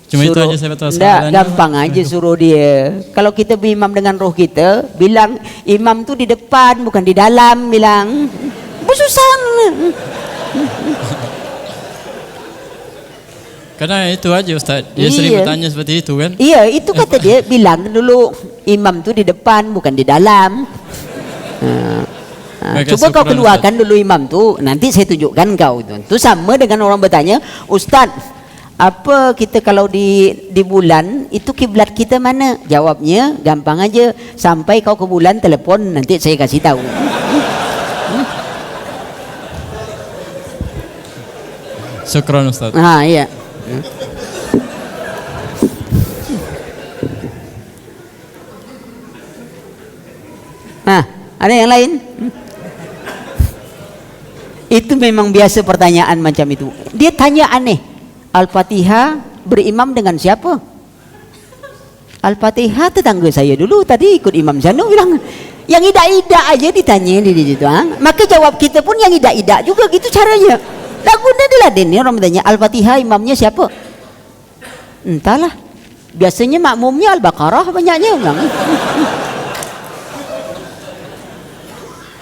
Cuma itu aja saya betul. Tak, gampang aja suruh dia. Kalau kita berimam dengan roh kita, bilang imam tu di depan bukan di dalam, bilang. Bersusah. Karena itu aja, Ustaz. Dia sering bertanya seperti itu kan. Iya, itu kata dia, bilang dulu imam tu di depan bukan di dalam. Coba kau keluarkan dulu imam tu, nanti saya tunjukkan kau itu. Itu sama dengan orang bertanya, Ustaz, apa kita kalau di bulan itu kiblat kita mana? Jawabnya gampang aja, sampai kau ke bulan telepon, nanti saya kasih tahu. Syukran, Ustaz. Iya. Ada yang lain? Itu memang biasa pertanyaan macam itu. Dia tanya aneh. Al-Fatihah berimam dengan siapa? Al-Fatihah tetangga saya dulu tadi ikut Imam Zanu bilang. Yang idak-idak aja ditanya di situ. Maka jawab kita pun yang idak-idak juga gitu caranya. Tak guna diladen ni orang bertanya Al-Fatihah imamnya siapa? Entahlah. Biasanya makmumnya Al-Baqarah banyaknya bilang.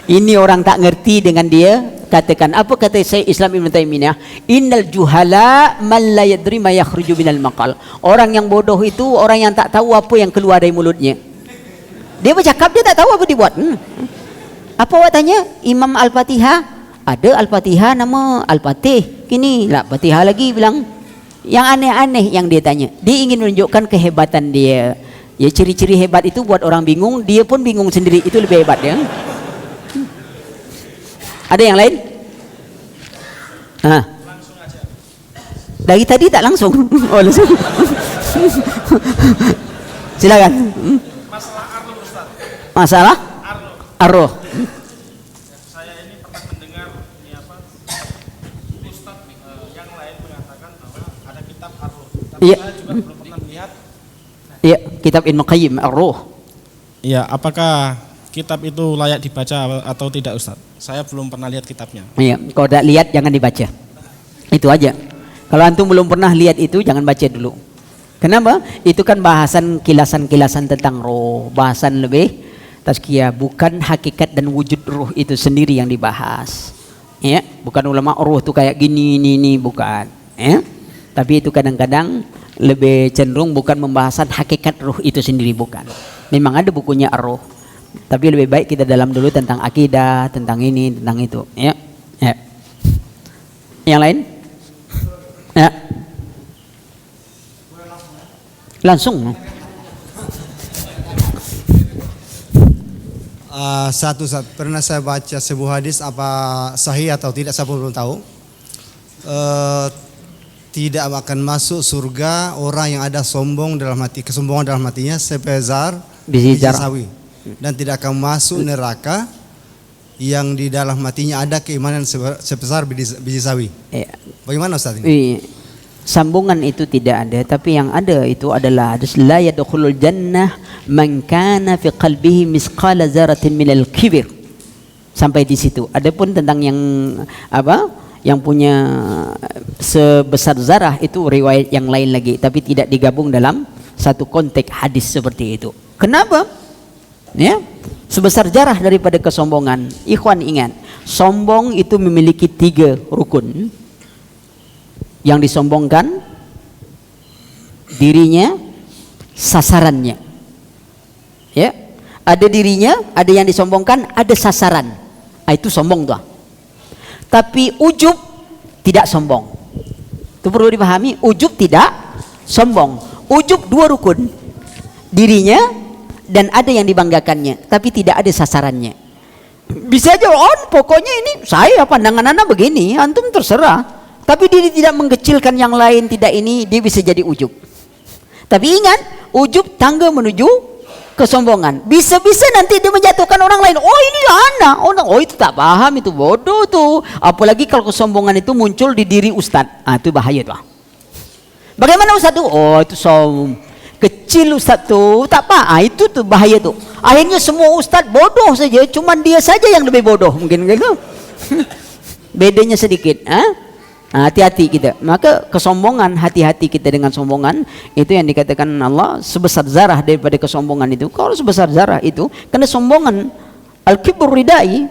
Ini orang tak ngerti dengan dia. Katakan apa kata Syekh Islam Ibn Taimiyah? Innal juhala man la yadri ma yakhruju minal maqal. Orang yang bodoh itu orang yang tak tahu apa yang keluar dari mulutnya. Dia bercakap dia tak tahu apa dibuat. Apa awak tanya? Imam Al-Fatihah? Ada Al-Fatihah nama Al-Fatih. Kini lah Fatihah lagi bilang. Yang aneh-aneh yang dia tanya. Dia ingin menunjukkan kehebatan dia. Ya, ciri-ciri hebat itu buat orang bingung, dia pun bingung sendiri. Itu lebih hebat ya. Ada yang lain? Langsung aja. Dari tadi tak langsung. Oh, langsung. Silakan. Masalah arloh, Ustaz. Masalah? Arloh. Saya ini pernah mendengar Ustaz yang lain mengatakan bahwa ada kitab arloh. Tapi Iya. saya juga belum pernah melihat. Iya, kitab Ibnu Qayyim Ar-Ruh. Iya, apakah kitab itu layak dibaca atau tidak, Ustaz? Saya belum pernah lihat kitabnya. Iya, kalau tak lihat jangan dibaca. Itu aja. Kalau antum belum pernah lihat itu jangan baca dulu. Kenapa? Itu kan bahasan kilasan-kilasan tentang roh, bahasan lebih tazkiyah, bukan hakikat dan wujud roh itu sendiri yang dibahas. Ya, bukan ulama roh itu kayak gini ini bukan. Ya. Tapi itu kadang-kadang lebih cenderung bukan pembahasan hakikat roh itu sendiri, bukan. Memang ada bukunya Ar-Ruh. Tapi lebih baik kita dalam dulu tentang akidah, tentang ini, tentang itu. Ya. Ya. Yang lain? Ya. Langsung. Satu saat pernah saya baca sebuah hadis, apa sahih atau tidak saya pun belum tahu. Tidak akan masuk surga orang yang ada sombong dalam hati, kesombongan dalam hatinya sebesar biji sawi. Dan tidak akan masuk neraka yang di dalam hatinya ada keimanan sebesar biji sawi. Bagaimana Ustaz ini? Sambungan itu tidak ada, tapi yang ada itu adalah la yadkhulul jannah man kana fi qalbihi misqala dzarratin minal kibir. Sampai di situ. Adapun tentang yang apa? yang punya sebesar zarah itu riwayat yang lain lagi, tapi tidak digabung dalam satu konteks hadis seperti itu. Kenapa? Ya, sebesar zarah daripada kesombongan. Ikhwan ingat, sombong itu memiliki 3 rukun. Yang disombongkan dirinya, sasarannya. Ya, ada dirinya, ada yang disombongkan, ada sasaran. Itu sombong tuh. Tapi ujub tidak sombong. Itu perlu dipahami. Ujub tidak sombong. Ujub 2 rukun. Dirinya dan ada yang dibanggakannya, tapi tidak ada sasarannya. Bisa aja pokoknya ini saya pandangan anda begini, antum terserah. Tapi dia tidak mengkecilkan yang lain, tidak ini, dia bisa jadi ujub. Tapi ingat, ujub tangga menuju kesombongan. Bisa-bisa nanti dia menjatuhkan orang lain. Oh ini anak, oh itu tak paham, itu bodoh tuh. Apalagi kalau kesombongan itu muncul di diri ustadz, itu bahaya tuh. Bagaimana ustadz tuh? Oh itu kecil ustadz tuh, tak apa. Itu tuh bahaya tuh. Akhirnya semua ustadz bodoh saja, cuman dia saja yang lebih bodoh mungkin gitu. Bedanya sedikit. Hati-hati kita. Maka kesombongan, hati-hati kita dengan sombongan. Itu yang dikatakan Allah sebesar zarah daripada kesombongan itu. Kalau sebesar zarah itu, karena sombongan al-kibur ridai,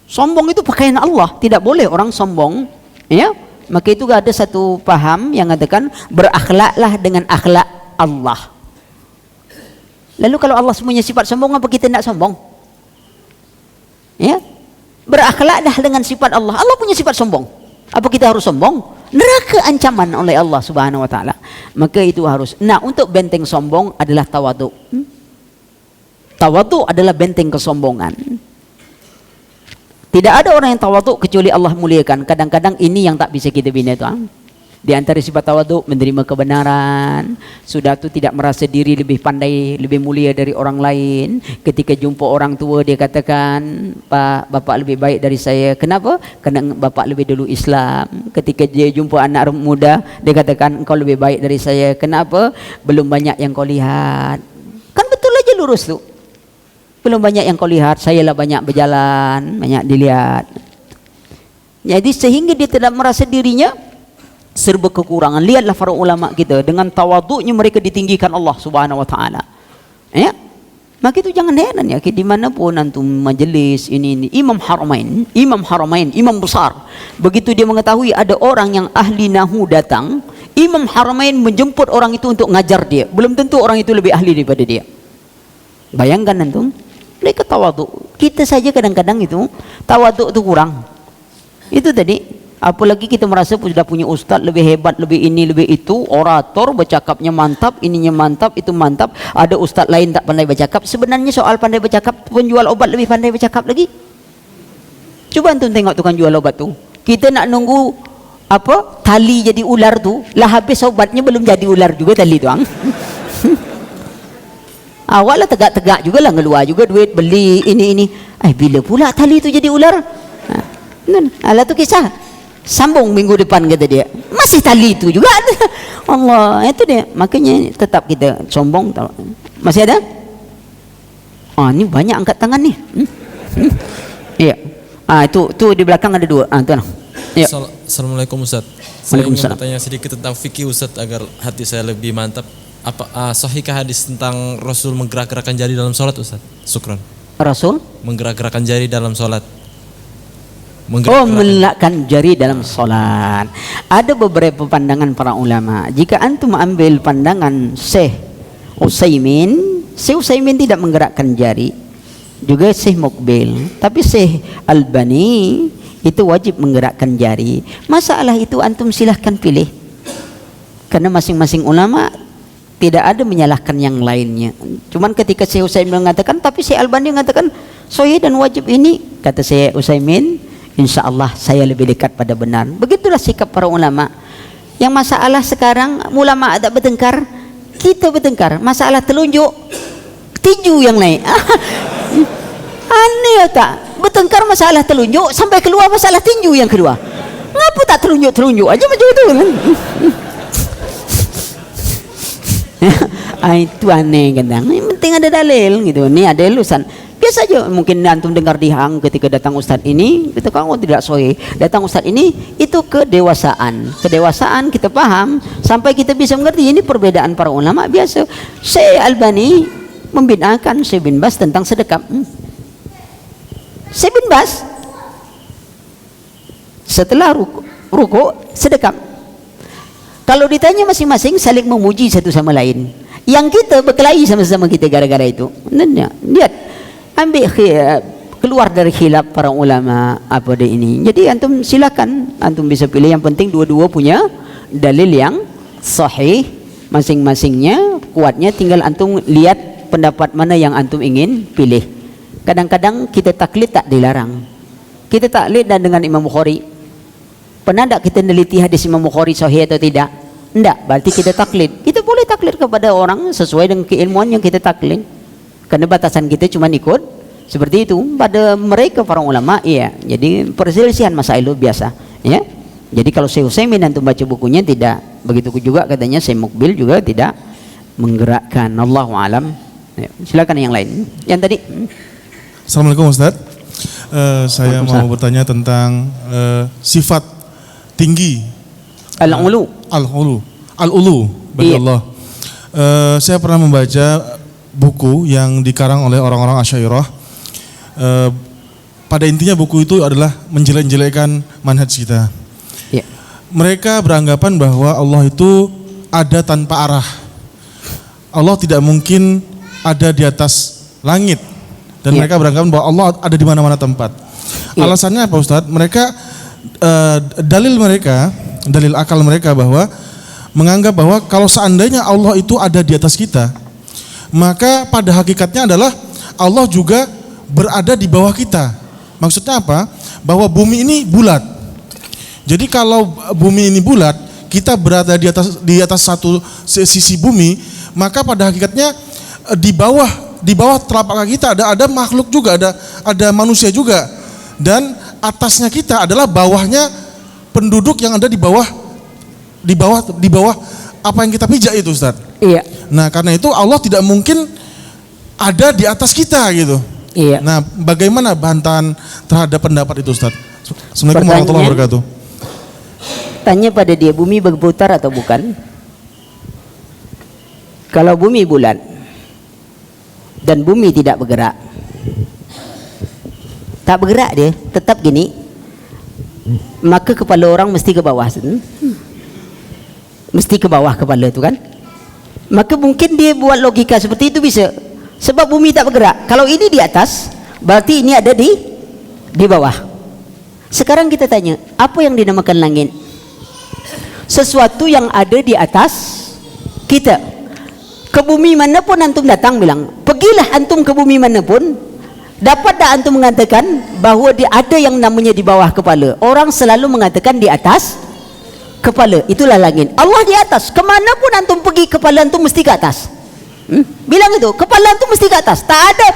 sombong itu pakaian Allah. Tidak boleh orang sombong, ya. Maka itu ada satu paham yang mengatakan berakhlaklah dengan akhlak Allah. Lalu kalau Allah semuanya sifat sombong, apa kita tidak sombong? Ya, berakhlaklah dengan sifat Allah. Allah punya sifat sombong. Apa kita harus sombong? Neraka ancaman oleh Allah Subhanahu wa taala. Maka itu harus. Nah, untuk benteng sombong adalah tawadhu. Tawadhu adalah benteng kesombongan. Tidak ada orang yang tawadhu kecuali Allah muliakan. Kadang-kadang ini yang tak bisa kita bina itu. Di antara sifat tawadhu menerima kebenaran, sudah tu tidak merasa diri lebih pandai, lebih mulia dari orang lain. Ketika jumpa orang tua dia katakan, "Pak, bapak lebih baik dari saya." Kenapa? Karena bapak lebih dulu Islam. Ketika dia jumpa anak muda, dia katakan, "Engkau lebih baik dari saya." Kenapa? Belum banyak yang kau lihat. Kan betul aja lurus tu. Belum banyak yang kau lihat, saya lah banyak berjalan, banyak dilihat. Jadi sehingga dia tidak merasa dirinya serba kekurangan. Lihatlah para ulama kita, dengan tawaduknya mereka ditinggikan Allah Subhanahu wa taala. Ya. Maka itu jangan heran ya, dimanapun antum majelis ini Imam Haramain, imam besar. Begitu dia mengetahui ada orang yang ahli nahu datang, Imam Haramain menjemput orang itu untuk ngajar dia. Belum tentu orang itu lebih ahli daripada dia. Bayangkan antum, mereka tawaduk. Kita saja kadang-kadang itu tawaduk itu kurang. Itu tadi. Apalagi kita merasa sudah punya ustaz lebih hebat, lebih ini, lebih itu, orator, bercakapnya mantap, ininya mantap, itu mantap. Ada ustaz lain tak pandai bercakap. Sebenarnya soal pandai bercakap, penjual obat lebih pandai bercakap lagi. Coba antum tengok tukang jual obat tu. Kita nak nunggu tali jadi ular tu, lah habis obatnya belum jadi ular juga tali tu. Awalnya tegak-tegak juga lah, ngeluar juga duit beli ini. Bila pula tali tu jadi ular? Alah tu kisah. Sambung minggu depan kata dia, masih tali itu juga. Allah, itu dia. Makanya tetap kita sombong. Masih ada? Ini banyak angkat tangan nih. Iya. Itu di belakang ada 2. Tuan. Ya. Assalamualaikum Ustaz. Saya ingin bertanya sedikit tentang fikih Ustaz agar hati saya lebih mantap. Sahihkah hadis tentang Rasul menggerak-gerakkan jari dalam sholat Ustaz? Syukran. Rasul menggerak-gerakkan jari dalam sholat. Melekatkan jari dalam solat. Ada beberapa pandangan para ulama. Jika antum ambil pandangan Syekh Utsaimin tidak menggerakkan jari. Juga Syekh Muqbil. Tapi Syekh Albani itu wajib menggerakkan jari. Masalah itu antum silahkan pilih. Karena masing-masing ulama tidak ada menyalahkan yang lainnya. Cuman ketika Syekh Utsaimin mengatakan, tapi Syekh Albani mengatakan sahih dan wajib ini, kata Syekh Utsaimin, insya-Allah saya lebih dekat pada benar. Begitulah sikap para ulama. Yang masalah sekarang ulama tak bertengkar, kita bertengkar. Masalah telunjuk, tinju yang naik. Aneh tak? Bertengkar masalah telunjuk sampai keluar masalah tinju yang kedua. Ngapa tak telunjuk aja macam itu kan? Itu aneh kadang. Yang penting ada dalil gitu. Ini ada lulusan. Biasa aja, mungkin antum dengar di hang ketika datang ustaz ini, kita kan tidak sahih. Datang ustaz ini, itu kedewasaan. Kedewasaan kita paham sampai kita bisa mengerti ini perbedaan para ulama biasa. Syekh Albani membid'ahkan Syekh bin Baz tentang sedekap. Syekh bin Baz setelah ruku sedekap. Kalau ditanya masing-masing saling memuji satu sama lain. Yang kita berkelahi sama-sama kita gara-gara itu. Lihat, ambil keluar dari khilaf para ulama apa dia ini. Jadi antum silakan, antum bisa pilih. Yang penting dua-dua punya dalil yang sahih masing-masingnya, kuatnya. Tinggal antum lihat pendapat mana yang antum ingin pilih. Kadang-kadang kita taklid tak dilarang. Kita taklid dan dengan Imam Bukhari. Pernah tak kita neliti hadis Imam Bukhari sahih atau tidak? Tidak, berarti kita taklid. Kita boleh taklid kepada orang sesuai dengan keilmuan yang kita taklid. Karena batasan kita cuma ikut seperti itu. Pada mereka para ulama, iya. Jadi perselisihan masalah itu biasa, ya. Jadi kalau Syekh Utsaimin antum baca bukunya tidak begitu juga, katanya Syekh Mukbil juga tidak menggerakkan. Allahu alam. Ya, silakan yang lain. Yang tadi. Assalamualaikum Ustaz. Saya mau bertanya tentang sifat tinggi. Al-ulu. Al-ulu bagi Allah. Saya pernah membaca buku yang dikarang oleh orang-orang Asy'ariyah. Pada intinya buku itu adalah menjelek-jelekkan manhaj kita. Yeah. Mereka beranggapan bahwa Allah itu ada tanpa arah. Allah tidak mungkin ada di atas langit. Dan mereka beranggapan bahwa Allah ada di mana-mana tempat. Alasannya apa Ustadz? Mereka dalil akal mereka bahwa menganggap bahwa kalau seandainya Allah itu ada di atas kita, maka pada hakikatnya adalah Allah juga berada di bawah kita. Maksudnya apa? Bahwa bumi ini bulat. Jadi kalau bumi ini bulat, kita berada di atas satu sisi bumi, maka pada hakikatnya di bawah telapak kaki kita ada makhluk juga, ada manusia juga. Dan atasnya kita adalah bawahnya penduduk yang ada di bawah apa yang kita pijak itu, Ustaz. Iya. Nah, karena itu Allah tidak mungkin ada di atas kita gitu. Iya. Nah, bagaimana bantahan terhadap pendapat itu, Ustaz? Assalamualaikum warahmatullahi wabarakatuh. Tanya pada dia, bumi berputar atau bukan? Kalau bumi bulat dan bumi tidak bergerak, tak bergerak dia, tetap gini, maka kepala orang mesti ke bawah. Mesti ke bawah kepala itu kan. Maka mungkin dia buat logika seperti itu bisa. Sebab bumi tak bergerak. Kalau ini di atas, berarti ini ada di bawah. Sekarang kita tanya, apa yang dinamakan langit? Sesuatu yang ada di atas kita. Ke bumi manapun antum datang bilang, pergilah antum ke bumi manapun, dapat tak antum mengatakan bahawa dia ada yang namanya di bawah kepala? Orang selalu mengatakan di atas kepala, itulah langit. Allah di atas. Kemanapun antum pergi, kepala antum mesti ke atas. Bilang itu, kepala antum mesti ke atas. Tak ada,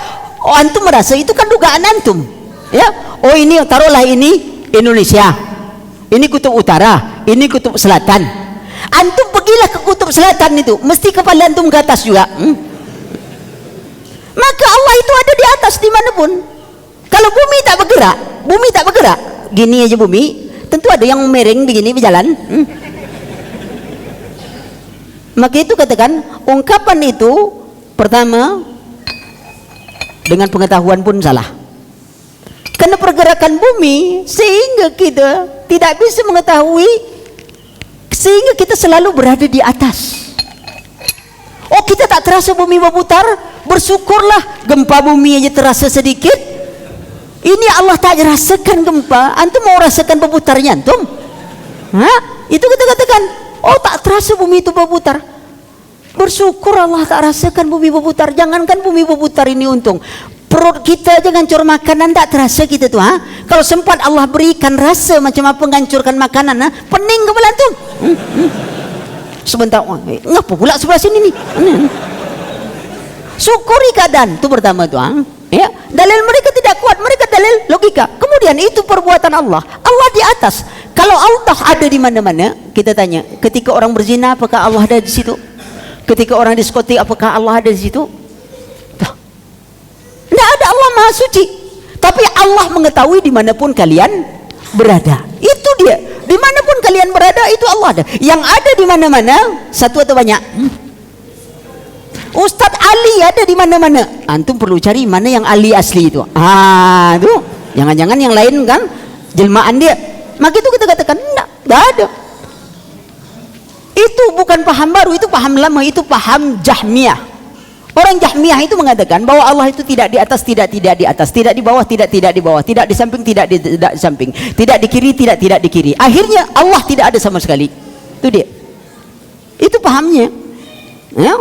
oh antum merasa itu kan dugaan antum. Ya, oh ini taruhlah ini Indonesia, ini kutub utara, ini kutub selatan. Antum pergilah ke kutub selatan itu, mesti kepala antum ke atas juga. Maka Allah itu ada di atas dimanapun. Kalau bumi tak bergerak, gini aja bumi, tentu ada yang miring begini berjalan. Maka itu katakan, ungkapan itu pertama dengan pengetahuan pun salah. Karena pergerakan bumi sehingga kita tidak bisa mengetahui, sehingga kita selalu berada di atas. Oh, kita tak terasa bumi berputar, bersyukurlah gempa bumi aja terasa sedikit. Ini Allah tak rasakan gempa, antum mau rasakan berputarnya antum? Itu kita katakan, oh tak terasa bumi itu berputar. Bersyukur Allah tak rasakan bumi berputar. Jangankan bumi berputar ini untung, perut kita aja ngancur makanan tak terasa kita tuh. Kalau sempat Allah berikan rasa macam apa ngancurkan makanan, pening kepala antum. Sebentar, ngapa pula sebelah sini nih? Syukuri keadaan itu pertama tuh. Ya, dalil mereka tidak kuat, mereka dalil logika. Kemudian itu perbuatan Allah. Allah di atas. Kalau Allah ada di mana-mana, kita tanya, ketika orang berzina apakah Allah ada di situ? Ketika orang diskotik apakah Allah ada di situ? Tidak ada. Allah Maha maha suci. Tapi Allah mengetahui dimanapun kalian berada. Itu dia. Dimanapun kalian berada itu Allah ada. Yang ada di mana-mana satu atau banyak? Ustadz Ali ada di mana-mana. Antum perlu cari mana yang Ali asli itu. Tuh. Jangan-jangan yang lain kan jelmaan dia. Maka itu kita katakan enggak ada. Itu bukan paham baru, itu paham lama, itu paham Jahmiyah. Orang Jahmiyah itu mengatakan bahwa Allah itu tidak di atas, tidak di atas, tidak di bawah, tidak di bawah, tidak di samping, tidak di samping, tidak di kiri, tidak di kiri. Akhirnya Allah tidak ada sama sekali. Itu dia. Itu pahamnya. Ya.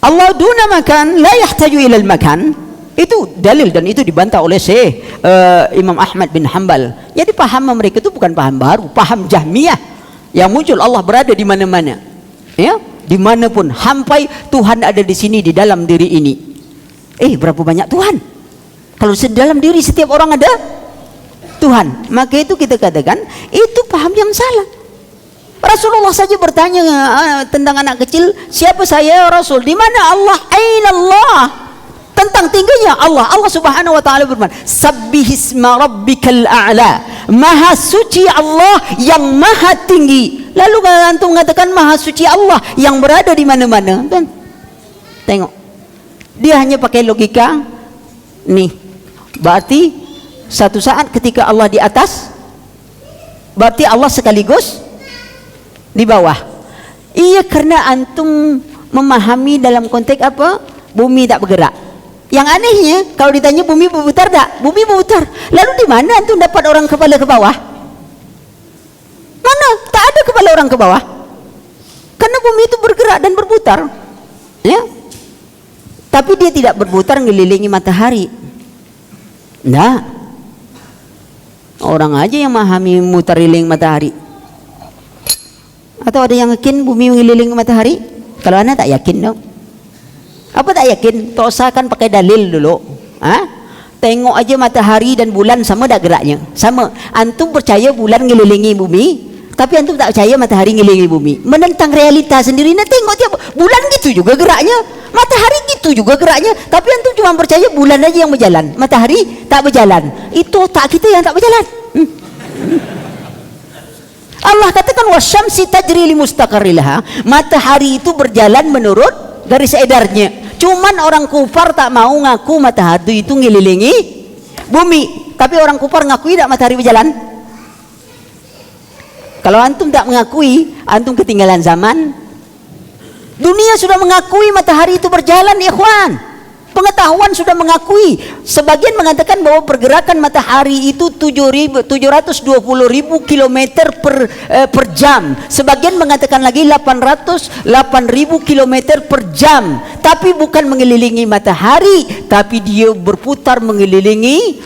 Allah duna makan, la yahtaju ilal makan. Itu dalil dan itu dibantah oleh Syekh Imam Ahmad bin Hanbal. Jadi paham mereka itu bukan paham baru, paham Jahmiyah yang muncul. Allah berada di mana-mana, ya, dimanapun. Sampai Tuhan ada di sini di dalam diri ini. Berapa banyak Tuhan? Kalau dalam diri setiap orang ada Tuhan, maka itu kita katakan itu paham yang salah. Rasulullah saja bertanya tentang anak kecil, siapa saya ya Rasul? Di mana Allah? Aina Allah? Tentang tingginya Allah. Allah Subhanahu wa taala berfirman, "Sabbihisma rabbikal a'la." Maha suci Allah yang maha tinggi. Lalu kalau antum mengatakan maha suci Allah yang berada di mana-mana, kan? Tengok. Dia hanya pakai logika nih. Berarti satu saat ketika Allah di atas, berarti Allah sekaligus di bawah. Iya, karena antum memahami dalam konteks apa? Bumi tak bergerak. Yang anehnya kalau ditanya bumi berputar tak? Bumi berputar. Lalu di mana antum dapat orang kepala ke bawah? Mana? Tak ada kepala orang ke bawah. Karena bumi itu bergerak dan berputar. Ya. Tapi dia tidak berputar mengelilingi matahari. Nah. Orang aja yang memahami mutar keliling matahari. Atau ada yang yakin bumi mengelilingi matahari? Kalau anda tak yakin dong. Apa tak yakin? Tak usah kan pakai dalil dulu. Tengok aja matahari dan bulan sama tak geraknya? Sama. Antum percaya bulan ngelilingi bumi, tapi antum tak percaya matahari ngelilingi bumi. Menentang realita sendiri. Nah, tengok tiap bulan gitu juga geraknya, matahari gitu juga geraknya, tapi antum cuma percaya bulan aja yang berjalan, matahari tak berjalan. Itu otak kita yang tak berjalan. Allah katakan wasyamsi tajri li mustaqarri laha. Matahari itu berjalan menurut garis edarnya. Cuman orang kufar tak mau ngaku matahari itu ngelilingi bumi. Tapi orang kufar ngakui tak matahari berjalan? Kalau antum tak mengakui, antum ketinggalan zaman. Dunia sudah mengakui matahari itu berjalan, ikhwan. Pengetahuan sudah mengakui. Sebagian mengatakan bahwa pergerakan matahari itu 720.000 km per jam. Sebagian mengatakan lagi 808.000 km per jam. Tapi bukan mengelilingi matahari, tapi dia berputar mengelilingi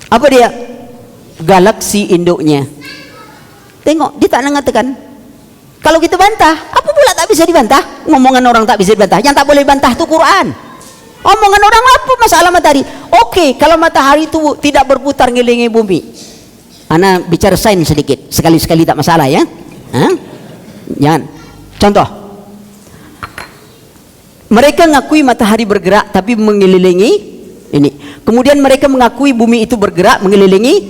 apa dia? Galaksi induknya. Tengok, dia tak mengatakan. Kalau kita bantah, apa pula tak bisa dibantah? Ngomongan orang tak bisa dibantah. Yang tak boleh bantah itu Quran. Omongan orang apa masalah matahari? Oke, kalau matahari itu tidak berputar ngelilingi bumi. Ana bicara sains sedikit, sekali-sekali tak masalah ya. Jangan. Contoh. Mereka mengakui matahari bergerak tapi mengelilingi ini. Kemudian mereka mengakui bumi itu bergerak mengelilingi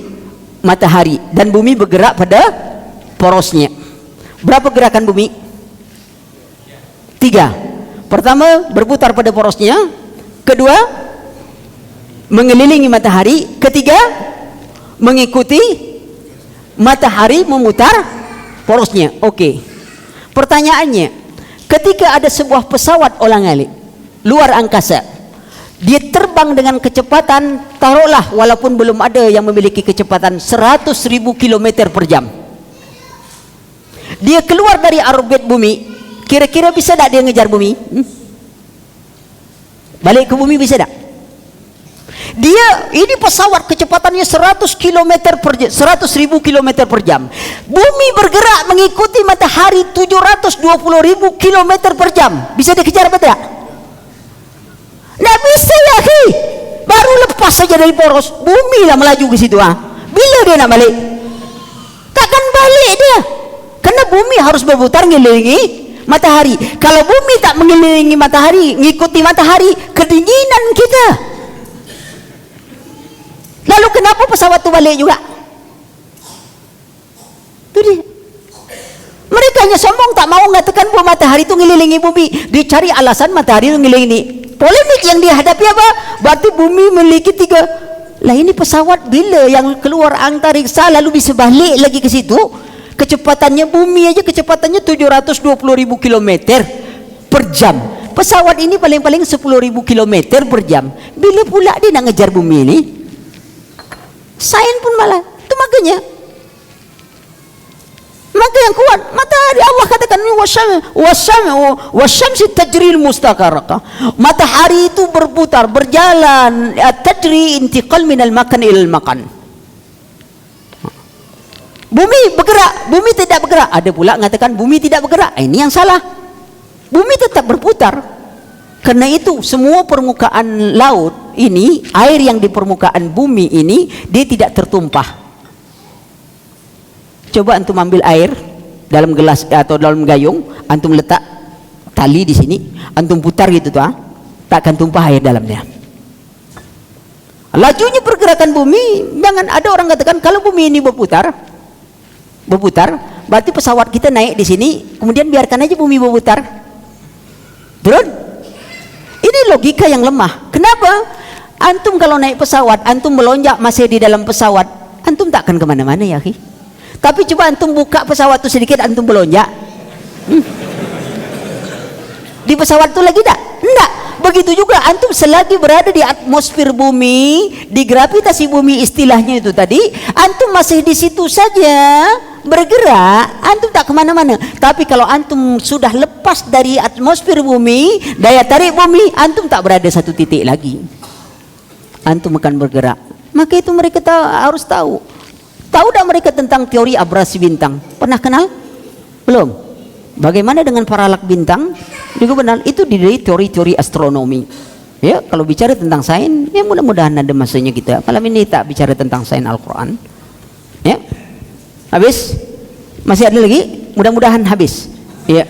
matahari dan bumi bergerak pada porosnya. Berapa gerakan bumi? 3. Pertama, berputar pada porosnya. Kedua, mengelilingi matahari. Ketiga, mengikuti matahari memutar porosnya. Oke. Pertanyaannya, ketika ada sebuah pesawat ulang-alik luar angkasa, dia terbang dengan kecepatan, taruhlah walaupun belum ada yang memiliki kecepatan 100.000 km per jam. Dia keluar dari orbit bumi, kira-kira bisa tak dia ngejar bumi? Balik ke bumi bisa tak? Dia ini pesawat kecepatannya 100.000 km per jam. Bumi bergerak mengikuti matahari 720.000 km per jam. Bisa dikejar apa tidak? Tidak bisa ya, baru lepas saja dari poros, bumi lah melaju ke situ. Bila dia nak balik? Takkan balik dia, karena bumi harus berputar ngelilingi matahari. Kalau bumi tak mengelilingi matahari, ngikuti matahari, kedinginan kita. Lalu kenapa pesawat itu balik juga? Itu dia. Mereka hanya sombong, tak mau mengatakan bahwa matahari itu ngelilingi bumi. Dicari alasan matahari itu ngelilingi. Polemik yang dihadapi apa? Berarti bumi memiliki 3. Lah ini pesawat bila yang keluar antariksa lalu bisa balik lagi ke situ? Kecepatannya bumi aja kecepatannya 720.000 km per jam. Pesawat ini paling-paling 10.000 km per jam. Bila pula dia nak ngejar bumi ini? Sains pun malah. Itu makanya. Maka yang kuat matahari, Allah katakan wasyamsi tajril mustaqarrah. Matahari itu berputar, berjalan, tajri intiqal minal makan ilal makan. Bumi bergerak, bumi tidak bergerak. Ada pula mengatakan bumi tidak bergerak. Ini yang salah. Bumi tetap berputar. Karena itu semua permukaan laut ini, air yang di permukaan bumi ini, dia tidak tertumpah. Coba antum ambil air dalam gelas atau dalam gayung, antum letak tali di sini, antum putar gitu tuh, tak akan tumpah air dalamnya. Lajunya pergerakan bumi, jangan ada orang katakan kalau bumi ini berputar, berarti pesawat kita naik di sini, kemudian biarkan aja bumi berputar. Turun. Ini logika yang lemah. Kenapa? Antum kalau naik pesawat, antum melonjak masih di dalam pesawat, antum tak akan kemana-mana ya, akhi. Tapi coba antum buka pesawat itu sedikit, antum melonjak. Di pesawat itu lagi tak? Enggak. Begitu juga antum selagi berada di atmosfer bumi, di gravitasi bumi istilahnya itu tadi, antum masih di situ saja bergerak, antum tak kemana-mana. Tapi kalau antum sudah lepas dari atmosfer bumi, daya tarik bumi, antum tak berada satu titik lagi. Antum akan bergerak. Maka itu mereka harus tahu. Tahu tak mereka tentang teori abrasi bintang? Pernah kenal? Belum? Bagaimana dengan paralak bintang? Juga benar, itu dari teori-teori astronomi. Ya, kalau bicara tentang sains, ya mudah-mudahan ada masanya kita. Malam ini tak bicara tentang sains Al-Quran. Ya, habis? Masih ada lagi? Mudah-mudahan habis. Ya,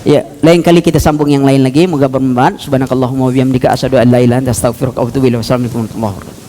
ya. Lain kali kita sambung yang lain lagi. Moga bermanfaat. Subhanakallahumma wa bihamdika asyhadu an la ilaha illa anta astaghfiruka wa atubu ilaik. Wassalamualaikum warahmatullahi wabarakatuh.